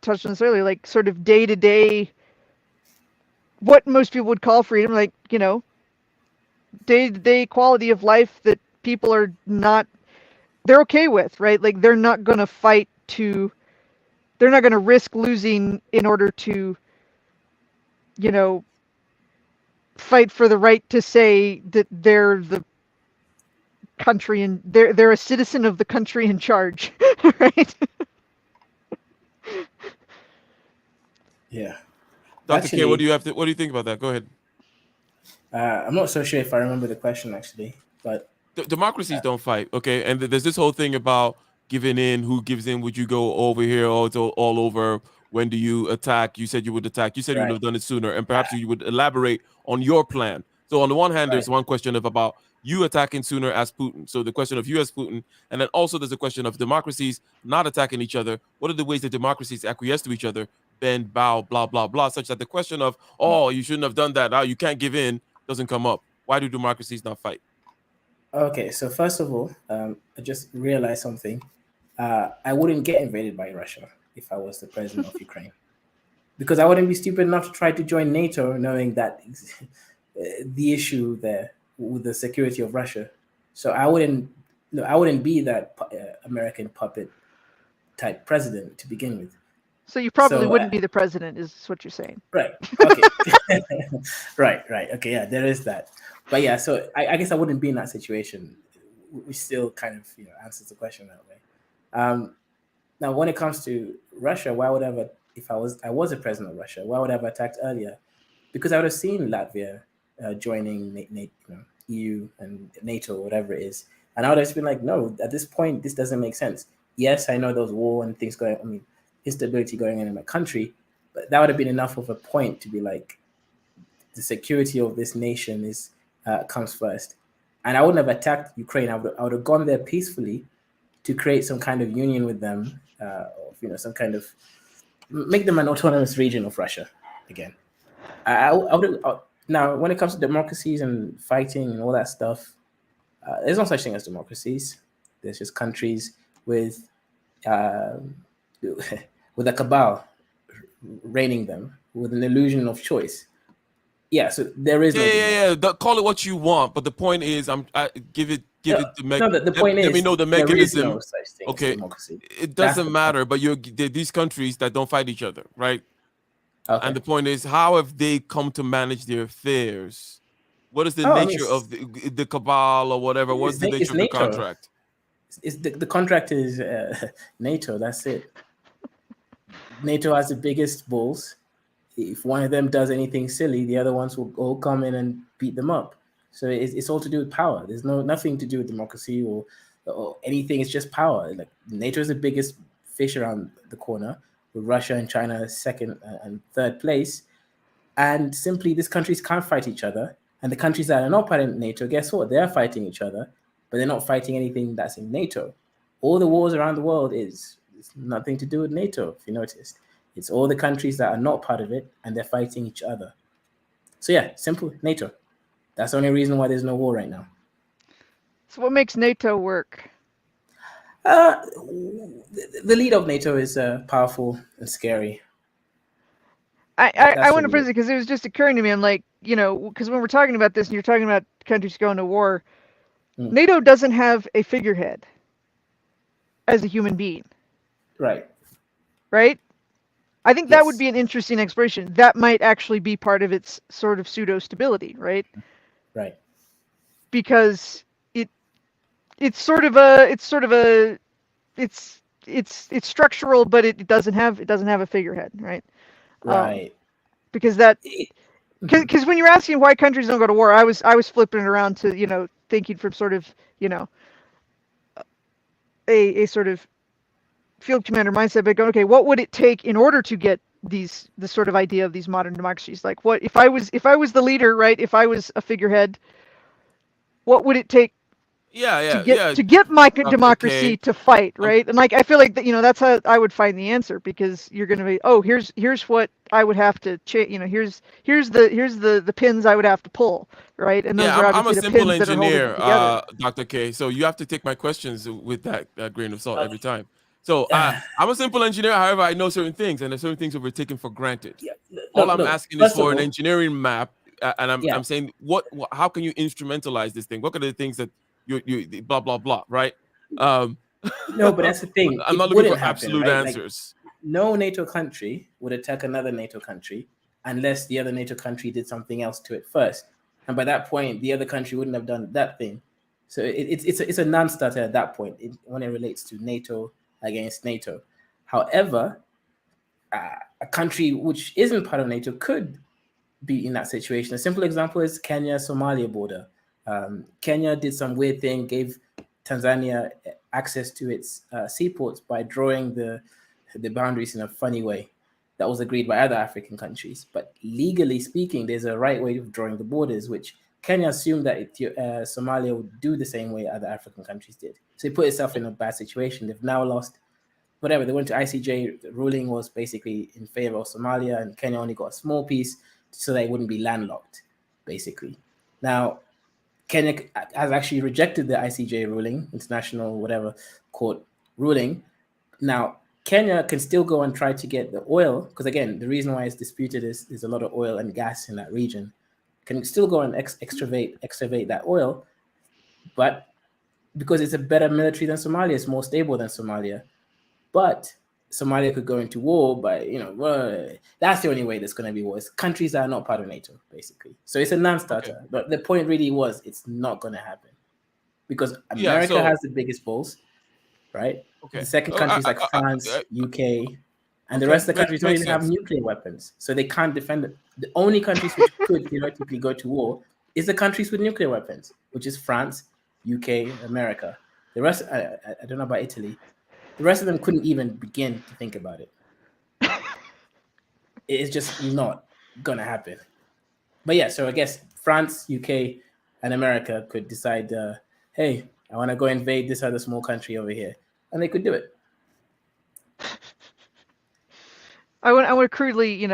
S3: touched on this earlier, like sort of day to day, what most people would call freedom, like, day to day quality of life that people are not, they're okay with, right? Like, they're not going to fight to, they're not going to risk losing in order to, you know fight for the right to say that they're the country, and they're a citizen of the country in charge, right?
S2: Yeah.
S1: Dr. K, what
S2: Actually,
S1: do you have to? What do you think about that? Go ahead.
S2: I'm not so sure if I remember the question actually, but
S1: Democracies don't fight, okay? And there's this whole thing about giving in. Who gives in? Would you go over here or all over? When do you attack? You said you would attack. You said you would
S2: right,
S1: have done it sooner, and perhaps you would elaborate on your plan. So on the one hand,
S2: right.
S1: there's one question of about you attacking sooner as Putin. So the question of you as Putin, and then also there's a question of democracies not attacking each other. What are the ways that democracies acquiesce to each other, bend, bow, blah, blah, blah, such that the question of, oh, you shouldn't have done that, now you can't give in, doesn't come up. Why do democracies not fight?
S2: Okay, so first of all, I just realized something. I wouldn't get invaded by Russia if I was the president of Ukraine, because I wouldn't be stupid enough to try to join NATO, knowing that the issue there with the security of Russia. So I wouldn't, no, I wouldn't be that American puppet type president to begin with.
S3: So you probably
S2: So
S3: wouldn't be the president, is what you're saying.
S2: right, okay, right, okay, yeah, there is that. But yeah, so I guess I wouldn't be in that situation, which still kind of answers the question that way. Now, when it comes to Russia, why would I ever, if I was a president of Russia, why would I have attacked earlier? Because I would have seen Latvia joining EU and NATO, whatever it is, and I would have just been like, no, at this point, this doesn't make sense. Yes, I know there's war and things going. I mean, instability going on in my country, but that would have been enough of a point to be like, the security of this nation is comes first. And I wouldn't have attacked Ukraine. I would have gone there peacefully to create some kind of union with them, some kind of make them an autonomous region of Russia again. I would now when it comes to democracies and fighting and all that stuff, there's no such thing as democracies. There's just countries with uh, with a cabal reigning them with an illusion of choice. Yeah, so there is no democracy.
S1: Call it what you want, but the point is, give it
S2: The point
S1: let
S2: is
S1: me know the
S2: there is
S1: mechanism.
S2: no such thing as
S1: Okay,
S2: democracy.
S1: it
S2: That's
S1: doesn't
S2: the
S1: matter, but they're these countries that don't fight each other, right?
S2: Okay.
S1: And the point is, how have they come to manage their affairs? What is the
S2: Oh, I mean,
S1: nature of the cabal or whatever? What's the
S2: it's
S1: nature of the
S2: NATO.
S1: contract?
S2: It's the contract is NATO. That's it. NATO has the biggest bulls. If one of them does anything silly, the other ones will all come in and beat them up. So it's all to do with power. There's nothing to do with democracy or anything. It's just power. Like NATO is the biggest fish around the corner, with Russia and China second and third place. And simply, these countries can't fight each other. And the countries that are not part of NATO, guess what? They're fighting each other, but they're not fighting anything that's in NATO. All the wars around the world it's nothing to do with NATO, if you noticed. It's all the countries that are not part of it, and they're fighting each other. So yeah, simple, NATO. That's the only reason why there's no war right now.
S3: So what makes NATO work?
S2: The leader of NATO is powerful and scary.
S3: I want to phrase it because it was just occurring to me. I'm like, because when we're talking about this and you're talking about countries going to war, NATO doesn't have a figurehead as a human being.
S2: Right.
S3: Right? I think that would be an interesting exploration. That might actually be part of its sort of pseudo stability, right?
S2: Right.
S3: Because it's structural, but it doesn't have a figurehead, right?
S2: Right.
S3: Because because when you're asking why countries don't go to war, I was flipping it around to thinking from sort of a sort of field commander mindset, but going, okay, what would it take in order to get the sort of idea of these modern democracies? Like, what if I was the leader, right? If I was a figurehead, what would it take? To get my democracy to fight, right? And like I feel like that, that's how I would find the answer, because you're going to be, oh, here's what I would have to here's the pins I would have to pull, right? And those are
S1: I'm a
S3: obviously the
S1: simple
S3: pins that are holding
S1: engineer,
S3: it together.
S1: Dr. K. So you have to take my questions with that grain of salt every time. So I'm a simple engineer. However, I know certain things, and there's certain things that we're taking for granted. All I'm asking is for an engineering map, and I'm saying how can you instrumentalize this thing? What are the things that you blah blah blah, right?
S2: No, but that's the thing.
S1: I'm not looking for absolute answers.
S2: Like, no NATO country would attack another NATO country unless the other NATO country did something else to it first, and by that point, the other country wouldn't have done that thing. So it's a non-starter at that point when it relates to NATO against NATO. However, a country which isn't part of NATO could be in that situation. A simple example is Kenya-Somalia border. Kenya did some weird thing, gave Tanzania access to its seaports by drawing the boundaries in a funny way. That was agreed by other African countries. But legally speaking, there's a right way of drawing the borders, which Kenya assumed that Somalia would do the same way other African countries did. So it put itself in a bad situation. They've now lost whatever. They went to ICJ. The ruling was basically in favor of Somalia, and Kenya only got a small piece so they wouldn't be landlocked, basically. Now, Kenya has actually rejected the ICJ ruling, international whatever court ruling. Now, Kenya can still go and try to get the oil, because again, the reason why it's disputed is there's a lot of oil and gas in that region. Can still go and excavate that oil, but because it's a better military than Somalia, it's more stable than Somalia. But Somalia could go into war by, that's the only way there's going to be war. It's countries that are not part of NATO, basically. So it's a non-starter. Okay. But the point really was it's not going to happen because America has the biggest balls, right? Okay. The second countries like France, UK, and the rest of the countries don't even have nuclear weapons. So they can't defend it. The only countries which could theoretically go to war is the countries with nuclear weapons, which is France, UK, America. The rest, I don't know about Italy. The rest of them couldn't even begin to think about it. It's just not going to happen. But yeah, so I guess France, UK, and America could decide, hey, I want to go invade this other small country over here. And they could do it.
S3: I want to crudely,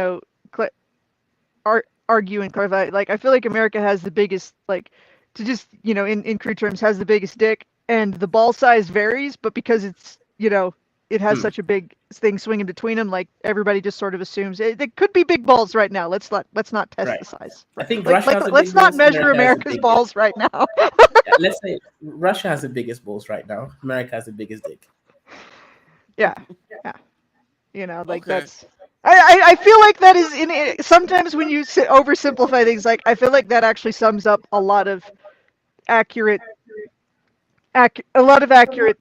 S3: argue and clarify. Like, I feel like America has the biggest, like, to just, in crude terms, has the biggest dick. And the ball size varies, but because it's, it has such a big thing swinging between them. Like everybody just sort of assumes it could be big balls right now. Let's not test the size.
S2: I think Russia has
S3: let's not measure America's balls right now.
S2: Let's say Russia has the biggest balls right now. America has the biggest dick.
S3: Yeah. That's. I feel like that is in it. Sometimes when you oversimplify things, like I feel like that actually sums up a lot of accurate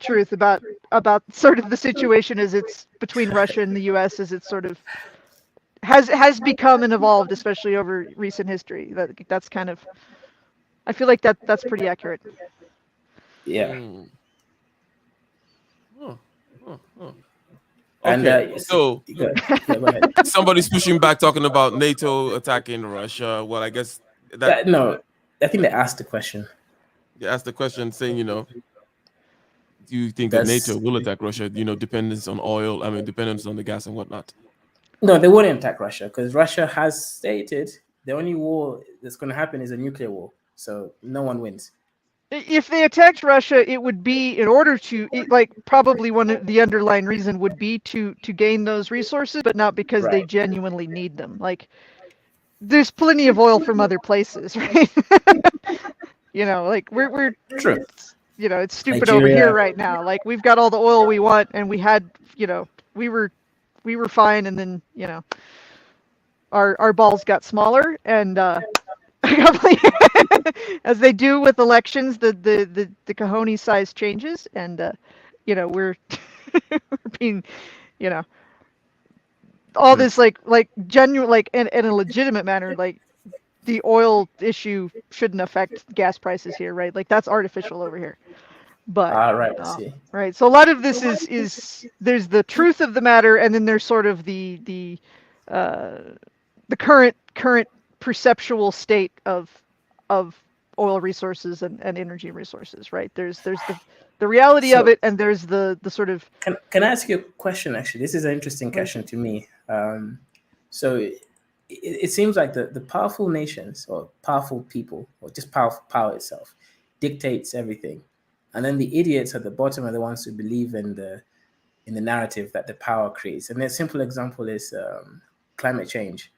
S3: truth about sort of the situation as it's between Russia and the U.S. as it's sort of has become and evolved, especially over recent history. That's kind of, I feel like that's pretty accurate.
S2: Yeah.
S1: Okay,
S2: and
S1: so
S2: go ahead.
S1: Somebody's pushing back, talking about NATO attacking Russia. Well, I guess that
S2: no, I think they asked the question.
S1: They asked the question saying, do you think that NATO will attack Russia? Dependence on oil. I mean, dependence on the gas and whatnot.
S2: No, they wouldn't attack Russia because Russia has stated the only war that's going to happen is a nuclear war. So no one wins.
S3: If they attacked Russia, it would be in order to, probably one of the underlying reason would be to gain those resources, but not because they genuinely need them. Like, there's plenty of oil from other places, right? We're
S2: true.
S3: It's stupid Nigeria. Over here right now. Like, we've got all the oil we want, and we had, we were fine, and then our balls got smaller, and as they do with elections, the cojones size changes, and we're we're being, all this like genuine, in a legitimate manner, like the oil issue shouldn't affect gas prices here, right? Like that's artificial over here. But right. So a lot of this is there's the truth of the matter, and then there's sort of the current perceptual state of oil resources and energy resources, right? There's the reality of it, and there's the sort of.
S2: Can I ask you a question? Actually, this is an interesting question to me. So it seems like the powerful nations or powerful people or just power itself dictates everything, and then the idiots at the bottom are the ones who believe in the narrative that the power creates. And a simple example is climate change.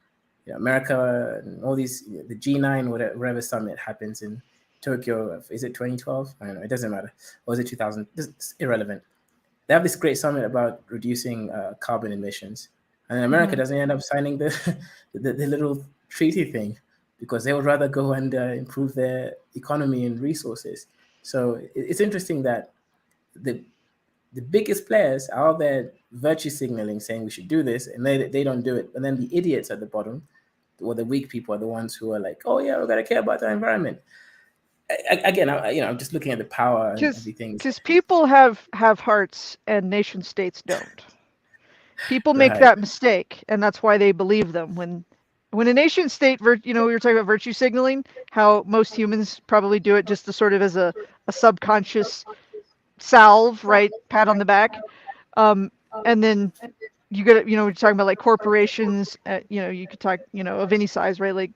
S2: America and all these, the G9, whatever summit happens in Tokyo, is it 2012? I don't know, it doesn't matter. Or is it 2000? It's irrelevant. They have this great summit about reducing carbon emissions. And America doesn't end up signing the little treaty thing because they would rather go and improve their economy and resources. So it's interesting that The biggest players are out there virtue signaling, saying we should do this, and they don't do it. And then the idiots at the bottom, or the weak people, are the ones who are like, oh yeah, we gotta care about the environment. Again, I'm just looking at the power and everything.
S3: Because people have hearts and nation states don't. People make
S2: Right.
S3: that mistake, and that's why they believe them. When a nation state, we were talking about virtue signaling, how most humans probably do it just to sort of as a subconscious salve, right? Pat on the back. And then you get, we're talking about like corporations, you could talk, of any size, right? Like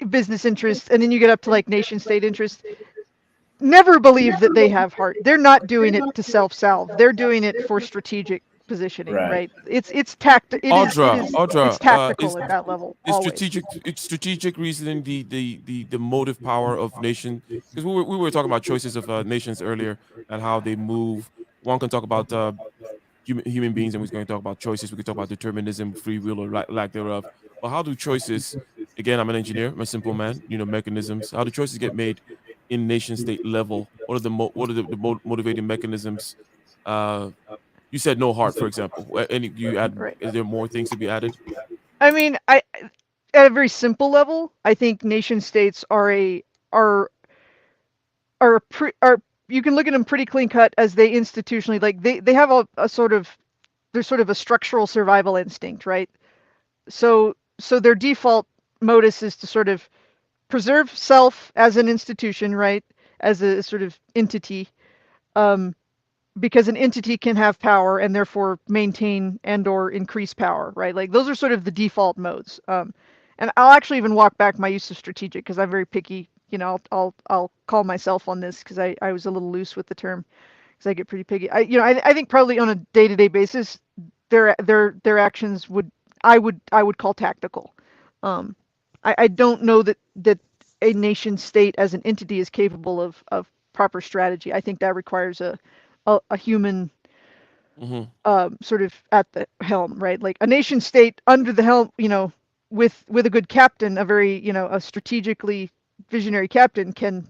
S3: business interests, and then you get up to like nation state interests. Never believe that they have heart. They're not doing it to self-salve. They're doing it for strategic positioning,
S2: Right.
S3: right? It's
S1: Audra,
S3: tactical at that level
S1: is
S3: always.
S1: strategic reasoning the motive power of nation? Because we were talking about choices of nations earlier and how they move. One can talk about human beings, and we're going to talk about choices. We could talk about determinism, free will, or lack thereof. But how do choices? Again, I'm an engineer. I'm a simple man. Mechanisms. How do choices get made in nation state level? What are what are the motivating mechanisms? Uh, you said no heart, for example. Any you add?
S3: Right.
S1: Is there more things to be added?
S3: I mean, at a very simple level, I think nation states are are you can look at them pretty clean cut as they institutionally, like they have a sort of, there's sort of a structural survival instinct, right? So their default modus is to sort of preserve self as an institution, right? As a sort of entity, um, because an entity can have power and therefore maintain and or increase power, right? Like those are sort of the default modes. And I'll actually even walk back my use of strategic because I'm very picky. I'll call myself on this because I was a little loose with the term because I get pretty picky. I think probably on a day-to-day basis, their actions I would call tactical. Um, I don't know that a nation state as an entity is capable of proper strategy. I think that requires a human
S1: Hmm.
S3: sort of at the helm, right? Like a nation state under the helm, with a good captain, a very, a strategically visionary captain, can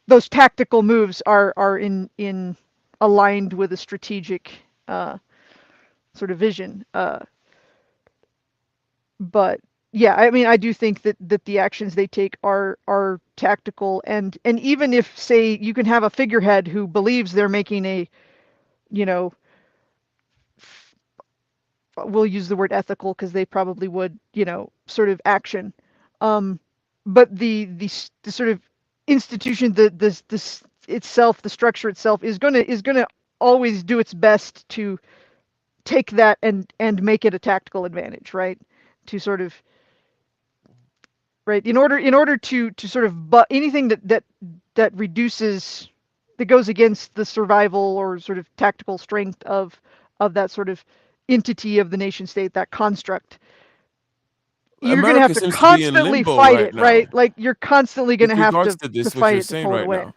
S3: those tactical moves are in aligned with a strategic sort of vision. But yeah, I mean, I do think that the actions they take are tactical, and even if, say, you can have a figurehead who believes they're making a, you know we'll use the word ethical because they probably would, sort of action. Um, but the sort of institution, the itself, the structure itself is gonna always do its best to take that and make it a tactical advantage, right? To sort of, right, in order to sort of, but anything that reduces, that goes against the survival or sort of tactical strength of that sort of entity of the nation state, that construct, you're going to have
S1: America
S3: to
S1: seems to be in
S3: constantly
S1: limbo
S3: fight
S1: right
S3: it,
S1: now
S3: right? Like you're constantly going
S1: with
S3: to have
S1: regards
S3: to
S1: to this. What
S3: fight
S1: you're
S3: it to
S1: saying
S3: pull it
S1: right
S3: away.
S1: now,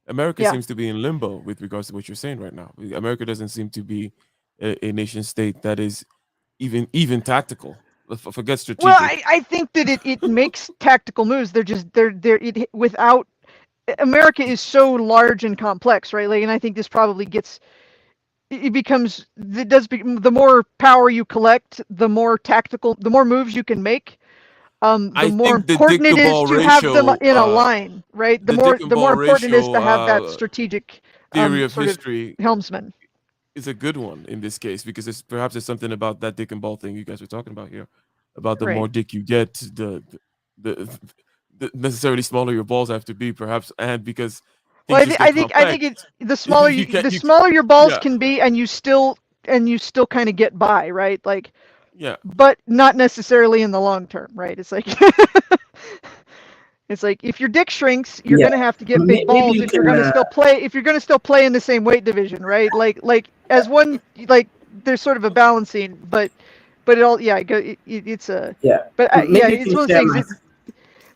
S1: America
S3: Yeah.
S1: seems to be in limbo with regards to what you're saying right now. America doesn't seem to be a nation state that is even tactical. Forget
S3: Well,
S1: strategic.
S3: I think that it makes tactical moves. They're it without, America is so large and complex, right? Like, and I think this probably gets, it becomes, it does be, the more power you collect, the more tactical, the more moves you can make. The
S1: I
S3: more
S1: think the
S3: important
S1: dick
S3: it
S1: to
S3: is
S1: ball
S3: to have them
S1: ratio,
S3: in a line, right? The
S1: the dick
S3: more
S1: and
S3: the more
S1: ball
S3: important it is
S1: ratio
S3: to have that strategic,
S1: theory of
S3: sort of
S1: history
S3: helmsman.
S1: is a good one in this case because it's perhaps there's something about that dick and ball thing you guys were talking about here, about the more
S3: Right.
S1: dick you get, the necessarily smaller your balls have to be, perhaps, and because
S3: Well,
S1: things just get
S3: I think
S1: complex,
S3: it's the smaller
S1: you
S3: you
S1: can't
S3: the
S1: you
S3: smaller your balls
S1: yeah
S3: can be, and you still kind of get by, right? Like,
S1: yeah.
S3: but not necessarily in the long term, right? It's like it's like if your dick shrinks, you're
S2: Yeah.
S3: gonna have to get big
S2: Maybe
S3: balls
S2: you
S3: if you're
S2: can.
S3: gonna still play in the same weight division, right? Like as one, like there's sort of a balancing, but it all, yeah, it's a,
S2: Yeah.
S3: but yeah,
S2: Maybe you
S3: it's
S2: can
S3: one of those
S2: share
S3: things.
S2: my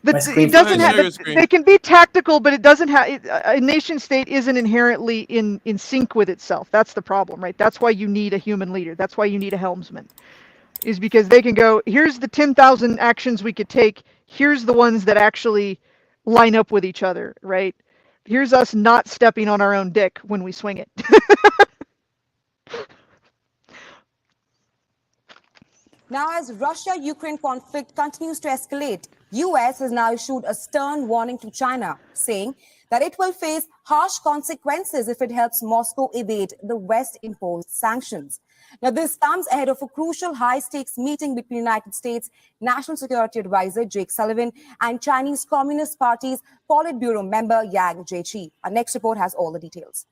S3: That
S2: screen
S3: it
S2: for
S1: Go
S2: a
S3: doesn't
S1: ahead,
S2: minute.
S3: have
S1: share
S3: that
S1: your screen.
S3: they can be tactical, but it doesn't have, a nation state isn't inherently in sync with itself. That's the problem, right? That's why you need a human leader. That's why you need a helmsman, is because they can go, here's the 10,000 actions we could take. Here's the ones that actually line up with each other, right? here's us not stepping on our own dick when we swing it.
S4: Now, as Russia-Ukraine conflict continues to escalate, US has now issued a stern warning to China, saying that it will face harsh consequences if it helps Moscow evade the West-imposed sanctions. Now, this comes ahead of a crucial high-stakes meeting between United States National Security Advisor Jake Sullivan and Chinese Communist Party's Politburo member Yang Jiechi. Our next report has all the details.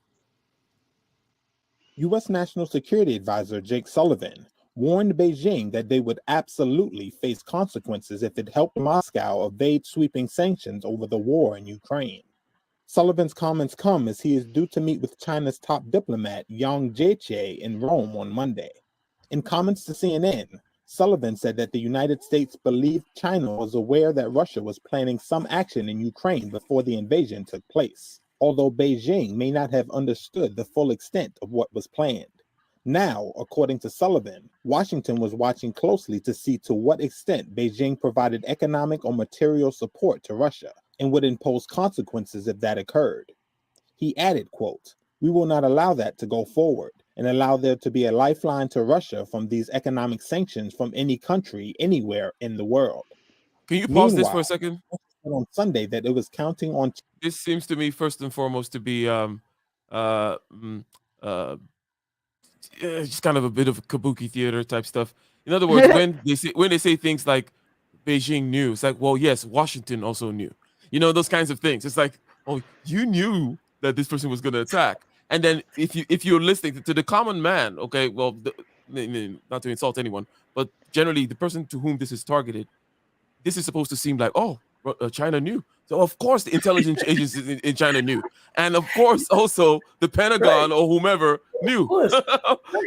S5: U.S. National Security Advisor Jake Sullivan warned Beijing that they would absolutely face consequences if it helped Moscow evade sweeping sanctions over the war in Ukraine. Sullivan's comments come as he is due to meet with China's top diplomat Yang Jiechi in Rome on Monday. In comments to CNN, Sullivan said that the United States believed China was aware that Russia was planning some action in Ukraine before the invasion took place, although Beijing may not have understood the full extent of what was planned. Now, according to Sullivan, Washington was watching closely to see to what extent Beijing provided economic or material support to Russia and would impose consequences if that occurred. He added, quote, "We will not allow that to go forward and allow there to be a lifeline to Russia from these economic sanctions from any country anywhere in the world."
S1: Can you pause this for
S5: Meanwhile,
S1: a second?
S5: on Sunday that it was counting on
S1: This seems to me first and foremost to be uh, mm, uh, just kind of a bit of kabuki theater type stuff. In other words, when they say things like Beijing knew, it's like, well, yes, Washington also knew. You know, those kinds of things. It's like, oh, you knew that this person was going to attack, and then if you're listening to the common man, okay, well, not to insult anyone, but generally the person to whom this is targeted, this is supposed to seem like, oh, China knew. So of course the intelligence agencies in China knew, and of course also the Pentagon or whomever knew.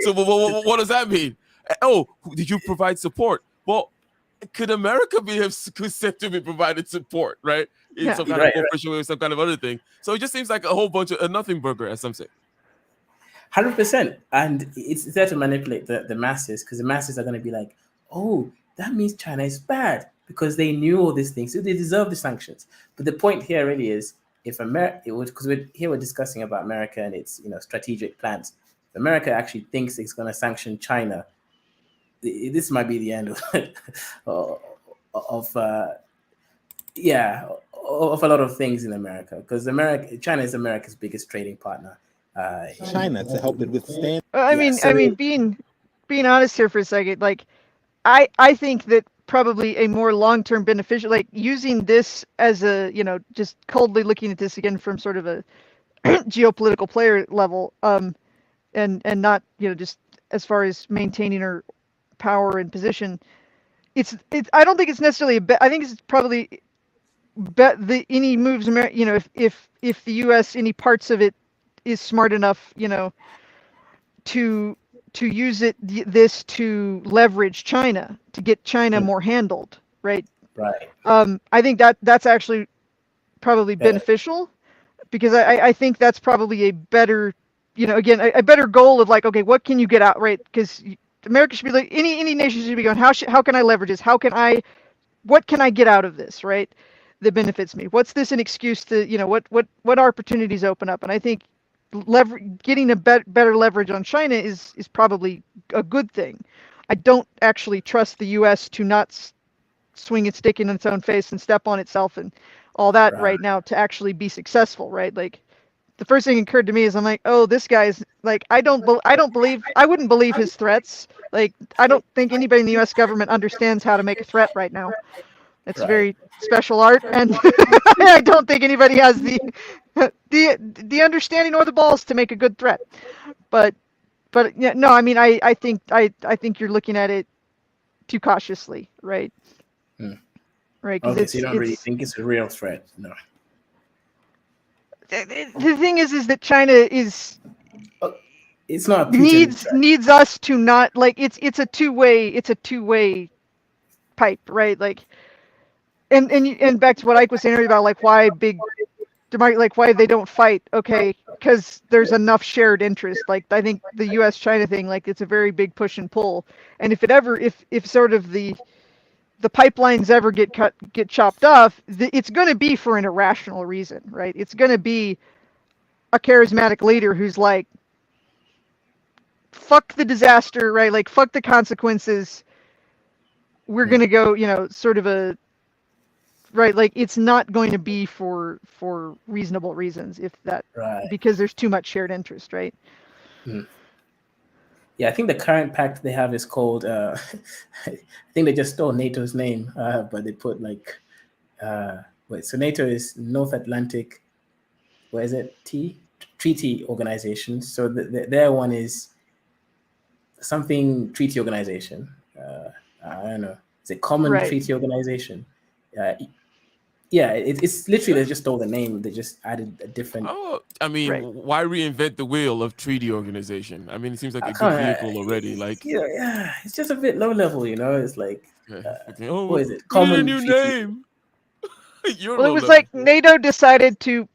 S1: So what does that mean? Oh, did you provide support? Well, could America could said to be provided support, right? In some kind of cooperation with some kind of other thing. So it just seems like a whole bunch of a nothing burger, as some say.
S2: 100%. And it's there to manipulate the masses, because the masses are going to be like, oh, that means China is bad because they knew all these things, so they deserve the sanctions. But the point here really is, if America, because we're discussing about America and its strategic plans. If America actually thinks it's going to sanction China, this might be the end of a lot of things in America, because China is America's biggest trading partner.
S5: China to help it withstand.
S3: I mean, being honest here for a second, like I think that probably a more long-term beneficial, like using this as a, just coldly looking at this again from sort of a geopolitical player level, and not, just as far as maintaining our power and position. It's I don't think it's necessarily I think it's probably any moves, if the U.S. any parts of it is smart enough, to use this to leverage China, to get China more handled, right?
S2: Right.
S3: I think that's actually probably beneficial, because I think that's probably a better, again, a better goal of like, okay, what can you get out, right? Because America should be like, any nation should be going, how can I leverage this? What can I get out of this, right? That benefits me. What's this an excuse to, what opportunities open up? And I think getting a better leverage on China is probably a good thing. I don't actually trust the U.S. to not swing its dick in its own face and step on itself and all that right now to actually be successful, right? Like, the first thing occurred to me is I'm like, oh, this guy's like, I wouldn't believe his threats. Like, I don't think anybody in the U.S. government understands how to make a threat right now. It's very special art, and I don't think anybody has the understanding or the balls to make a good threat. But yeah, no, I mean, I think you're looking at it too cautiously, right? Right.
S2: Okay, so you don't really think it's a real threat, no.
S3: The thing is that China is.
S2: It's not
S3: needs us to not, like, it's a two-way pipe, right? Like, and back to what Ike was saying earlier about like why why they don't fight. Okay, because there's enough shared interest. Like, I think the U.S. China thing, like, it's a very big push and pull. And if sort of the the pipelines ever get chopped off, it's going to be for an irrational reason, right? It's going to be a charismatic leader who's like, fuck the disaster, right? Like, fuck the consequences. We're going to go, sort of a, right? Like, it's not going to be for reasonable reasons,
S2: Right.
S3: because there's too much shared interest, right?
S2: Yeah, I think the current pact they have is called. I think they just stole NATO's name, but they put like, wait. So NATO is North Atlantic. Where is it? Treaty Organization. So their one is something treaty organization. I don't know. It's a common
S3: Right.
S2: treaty organization. Yeah, it's literally they just stole the name. They just added a different.
S1: Oh, I mean,
S3: Right.
S1: why reinvent the wheel of treaty organization? I mean, it seems like a good vehicle already. Like,
S2: yeah, it's just a bit low level, It's like,
S1: oh,
S2: what is it?
S1: we need a
S2: Common
S1: new
S2: treaty.
S1: name. You're
S3: Well, it
S1: low
S3: was
S1: level.
S3: like NATO decided to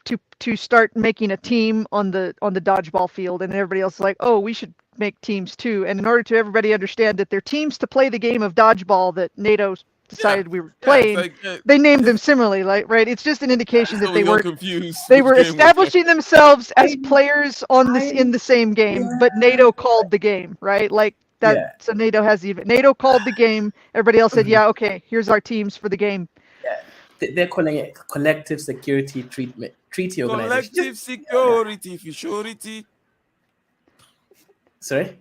S3: start making a team on the dodgeball field, and everybody else is like, oh, we should make teams too. And in order to everybody understand that they're teams to play the game of dodgeball that NATO decided we were playing,
S1: like,
S3: they named them similarly, like, right? It's just an indication that
S1: so
S3: they
S1: we got
S3: were
S1: confused.
S3: they
S1: which
S3: were
S1: game was
S3: establishing themselves as players in the same game,
S2: Yeah.
S3: but NATO called the game, right? Like that.
S2: Yeah.
S3: So NATO called the game. Everybody else said, yeah, okay, here's our teams for the game.
S2: They're calling it collective security treaty organization.
S1: Collective security, futurity.
S2: Sorry?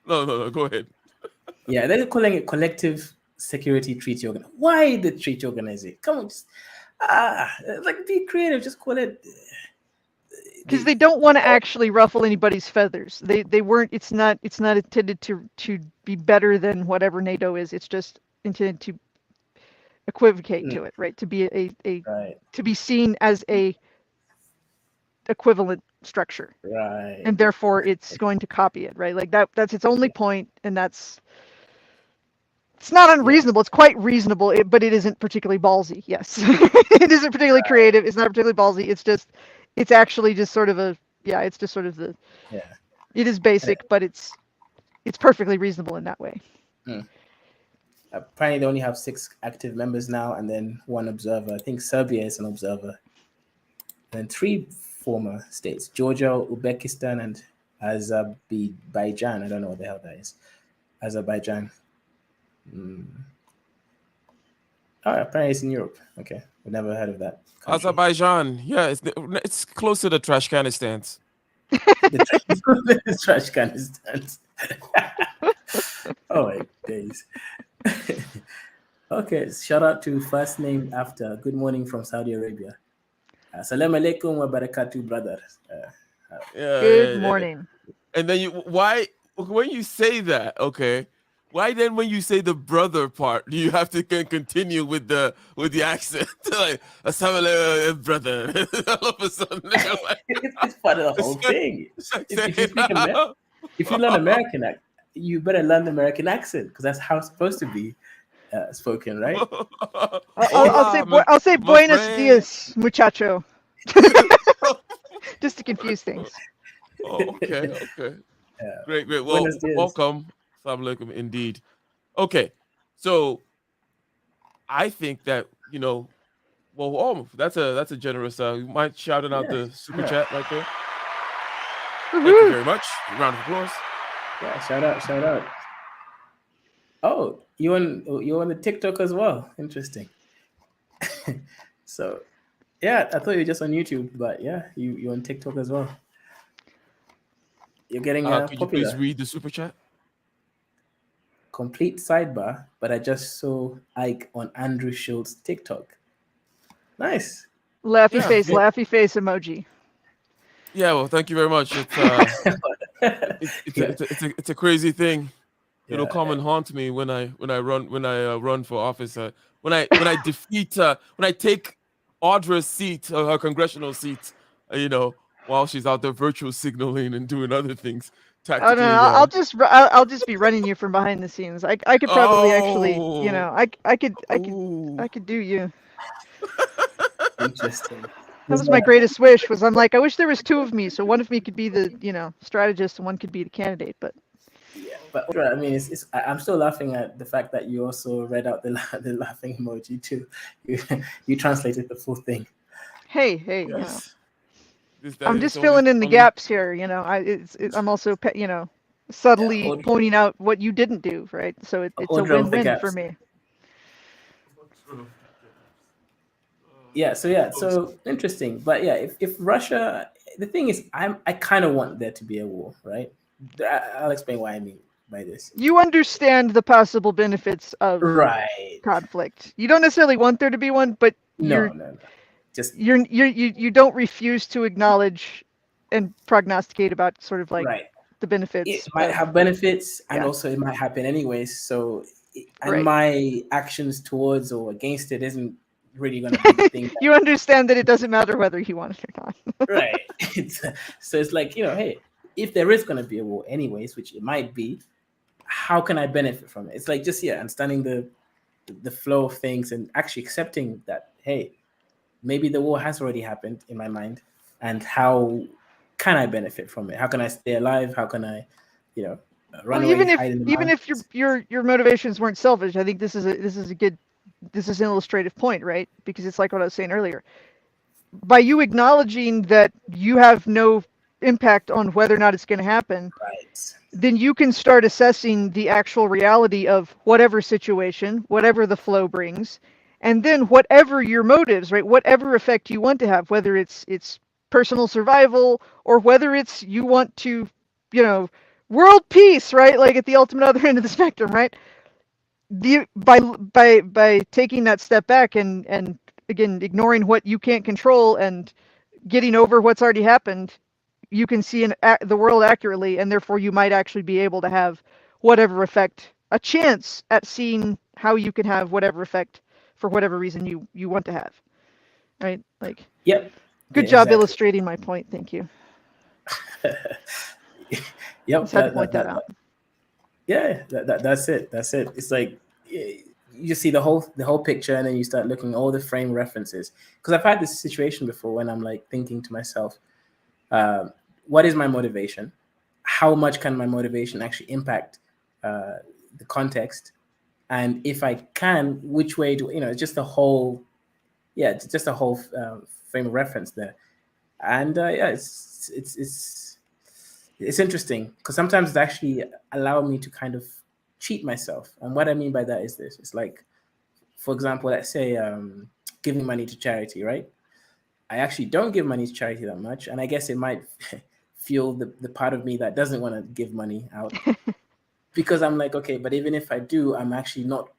S1: No, go ahead.
S2: Yeah, they're calling it collective security treaty organization. Why the treaty organization? Come on, just like be creative. Just call it.
S3: Because they don't want to actually ruffle anybody's feathers. They weren't. It's not intended to be better than whatever NATO is. It's just intended to equivocate to it, right? To be
S2: Right.
S3: to be seen as a equivalent structure,
S2: Right.
S3: and therefore it's going to copy it, right? Like that's its only point, and it's not unreasonable. It's quite reasonable, but it isn't particularly ballsy. Yes, it isn't particularly creative. It's not particularly ballsy. It's actually just sort of it's just sort of it is basic, but it's perfectly reasonable in that way.
S2: Apparently, they only have 6 active members now, and then 1 observer. I think Serbia is an observer. And 3 former states: Georgia, Uzbekistan, and Azerbaijan. I don't know what the hell that is. Azerbaijan. Oh, apparently it's in Europe. Okay, we've never heard of that country.
S1: Azerbaijan, yeah, it's close to the Trashkanistan.
S2: The trash can is dance. Oh my days. Okay, shout out to first name after. Good morning from Saudi Arabia. Assalamu alaikum wa barakatuh, brothers.
S3: Good morning.
S1: And then why when you say that, okay, why then when you say the brother part, do you have to continue with the accent? Like, assalamu alaikum, brother. All of a sudden, like,
S2: it's part of the whole thing. If you learn American, you better learn the American accent because that's how it's supposed to be spoken, right?
S3: I'll say buenos dias, muchacho. Just to confuse things.
S1: Oh, okay.
S2: Yeah.
S1: Great. Well, welcome. Assalamu alaikum, indeed. Okay, so I think that that's a generous. You mind shouting out the super chat right there? Thank you very much. Round of applause.
S2: Yeah, shout out. Oh, you're on the TikTok as well. Interesting. So, yeah, I thought you were just on YouTube, but yeah, you're on TikTok as well. You're getting
S1: Could
S2: popular.
S1: you please read the super chat?
S2: Complete sidebar, but I just saw Ike on Andrew Schultz's TikTok. Nice.
S3: Laughy face emoji.
S1: Yeah, well, thank you very much. It's a crazy thing. It'll come and haunt me when I run for office. When I take Audra's seat, her congressional seat, while she's out there virtual signaling and doing other things.
S3: Oh no, I'll just be running you from behind the scenes. I could probably actually, I could do you.
S2: Interesting.
S3: That was my greatest wish. Was I'm like, I wish there was 2 of me, so one of me could be the strategist and one could be the candidate. But
S2: But I mean, I'm still laughing at the fact that you also read out the laughing emoji too. You you translated the full thing.
S3: Hey,
S1: Yes.
S3: I'm just filling in the gaps here. I'm also, subtly
S2: Audra,
S3: pointing out what you didn't do, right? So it's a
S2: Audra with the
S3: win-win for
S2: gaps.
S3: me.
S2: So interesting. But yeah, if Russia, the thing is, I kind of want there to be a war, right? I'll explain what I mean by this.
S3: You understand the possible benefits of
S2: Right.
S3: conflict. You don't necessarily want there to be one, but
S2: No. Just
S3: you don't refuse to acknowledge and prognosticate about sort of like
S2: right.
S3: the
S2: It
S3: benefits
S2: might
S3: of,
S2: have benefits, and
S3: yeah.
S2: also it might happen anyways. So, and
S3: Right.
S2: my actions towards or against it isn't really going to be the thing.
S3: You understand that it doesn't matter whether you want it or not.
S2: Right. So it's like, hey, if there is going to be a war anyways, which it might be, how can I benefit from it? It's like just understanding the flow of things and actually accepting that, hey, maybe the war has already happened in my mind, and how can I benefit from it? How can I stay alive? How can I, run
S3: Well,
S2: away, hide in the
S3: even if
S2: mountains?
S3: your motivations weren't selfish, I think this is an illustrative point, right? Because it's like what I was saying earlier. By you acknowledging that you have no impact on whether or not it's going to happen,
S2: Right.
S3: then you can start assessing the actual reality of whatever situation, whatever the flow brings, and then whatever your motives, right? Whatever effect you want to have, whether it's personal survival or whether it's you want to, world peace, right? Like at the ultimate other end of the spectrum, right? By taking that step back and again ignoring what you can't control and getting over what's already happened, you can see the world accurately, and therefore you might actually be able to have whatever effect, a chance at seeing how you can have whatever effect for whatever reason you want to have, right? Like,
S2: Yep.
S3: good
S2: Yeah,
S3: job
S2: exactly.
S3: illustrating my point. Thank you.
S2: Yep.
S3: Just had to point that out.
S2: That's it. It's like you see the whole picture, and then you start looking at all the frame references. Because I've had this situation before when I'm like thinking to myself, what is my motivation? How much can my motivation actually impact the context? And if I can, which way do it's just it's just a whole frame of reference there. And it's interesting because sometimes it actually allowed me to kind of cheat myself. And what I mean by that is this: it's like, for example, let's say giving money to charity, right? I actually don't give money to charity that much, and I guess it might fuel the part of me that doesn't want to give money out, because I'm like, okay, but even if I do, I'm actually not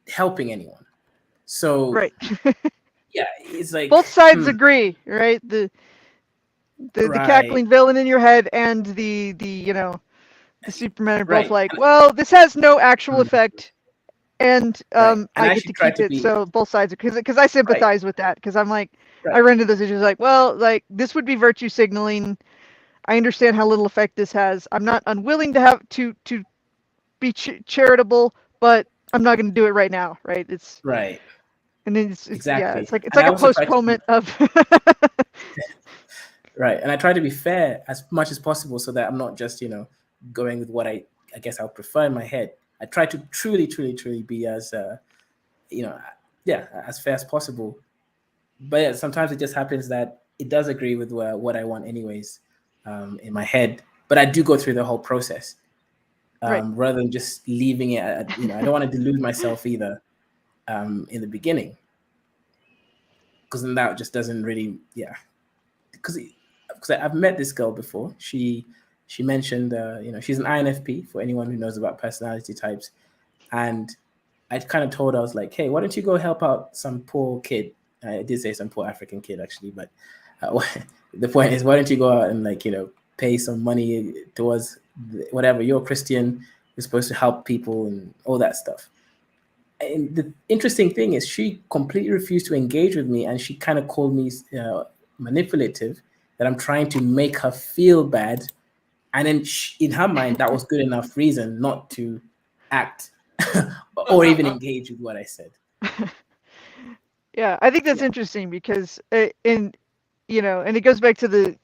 S2: helping anyone. So
S3: Right.
S2: yeah, it's like
S3: Both sides agree, right? The
S2: right,
S3: cackling villain in your head and the Superman are both
S2: right,
S3: like, well, this has no actual effect, and
S2: right. And
S3: I
S2: I
S3: get to
S2: actually try
S3: keep
S2: to
S3: it.
S2: be
S3: So both sides, because I
S2: right,
S3: sympathize with that, because I'm like, I
S2: right,
S3: run into those issues like, well, like this would be virtue signaling. I understand how little effect this has. I'm not unwilling to have to be charitable, but I'm not going to do it right now, right?
S2: right,
S3: And then
S2: exactly.
S3: it's
S2: And
S3: like
S2: I
S3: a
S2: also try to be
S3: postponement of.
S2: right, and I try to be fair as much as possible so that I'm not just going with what I guess I'll prefer in my head. I try to truly be as you know as fair as possible. But yeah, sometimes it just happens that it does agree with what I want anyways in my head. But I do go through the whole process
S3: Right.
S2: rather than just leaving it at, I don't want to delude myself either in the beginning, because then that just doesn't really because I've met this girl before. She mentioned she's an INFP, for anyone who knows about personality types, and I kind of told her, I was like, hey, why don't you go help out some poor kid? I did say some poor African kid actually, but the point is, why don't you go out and pay some money towards whatever? You're a Christian, you're supposed to help people and all that stuff. And the interesting thing is, she completely refused to engage with me, and she kind of called me manipulative, that I'm trying to make her feel bad, and then in her mind that was good enough reason not to act or even engage with what I said.
S3: Yeah, I think that's interesting because and it goes back to the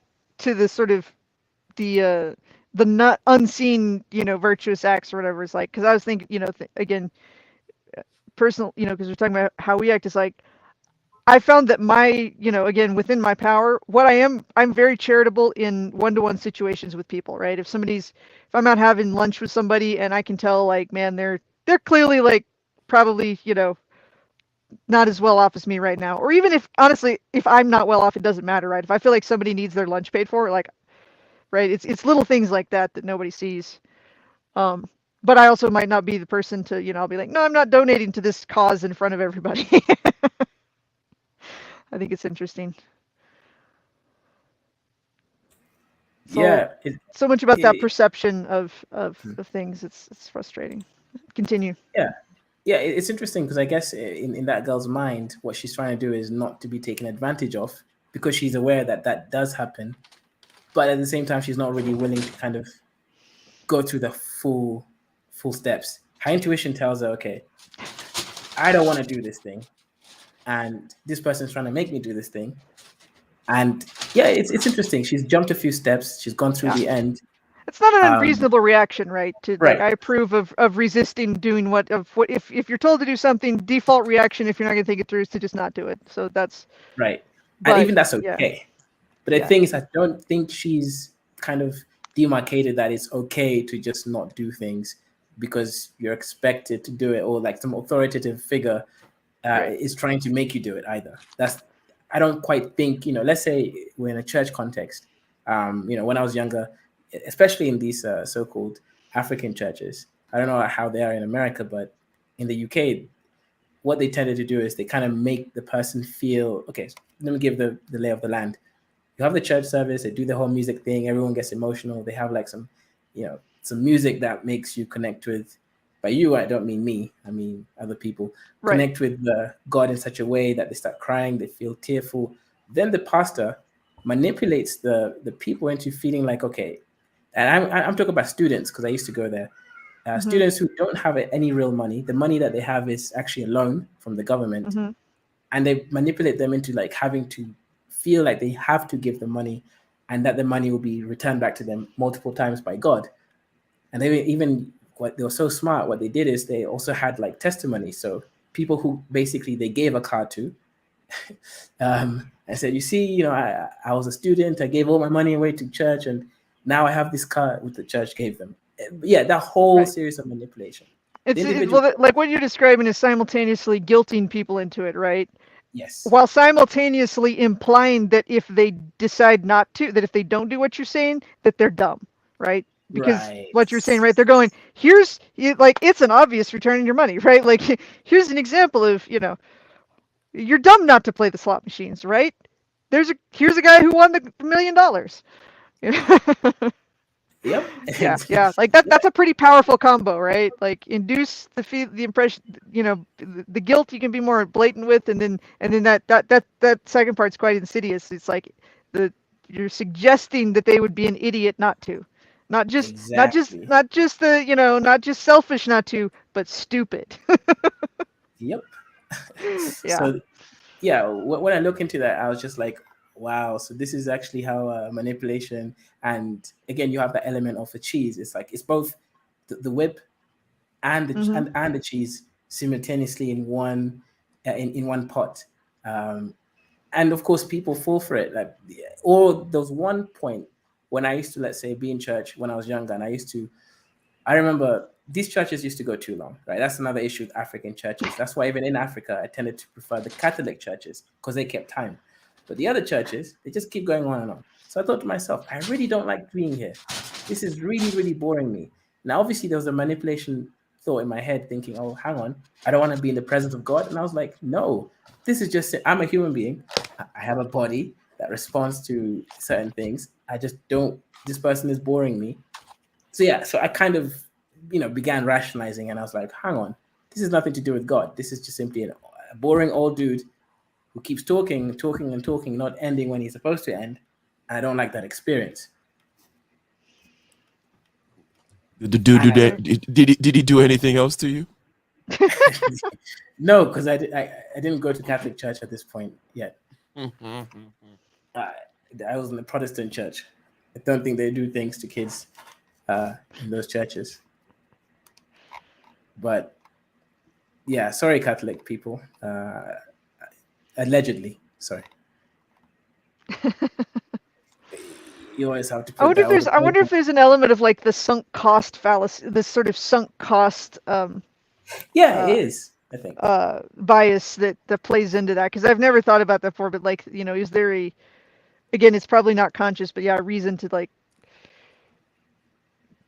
S3: sort of the the not unseen, virtuous acts or whatever is like. Because I was thinking, again, personal, because we're talking about how we act is like, I found that my, again, within my power, I'm very charitable in one-to-one situations with people, right? If I'm out having lunch with somebody and I can tell, like, man, they're clearly like probably, not as well off as me right now. Or even if, honestly, if I'm not well off, it doesn't matter, right? If I feel like somebody needs their lunch paid for, like, right, it's little things like that that nobody sees. But I also might not be the person to, I'll be like, no, I'm not donating to this cause in front of everybody. I think it's interesting.
S2: Yeah,
S3: So much about that perception of things. It's frustrating. Continue.
S2: Yeah, it's interesting because I guess in that girl's mind, what she's trying to do is not to be taken advantage of because she's aware that that does happen, but at the same time, she's not really willing to kind of go through the full steps. Her intuition tells her, okay, I don't want to do this thing, and this person's trying to make me do this thing. And yeah, it's interesting. She's jumped a few steps. She's gone through the end.
S3: It's not an unreasonable reaction, right? To
S2: Right.
S3: like, I approve of resisting doing what if you're told to do something, default reaction if you're not going to think it through is to just not do it. So that's
S2: right,
S3: but,
S2: and even that's okay.
S3: Yeah.
S2: But the thing is, I don't think she's kind of demarcated that it's okay to just not do things because you're expected to do it, or like some authoritative figure is trying to make you do it either. I don't quite think, let's say we're in a church context. When I was younger, especially in these so-called African churches, I don't know how they are in America, but in the UK, what they tended to do is they kind of make the person feel, okay, let me give the lay of the land. You have the church service, they do the whole music thing, everyone gets emotional. They have like some music that makes you connect with, by you, I don't mean me, I mean other people, connect with God in such a way that they start crying, they feel tearful. Then the pastor manipulates the people into feeling like, okay, and I'm talking about students because I used to go there. Students who don't have any real money, the money that they have is actually a loan from the government, and they manipulate them into like having to feel like they have to give the money, and that the money will be returned back to them multiple times by God. And they were so smart. What they did is they also had like testimony. So people who basically they gave a car to, and said, you see, I was a student, I gave all my money away to church, and now I have this car which the church gave them. Yeah, that whole series of manipulation.
S3: Like what you're describing is simultaneously guilting people into it, right?
S2: Yes.
S3: While simultaneously implying that if they decide not to, that if they don't do what you're saying, that they're dumb, right? Because what you're saying, right? They're going, it's an obvious returning your money, right? Like, here's an example of, you're dumb not to play the slot machines, right? Here's a guy who won the $1 million.
S2: Yep.
S3: Yeah. Like that's a pretty powerful combo, right? Like induce the impression, the guilt you can be more blatant with, and then that second part's quite insidious. It's like you're suggesting that they would be an idiot not to. Not just selfish not to, but stupid.
S2: Yep.
S3: Yeah.
S2: So yeah, when I look into that, I was just like, wow, so this is actually how manipulation, and again, you have the element of a cheese. It's like it's both the whip and the and the cheese simultaneously in one in one pot, and of course, people fall for it. Like, or there was one point when I used to, let's say, be in church when I was younger, and I remember these churches used to go too long, right? That's another issue with African churches. That's why even in Africa, I tended to prefer the Catholic churches because they kept time. But the other churches, they just keep going on and on. So I thought to myself, I really don't like being here. This is really, really boring me. Now, obviously, there was a manipulation thought in my head thinking, oh, hang on, I don't want to be in the presence of God. And I was like, no, this is just, I'm a human being. I have a body that responds to certain things. I just don't, this person is boring me. So yeah, so I kind of, began rationalizing, and I was like, hang on, this has nothing to do with God. This is just simply a boring old dude who keeps talking and talking and talking, not ending when he's supposed to end. And I don't like that experience.
S1: Did the dude do that? Did he do anything else to you?
S2: No, because I didn't go to Catholic church at this point yet. I was in the Protestant church. I don't think they do things to kids in those churches. But yeah, sorry, Catholic people. Allegedly, sorry. You always have to
S3: I
S2: put
S3: wonder
S2: that
S3: if
S2: all
S3: there's
S2: the
S3: I wonder if
S2: point.
S3: there's an element of like the sunk cost fallacy, this sort of sunk cost
S2: Yeah, it is. I think.
S3: bias that plays into that, because I've never thought about that before. But like, you know, is there a, again, it's probably not conscious, but yeah, a reason to like,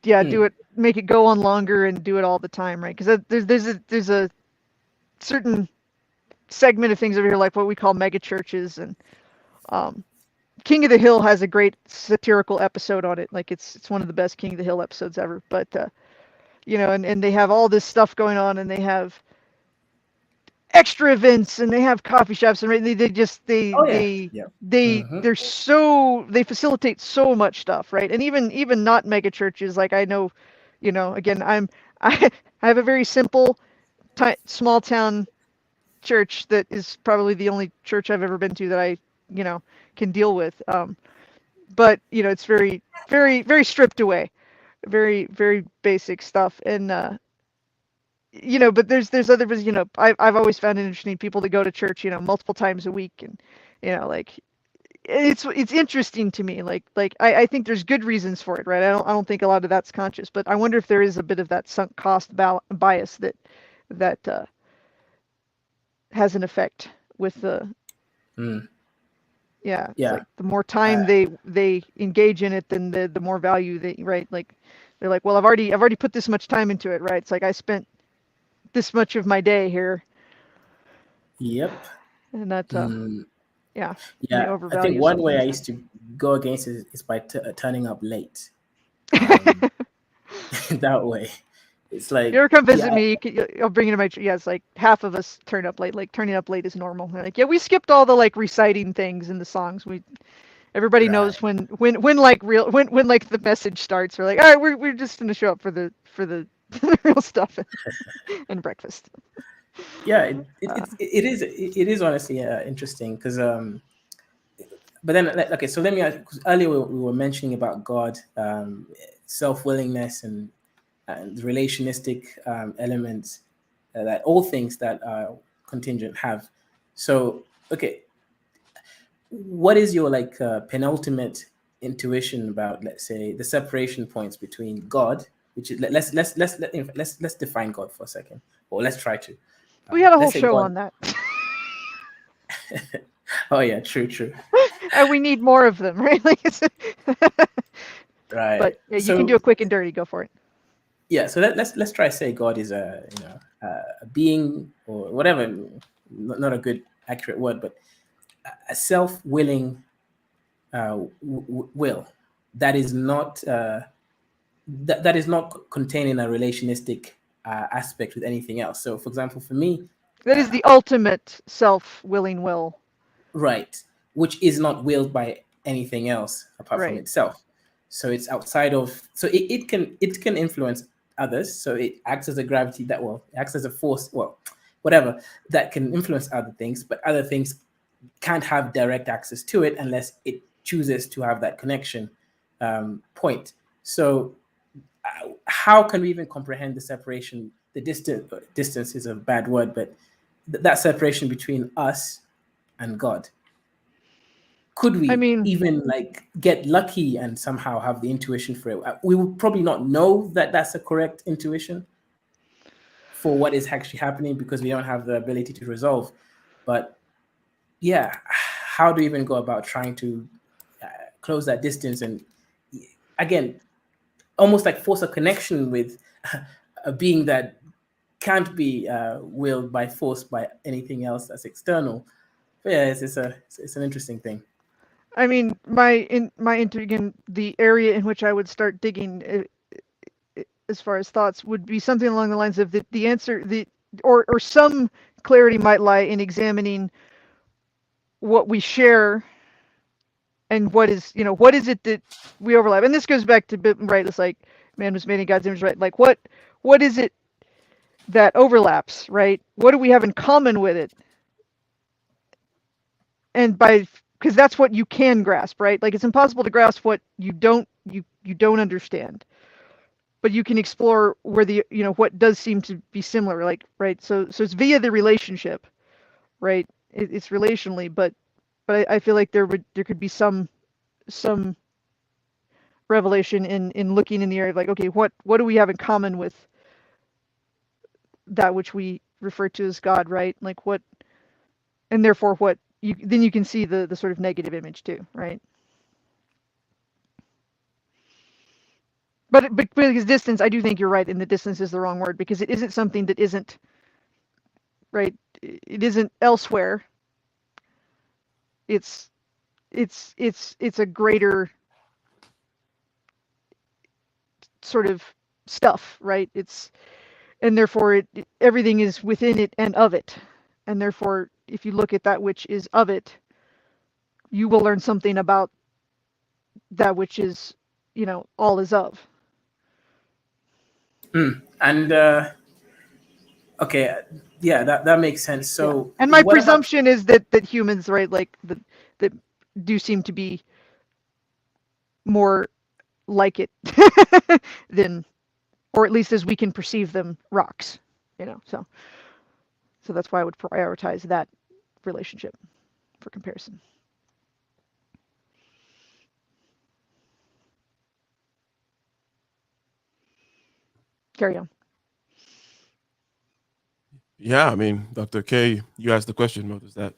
S3: yeah, do it, make it go on longer and do it all the time, right? Because there's a certain segment of things over here, like what we call mega churches, and King of the Hill has a great satirical episode on it. Like it's one of the best King of the Hill episodes ever. But you know, and they have all this stuff going on, and they have extra events, and they have coffee shops, and they just
S2: Oh yeah, yeah.
S3: they're so, they facilitate so much stuff, right? And even not mega churches, like I know, you know, again, I have a very simple small town church that is probably the only church I've ever been to that I, you know, can deal with. But you know, it's very very stripped away, very basic stuff. And you know, but there's other, you know, I've always found it interesting, people that go to church, you know, multiple times a week, and you know, like it's interesting to me. Like I think there's good reasons for it, right? I don't think a lot of that's conscious, but I wonder if there is a bit of that sunk cost bias that has an effect with the, yeah, it's
S2: Yeah.
S3: like the more time they engage in it, then the more value they, right? Like they're like, well, I've already put this much time into it, right? It's like I spent this much of my day here,
S2: Yep.
S3: and that yeah, they
S2: Yeah. I think
S3: overvalue
S2: one
S3: some
S2: way I
S3: things.
S2: used to go against it is by turning up late. Um, that way, it's
S3: You
S2: like,
S3: ever come
S2: yeah,
S3: visit me, I'll bring you to my, yeah, it's like half of us turn up late. Like turning up late is normal. They're like, yeah, we skipped all the like reciting things in the songs. Everybody
S2: right.
S3: knows when like real, when like the message starts. We're like, all right, we're just gonna show up for the the real stuff, and breakfast.
S2: Yeah, it is honestly interesting because but then okay, so let me ask, 'cause earlier we were mentioning about God, self-willingness, and relationistic elements that all things that are contingent have. So okay, what is your like penultimate intuition about, let's say, the separation points between God, which is let's define God for a second, or let's try to.
S3: We had a whole
S2: Let's say
S3: show
S2: God.
S3: on that.
S2: Oh yeah, true.
S3: And we need more of them, right? Like
S2: Right.
S3: but yeah, you can do
S2: So
S3: a quick and dirty. Go for it.
S2: yeah, so let's try to say God is a, you know, a being or whatever, not a good accurate word, but a self-willing will that is not that is not containing a relationistic aspect with anything else. So, for example, for me,
S3: That is the ultimate self-willing will.
S2: right, which is not willed by anything else apart from
S3: Right.
S2: itself. So it's outside of. So it can influence others. So it acts as a gravity that, well, it acts as a force. Well, whatever, that can influence other things, but other things can't have direct access to it unless it chooses to have that connection point. So how can we even comprehend the separation, the distance is a bad word, but that separation between us and God? Could
S3: I
S2: we
S3: mean,
S2: even like get lucky and somehow have the intuition for it? We will probably not know that that's a correct intuition for what is actually happening because we don't have the ability to resolve. But yeah, how do you even go about trying to close that distance and, again, almost like force a connection with a being that can't be willed by force by anything else that's external? But yeah, it's an interesting thing.
S3: I mean, again, the area in which I would start digging, as far as thoughts, would be something along the lines of the answer, or some clarity might lie in examining what we share, and what is, you know, what is it that we overlap. And this goes back to, right, it's like man was made in God's image, right? Like what is it that overlaps, right? What do we have in common with it? And because that's what you can grasp, right? Like it's impossible to grasp what you don't understand. but you can explore where the what does seem to be similar, like, right? So it's via the relationship, right? It's relationally, but I feel like there could be some revelation in looking in the area of, like, okay, what do we have in common with that which we refer to as God, right? Like, what, and therefore what then you can see the sort of negative image too, right? But because distance, I do think you're right, and the distance is the wrong word, because it isn't something that isn't, right? It isn't elsewhere. It's a greater sort of stuff, right? And therefore everything is within it and of it. And therefore, if you look at that which is of it, you will learn something about that which is, all is of.
S2: And okay, yeah, that makes sense. So,
S3: and my
S2: what about
S3: presumption is that humans, right, like that do seem to be more like it than, or at least as we can perceive them, rocks. So that's why I would prioritize that relationship for comparison. Carry on.
S1: Yeah, I mean, Dr. K, you asked the question. Does that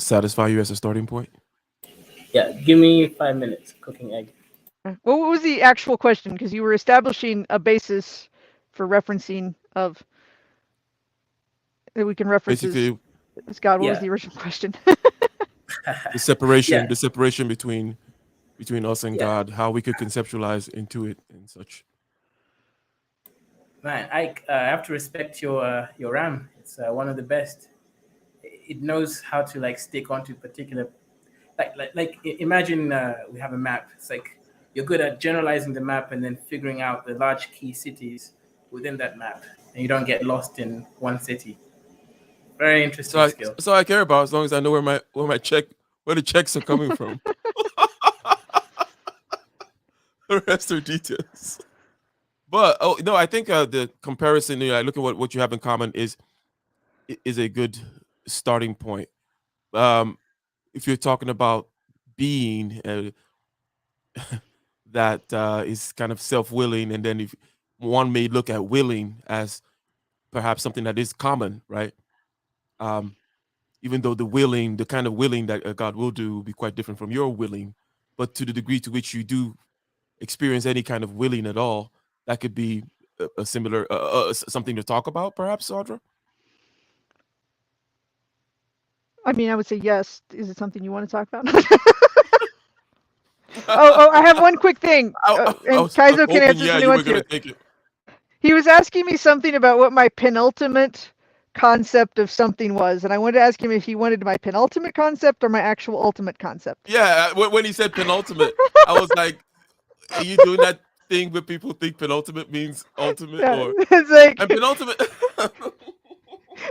S1: satisfy you as a starting point?
S2: Yeah, give me 5 minutes. Cooking egg.
S3: What was the actual question? Because you were establishing a basis for referencing of that we can reference
S1: Basically,
S3: as God. What was
S2: Yeah.
S3: the original question?
S1: the separation,
S2: Yeah.
S1: the separation between us and
S2: Yeah.
S1: God, how we could conceptualize into it and such.
S2: Man, I have to respect your RAM. It's one of the best. It knows how to like stick onto particular, imagine we have a map. It's like you're good at generalizing the map and then figuring out the large key cities within that map, and you don't get lost in one city. Very interesting skill.
S1: So I care about, as long as I know where the checks are coming from. The rest are details. But no, I think the comparison, I look at what you have in common is a good starting point. If you're talking about being that is kind of self-willing, and then if one may look at willing as perhaps something that is common, right? Even though the kind of willing that God will do will be quite different from your willing, but to the degree to which you do experience any kind of willing at all, that could be a similar something to talk about, perhaps, Audra.
S3: I mean, I would say yes. Is it something you want to talk about? I have one quick thing, and Kaizo can answer
S1: yeah,
S3: some
S1: you were
S3: nuance
S1: gonna
S3: here.
S1: take it.
S3: He was asking me something about what my penultimate concept of something was, and I wanted to ask him if he wanted my penultimate concept or my actual ultimate concept.
S1: Yeah, when he said penultimate, I was like, "Are you doing that thing where people think penultimate means ultimate,
S3: Yeah,
S1: or
S3: it's like,
S1: and penultimate?"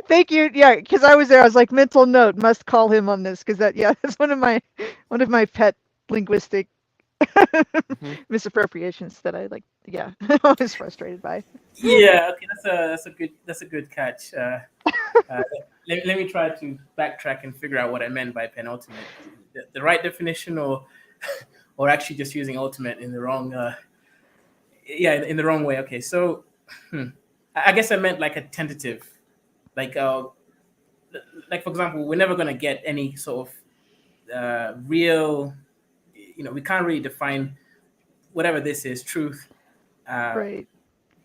S3: thank you. Yeah, because I was there. I was like, mental note, must call him on this, because that's one of my pet linguistic misappropriations that I like. Yeah, I was frustrated by.
S2: Yeah, okay, that's a good catch. Let me try to backtrack and figure out what I meant by penultimate. The right definition, or or actually just using ultimate in the wrong in the wrong way. Okay, so I guess I meant like a tentative, like for example, we're never gonna get any sort of real, we can't really define whatever this is, truth.
S3: Right.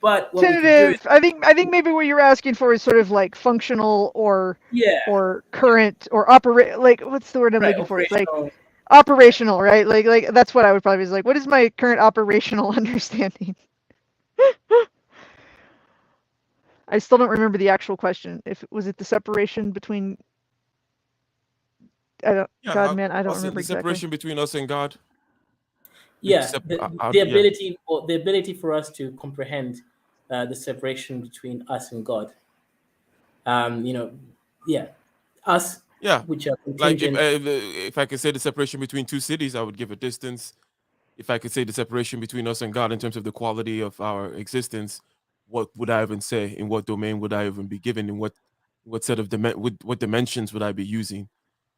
S2: But what we can do is,
S3: Tentative. I think maybe what you're asking for is sort of like functional or current or operate. Like, what's the word I'm
S2: right,
S3: looking for? It's like
S2: operational.
S3: operational, right? Like that's what I would probably is like. What is my current operational understanding? I still don't remember the actual question. If was it the separation between?
S1: Yeah,
S3: God, man, I don't
S1: also
S3: remember
S1: the
S3: exactly.
S1: separation between us and God.
S2: Yeah, the
S1: Yeah.
S2: ability, or the ability for us to comprehend the separation between us and God. Yeah, us,
S1: Yeah,
S2: which are
S1: like
S2: contingent.
S1: if I could say the separation between two cities, I would give a distance. if I could say the separation between us and God in terms of the quality of our existence, what would I even say? In what domain would I even be given? In what set of what dimensions would I be using?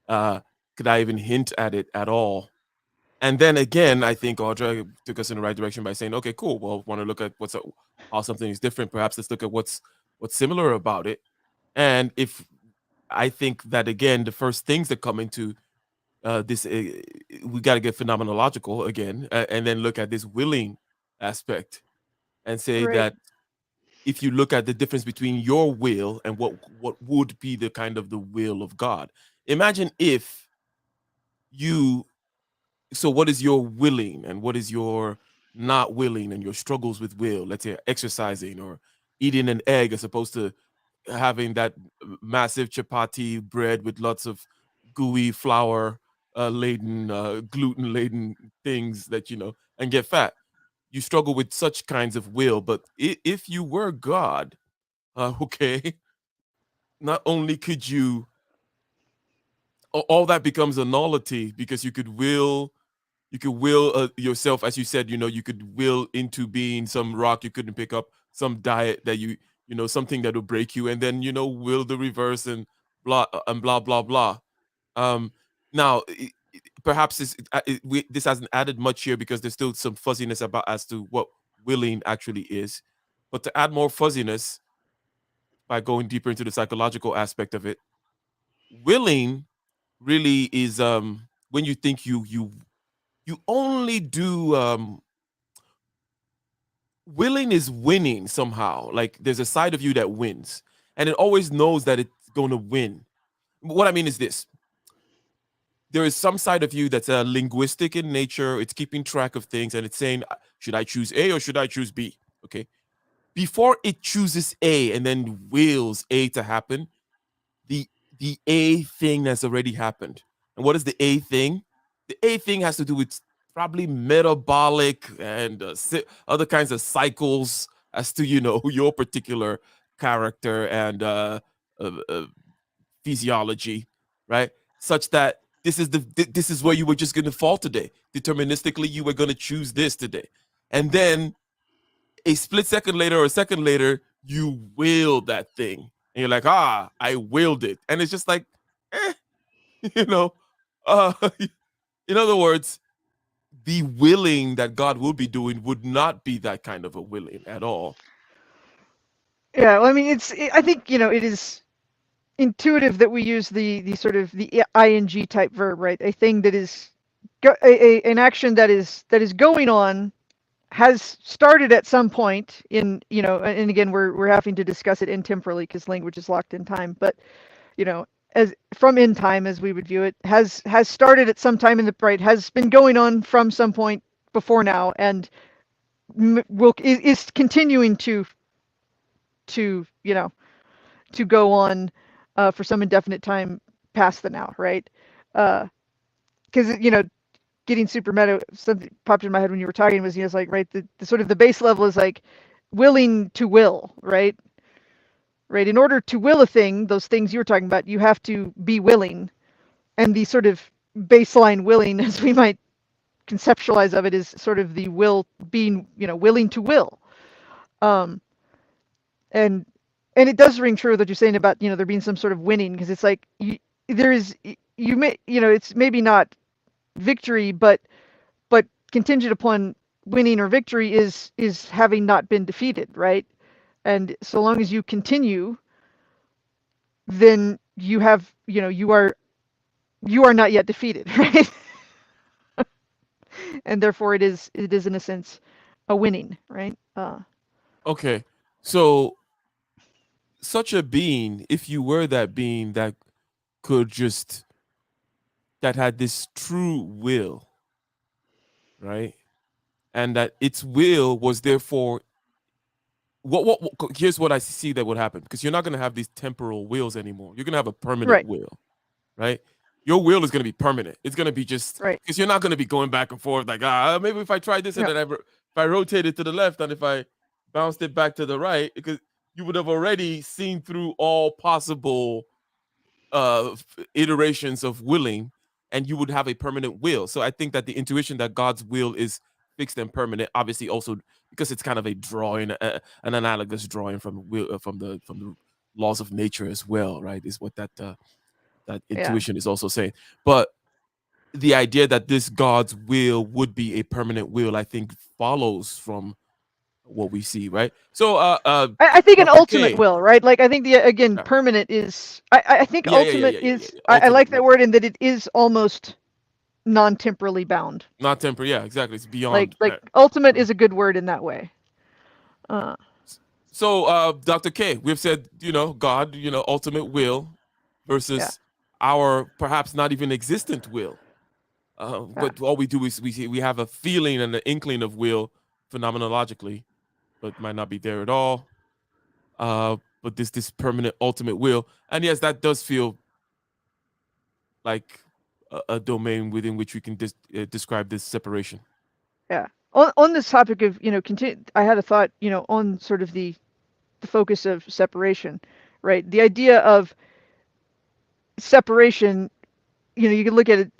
S1: Uh, could I even hint at it at all? And then again, I think Audra took us in the right direction by saying, "Okay, cool. Well, want to look at how something is different. Perhaps let's look at what's similar about it." And if I think that again, the first things that come into this, we got to get phenomenological again, and then look at this willing aspect and say
S3: Right.
S1: that if you look at the difference between your will and what would be the kind of the will of God, imagine if you so what is your willing and what is your not willing and your struggles with will, let's say exercising or eating an egg as opposed to having that massive chapati bread with lots of gooey flour laden gluten laden things that and get fat. You struggle with such kinds of will, but if you were God, okay, not only could you all that becomes a nullity because you could will yourself, as you said, you could will into being some rock you couldn't pick up, some diet that something that will break you, and then will the reverse and blah blah blah. Um, now, perhaps this hasn't added much here because there's still some fuzziness about as to what willing actually is. But to add more fuzziness by going deeper into the psychological aspect of it, willing really is when you think you only do willing is winning somehow. Like there's a side of you that wins, and it always knows that it's going to win. What I mean is this: there is some side of you that's linguistic in nature. It's keeping track of things, and it's saying, should I choose A or should I choose B? Okay. Before it chooses A and then wills A to happen, the the A thing has already happened. And what is the A thing? The A thing has to do with probably metabolic and other kinds of cycles as to your particular character and physiology, right? Such that this is where you were just going to fall today. Deterministically, you were going to choose this today, and then a split second later or a second later, you willed that thing. And you're like, I willed it. And it's just like, eh, you know, uh, in other words, the willing that God will be doing would not be that kind of a willing at all.
S3: Yeah, well, I mean, I think, it is intuitive that we use the sort of the ing type verb, right? A thing that is an action that is going on, has started at some point in, and again, we're having to discuss it intemporally because language is locked in time, but as from in time as we would view it, has started at some time in the right, has been going on from some point before now, and is continuing to to go on for some indefinite time past the now, right? Because getting super meta, something popped in my head when you were talking was, it's like, right, the sort of the base level is like willing to will, right? Right. In order to will a thing, those things you were talking about, you have to be willing, and the sort of baseline willing, as we might conceptualize of it, is sort of the will being, willing to will. Um, and it does ring true that you're saying about there being some sort of winning, because it's like there is, you may, it's maybe not victory, but contingent upon winning or victory is having not been defeated, right? And so long as you continue, then you have, you are not yet defeated, right? And therefore it is in a sense a winning, right?
S1: Okay. So, such a being, if you were that being that could just, that had this true will, right? And that its will was therefore here's what I see that would happen, because you're not going to have these temporal wills anymore. You're going to have a permanent
S3: Right,
S1: will, right? Your will is going to be permanent. It's going to be just
S3: right.
S1: because you're not going to be going back and forth like, maybe if I try this and
S3: Yeah,
S1: then if I rotate it to the left and if I bounced it back to the right, because you would have already seen through all possible iterations of willing, and you would have a permanent will. So I think that the intuition that God's will is fixed and permanent, obviously also because it's kind of a drawing, an analogous drawing from will, from the laws of nature as well, right? Is what that intuition is also saying. But the idea that this God's will would be a permanent will, I think, follows from what we see, right? So,
S3: I think an
S1: Dr.
S3: ultimate
S1: K,
S3: will, right? Like I think the again
S1: yeah,
S3: permanent is. I think ultimate is.
S1: yeah.
S3: I
S1: Ultimate
S3: like that
S1: will,
S3: word in that it is almost non-temporally bound.
S1: not temporary. Yeah, exactly. It's
S3: Like
S1: beyond.
S3: ultimate
S1: Mhm.
S3: is a good word in that way. Uh,
S1: So, Dr. K, we've said, God, ultimate will
S3: yeah,
S1: versus our perhaps not even existent will.
S3: yeah,
S1: But all we do is we have a feeling and an inkling of will phenomenologically, but might not be there at all. But this permanent ultimate will, and yes, that does feel like a domain within which we can describe this separation.
S3: yeah. On this topic of continue, I had a thought on sort of the focus of separation, right? The idea of separation, you can look at it.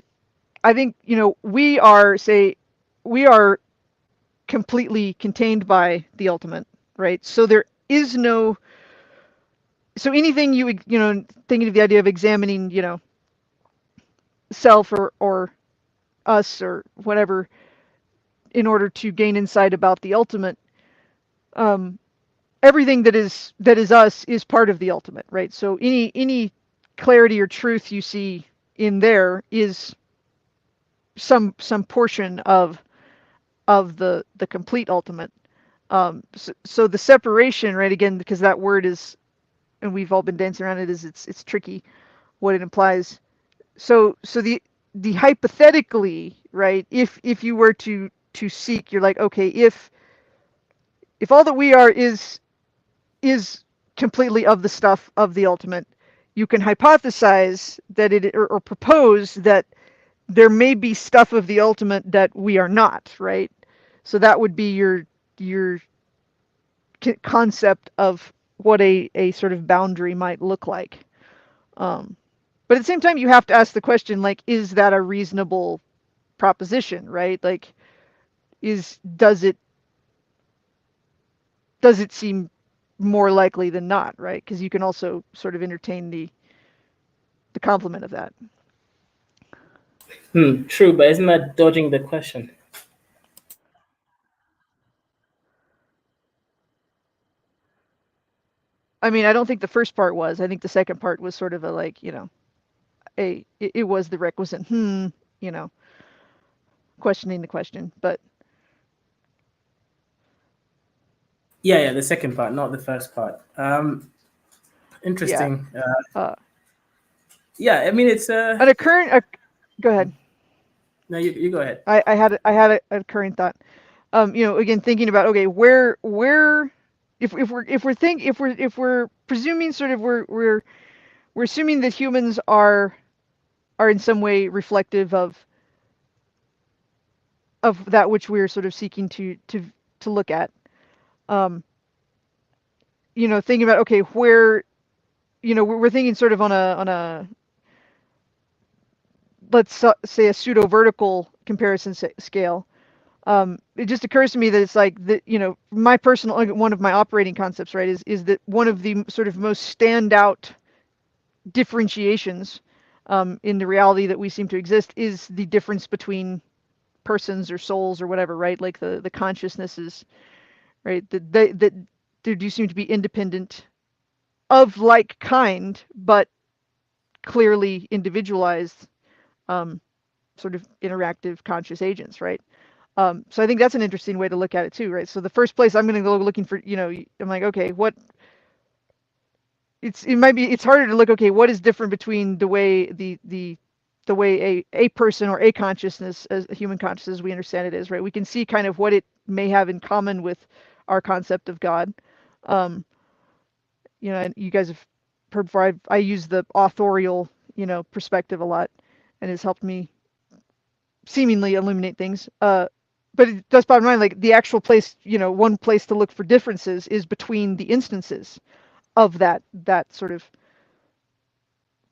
S3: I think we are completely contained by the ultimate, right? So there is no so anything thinking of the idea of examining self or us or whatever in order to gain insight about the ultimate, um, everything that is us is part of the ultimate, right? So any clarity or truth you see in there is some portion of the complete ultimate. So the separation, right? Again, because that word is, and we've all been dancing around it, is it's tricky what it implies. So the hypothetically, right? If you were to seek, you're like, okay, if all that we are is completely of the stuff of the ultimate, you can hypothesize that or propose that there may be stuff of the ultimate that we are not, right? So that would be your concept of what a sort of boundary might look like. But at the same time, you have to ask the question, like, is that a reasonable proposition, right? Like, does it seem more likely than not, right? Because you can also sort of entertain the complement of that.
S2: True, but isn't that dodging the question?
S3: I mean, I don't think the first part was. I think the second part was sort of a like, it was the requisite, questioning the question. But
S2: Yeah, the second part, not the first part.
S3: yeah,
S2: Interesting.
S3: uh,
S2: Yeah, I mean, it's
S3: an occurrent. Go ahead.
S2: No, you go ahead.
S3: I had a current thought. Again, thinking about, okay, where if we're presuming sort of we're assuming that humans are in some way reflective of that which we're sort of seeking to look at. Thinking about, okay, where we're thinking sort of on a let's say a pseudo vertical comparison scale. It just occurs to me that it's like that, my personal, like, one of my operating concepts, right, is that one of the sort of most standout differentiations in the reality that we seem to exist is the difference between persons or souls or whatever, right? Like the consciousnesses, right? That there do seem to be independent of like kind, but clearly individualized, sort of interactive conscious agents, right? So I think that's an interesting way to look at it too, right? So the first place I'm going to go looking for, I'm like, okay, it's harder to look, okay, what is different between the way the way a person or a consciousness, as a human consciousness we understand it is, right? We can see kind of what it may have in common with our concept of God. And you guys have heard before, I use the authorial, perspective a lot, and has helped me seemingly illuminate things. But it does bottom line, like the actual place, one place to look for differences is between the instances of that sort of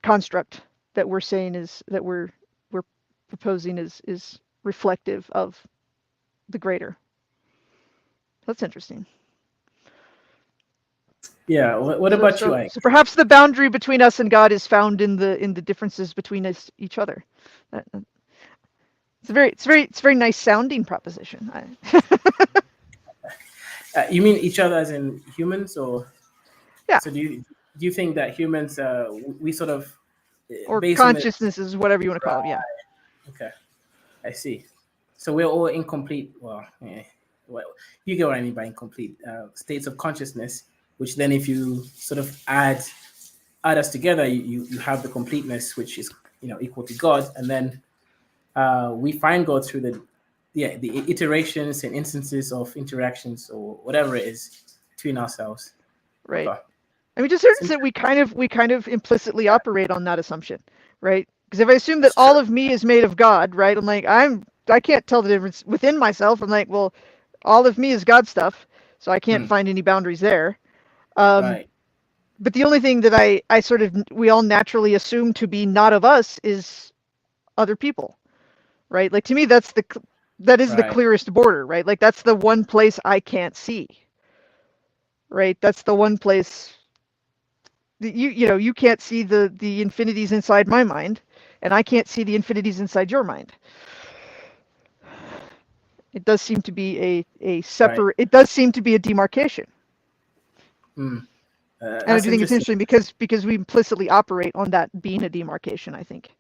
S3: construct that we're saying is that we're proposing is reflective of the greater. That's interesting.
S2: Yeah. What about you, Ike?
S3: So perhaps the boundary between us and God is found in the differences between us, each other. It's a very nice sounding proposition.
S2: You mean each other as in humans, or
S3: Yeah.
S2: so do you think that humans we sort of
S3: Or
S2: based on the
S3: consciousnesses, whatever you want to call it. Yeah.
S2: okay, I see. So we're all incomplete. Well, you get what I mean by incomplete states of consciousness. Which then, if you sort of add us together, you have the completeness, which is equal to God, and then we find God through the iterations and instances of interactions or whatever it is between ourselves.
S3: Right.
S2: Okay.
S3: I mean, to a certain extent, we kind of implicitly operate on that assumption, right? Because if I assume that all of me is made of God, right? I'm like, I can't tell the difference within myself. I'm like, well, all of me is God stuff, so I can't find any boundaries there.
S2: Right.
S3: But the only thing that I sort of we all naturally assume to be not of us is other people, right? Like to me, that is the
S2: Right.
S3: clearest border, right? Like that's the one place I can't see, right? That's the one place that you can't see the infinities inside my mind, and I can't see the infinities inside your mind. It does seem to be a separate.
S2: Right.
S3: It does seem to be a demarcation. And I
S2: That's
S3: do think it's
S2: interesting.
S3: interesting because we implicitly operate on that being a demarcation, I think.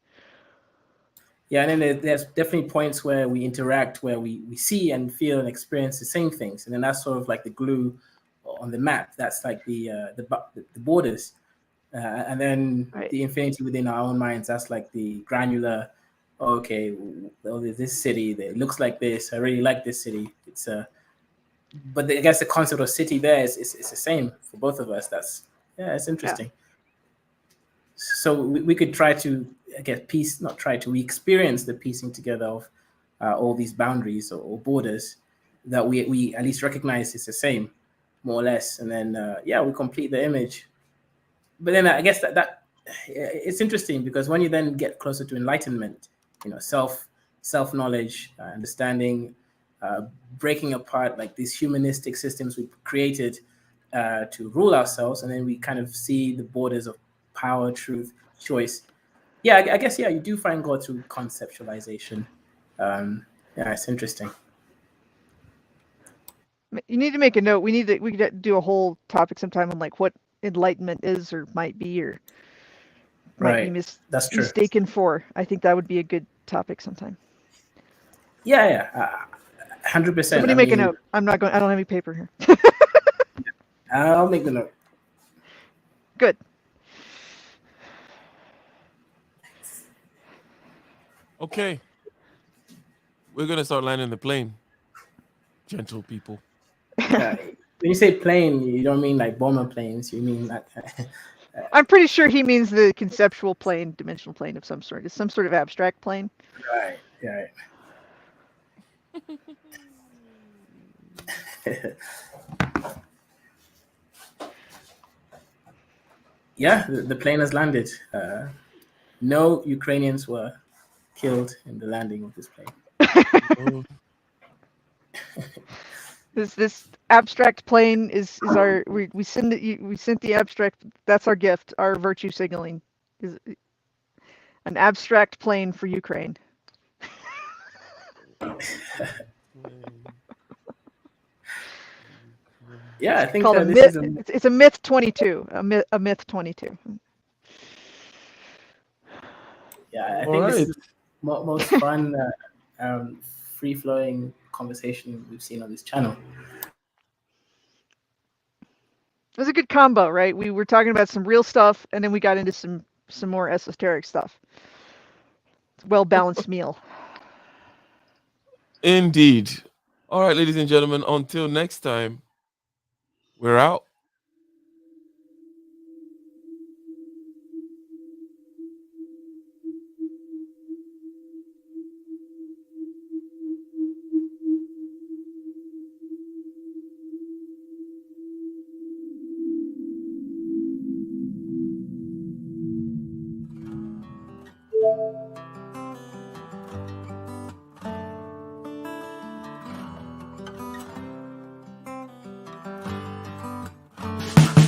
S2: Yeah, and then there's definitely points where we interact, where we see and feel and experience the same things, and then that's sort of like the glue on the map. That's like the borders, and then
S3: Right.
S2: the infinity within our own minds. That's like the granular. Okay, well, there's this city that looks like this. I really like this city. But I guess the concept of city there is the same for both of us. It's interesting. So we could try to we experience the piecing together of all these boundaries or borders that we at least recognize is the same, more or less, and then we complete the image. But then I guess that it's interesting because when you then get closer to enlightenment, self knowledge, understanding, breaking apart like these humanistic systems we created to rule ourselves, and then we kind of see the borders of power, truth, choice. I guess you do find God through conceptualization. It's interesting.
S3: You need to make a note. We could do a whole topic sometime on like what enlightenment is or might be might be
S2: That's true.
S3: mistaken for. I think that would be a good topic sometime.
S2: 100%.
S3: Somebody make a note. I don't have any paper here.
S2: I'll make the note.
S3: Good.
S1: Okay. We're gonna start landing the plane, gentle people.
S2: When you say plane, you don't mean like bomber planes. You mean like
S3: I'm pretty sure he means the conceptual plane, dimensional plane of some sort. It's some sort of abstract plane.
S2: right. The plane has landed. No Ukrainians were killed in the landing of this plane.
S3: This abstract plane is our we send the abstract. That's our gift. Our virtue signaling is an abstract plane for Ukraine.
S2: I think
S3: called
S2: this is
S3: it's a myth 22. A myth 22.
S2: I think this is the most fun, free-flowing conversation we've seen on this channel.
S3: It was a good combo, right? We were talking about some real stuff, and then we got into some more esoteric stuff. It's a well-balanced meal.
S1: Indeed. All right, ladies and gentlemen, until next time, we're out.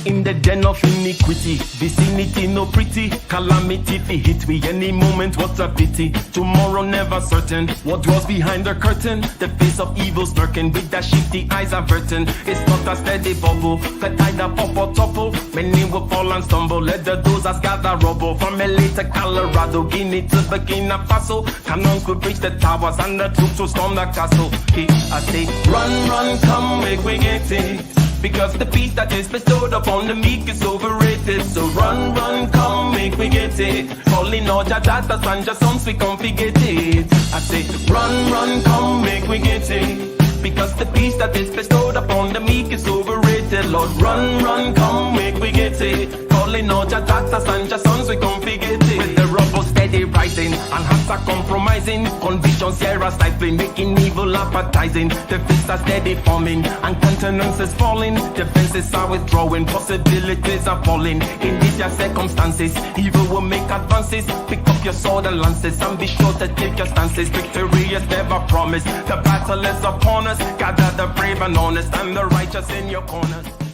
S6: in the den of iniquity. Vicinity no pretty, calamity fi hit we any moment, what a pity. Tomorrow never certain, what was behind the curtain? The face of evil's lurking, with that shifty eyes averting. It's not a steady bubble, that either pop or topple. Many will fall and stumble, let the dozers gather rubble. From LA to Colorado, Guinea to Burkina Faso, cannons could reach the towers and the troops will storm the castle. I say, run, run, come, make we get it. Because the peace that is bestowed upon the meek is overrated. So run, run, come, make we get it. Calling all your daughters and your sons, we come forget it. I say, run, run, come, make we get it. Because the peace that is bestowed upon the meek is overrated. Lord, run, run, come, make we get it. Calling all your daughters and your sons, we come forget it. With the rubble steady rising, and hearts are compromising. Convictions here are stifling, making evil appetizing. The fists are steady forming, and countenance is falling. Defenses are withdrawing, possibilities are falling. In these your circumstances, evil will make advances. Pick up your sword and lances, and be sure to take your stances. Victory is never promised, the battle is upon us. Gather the brave and honest, and the righteous in your corners.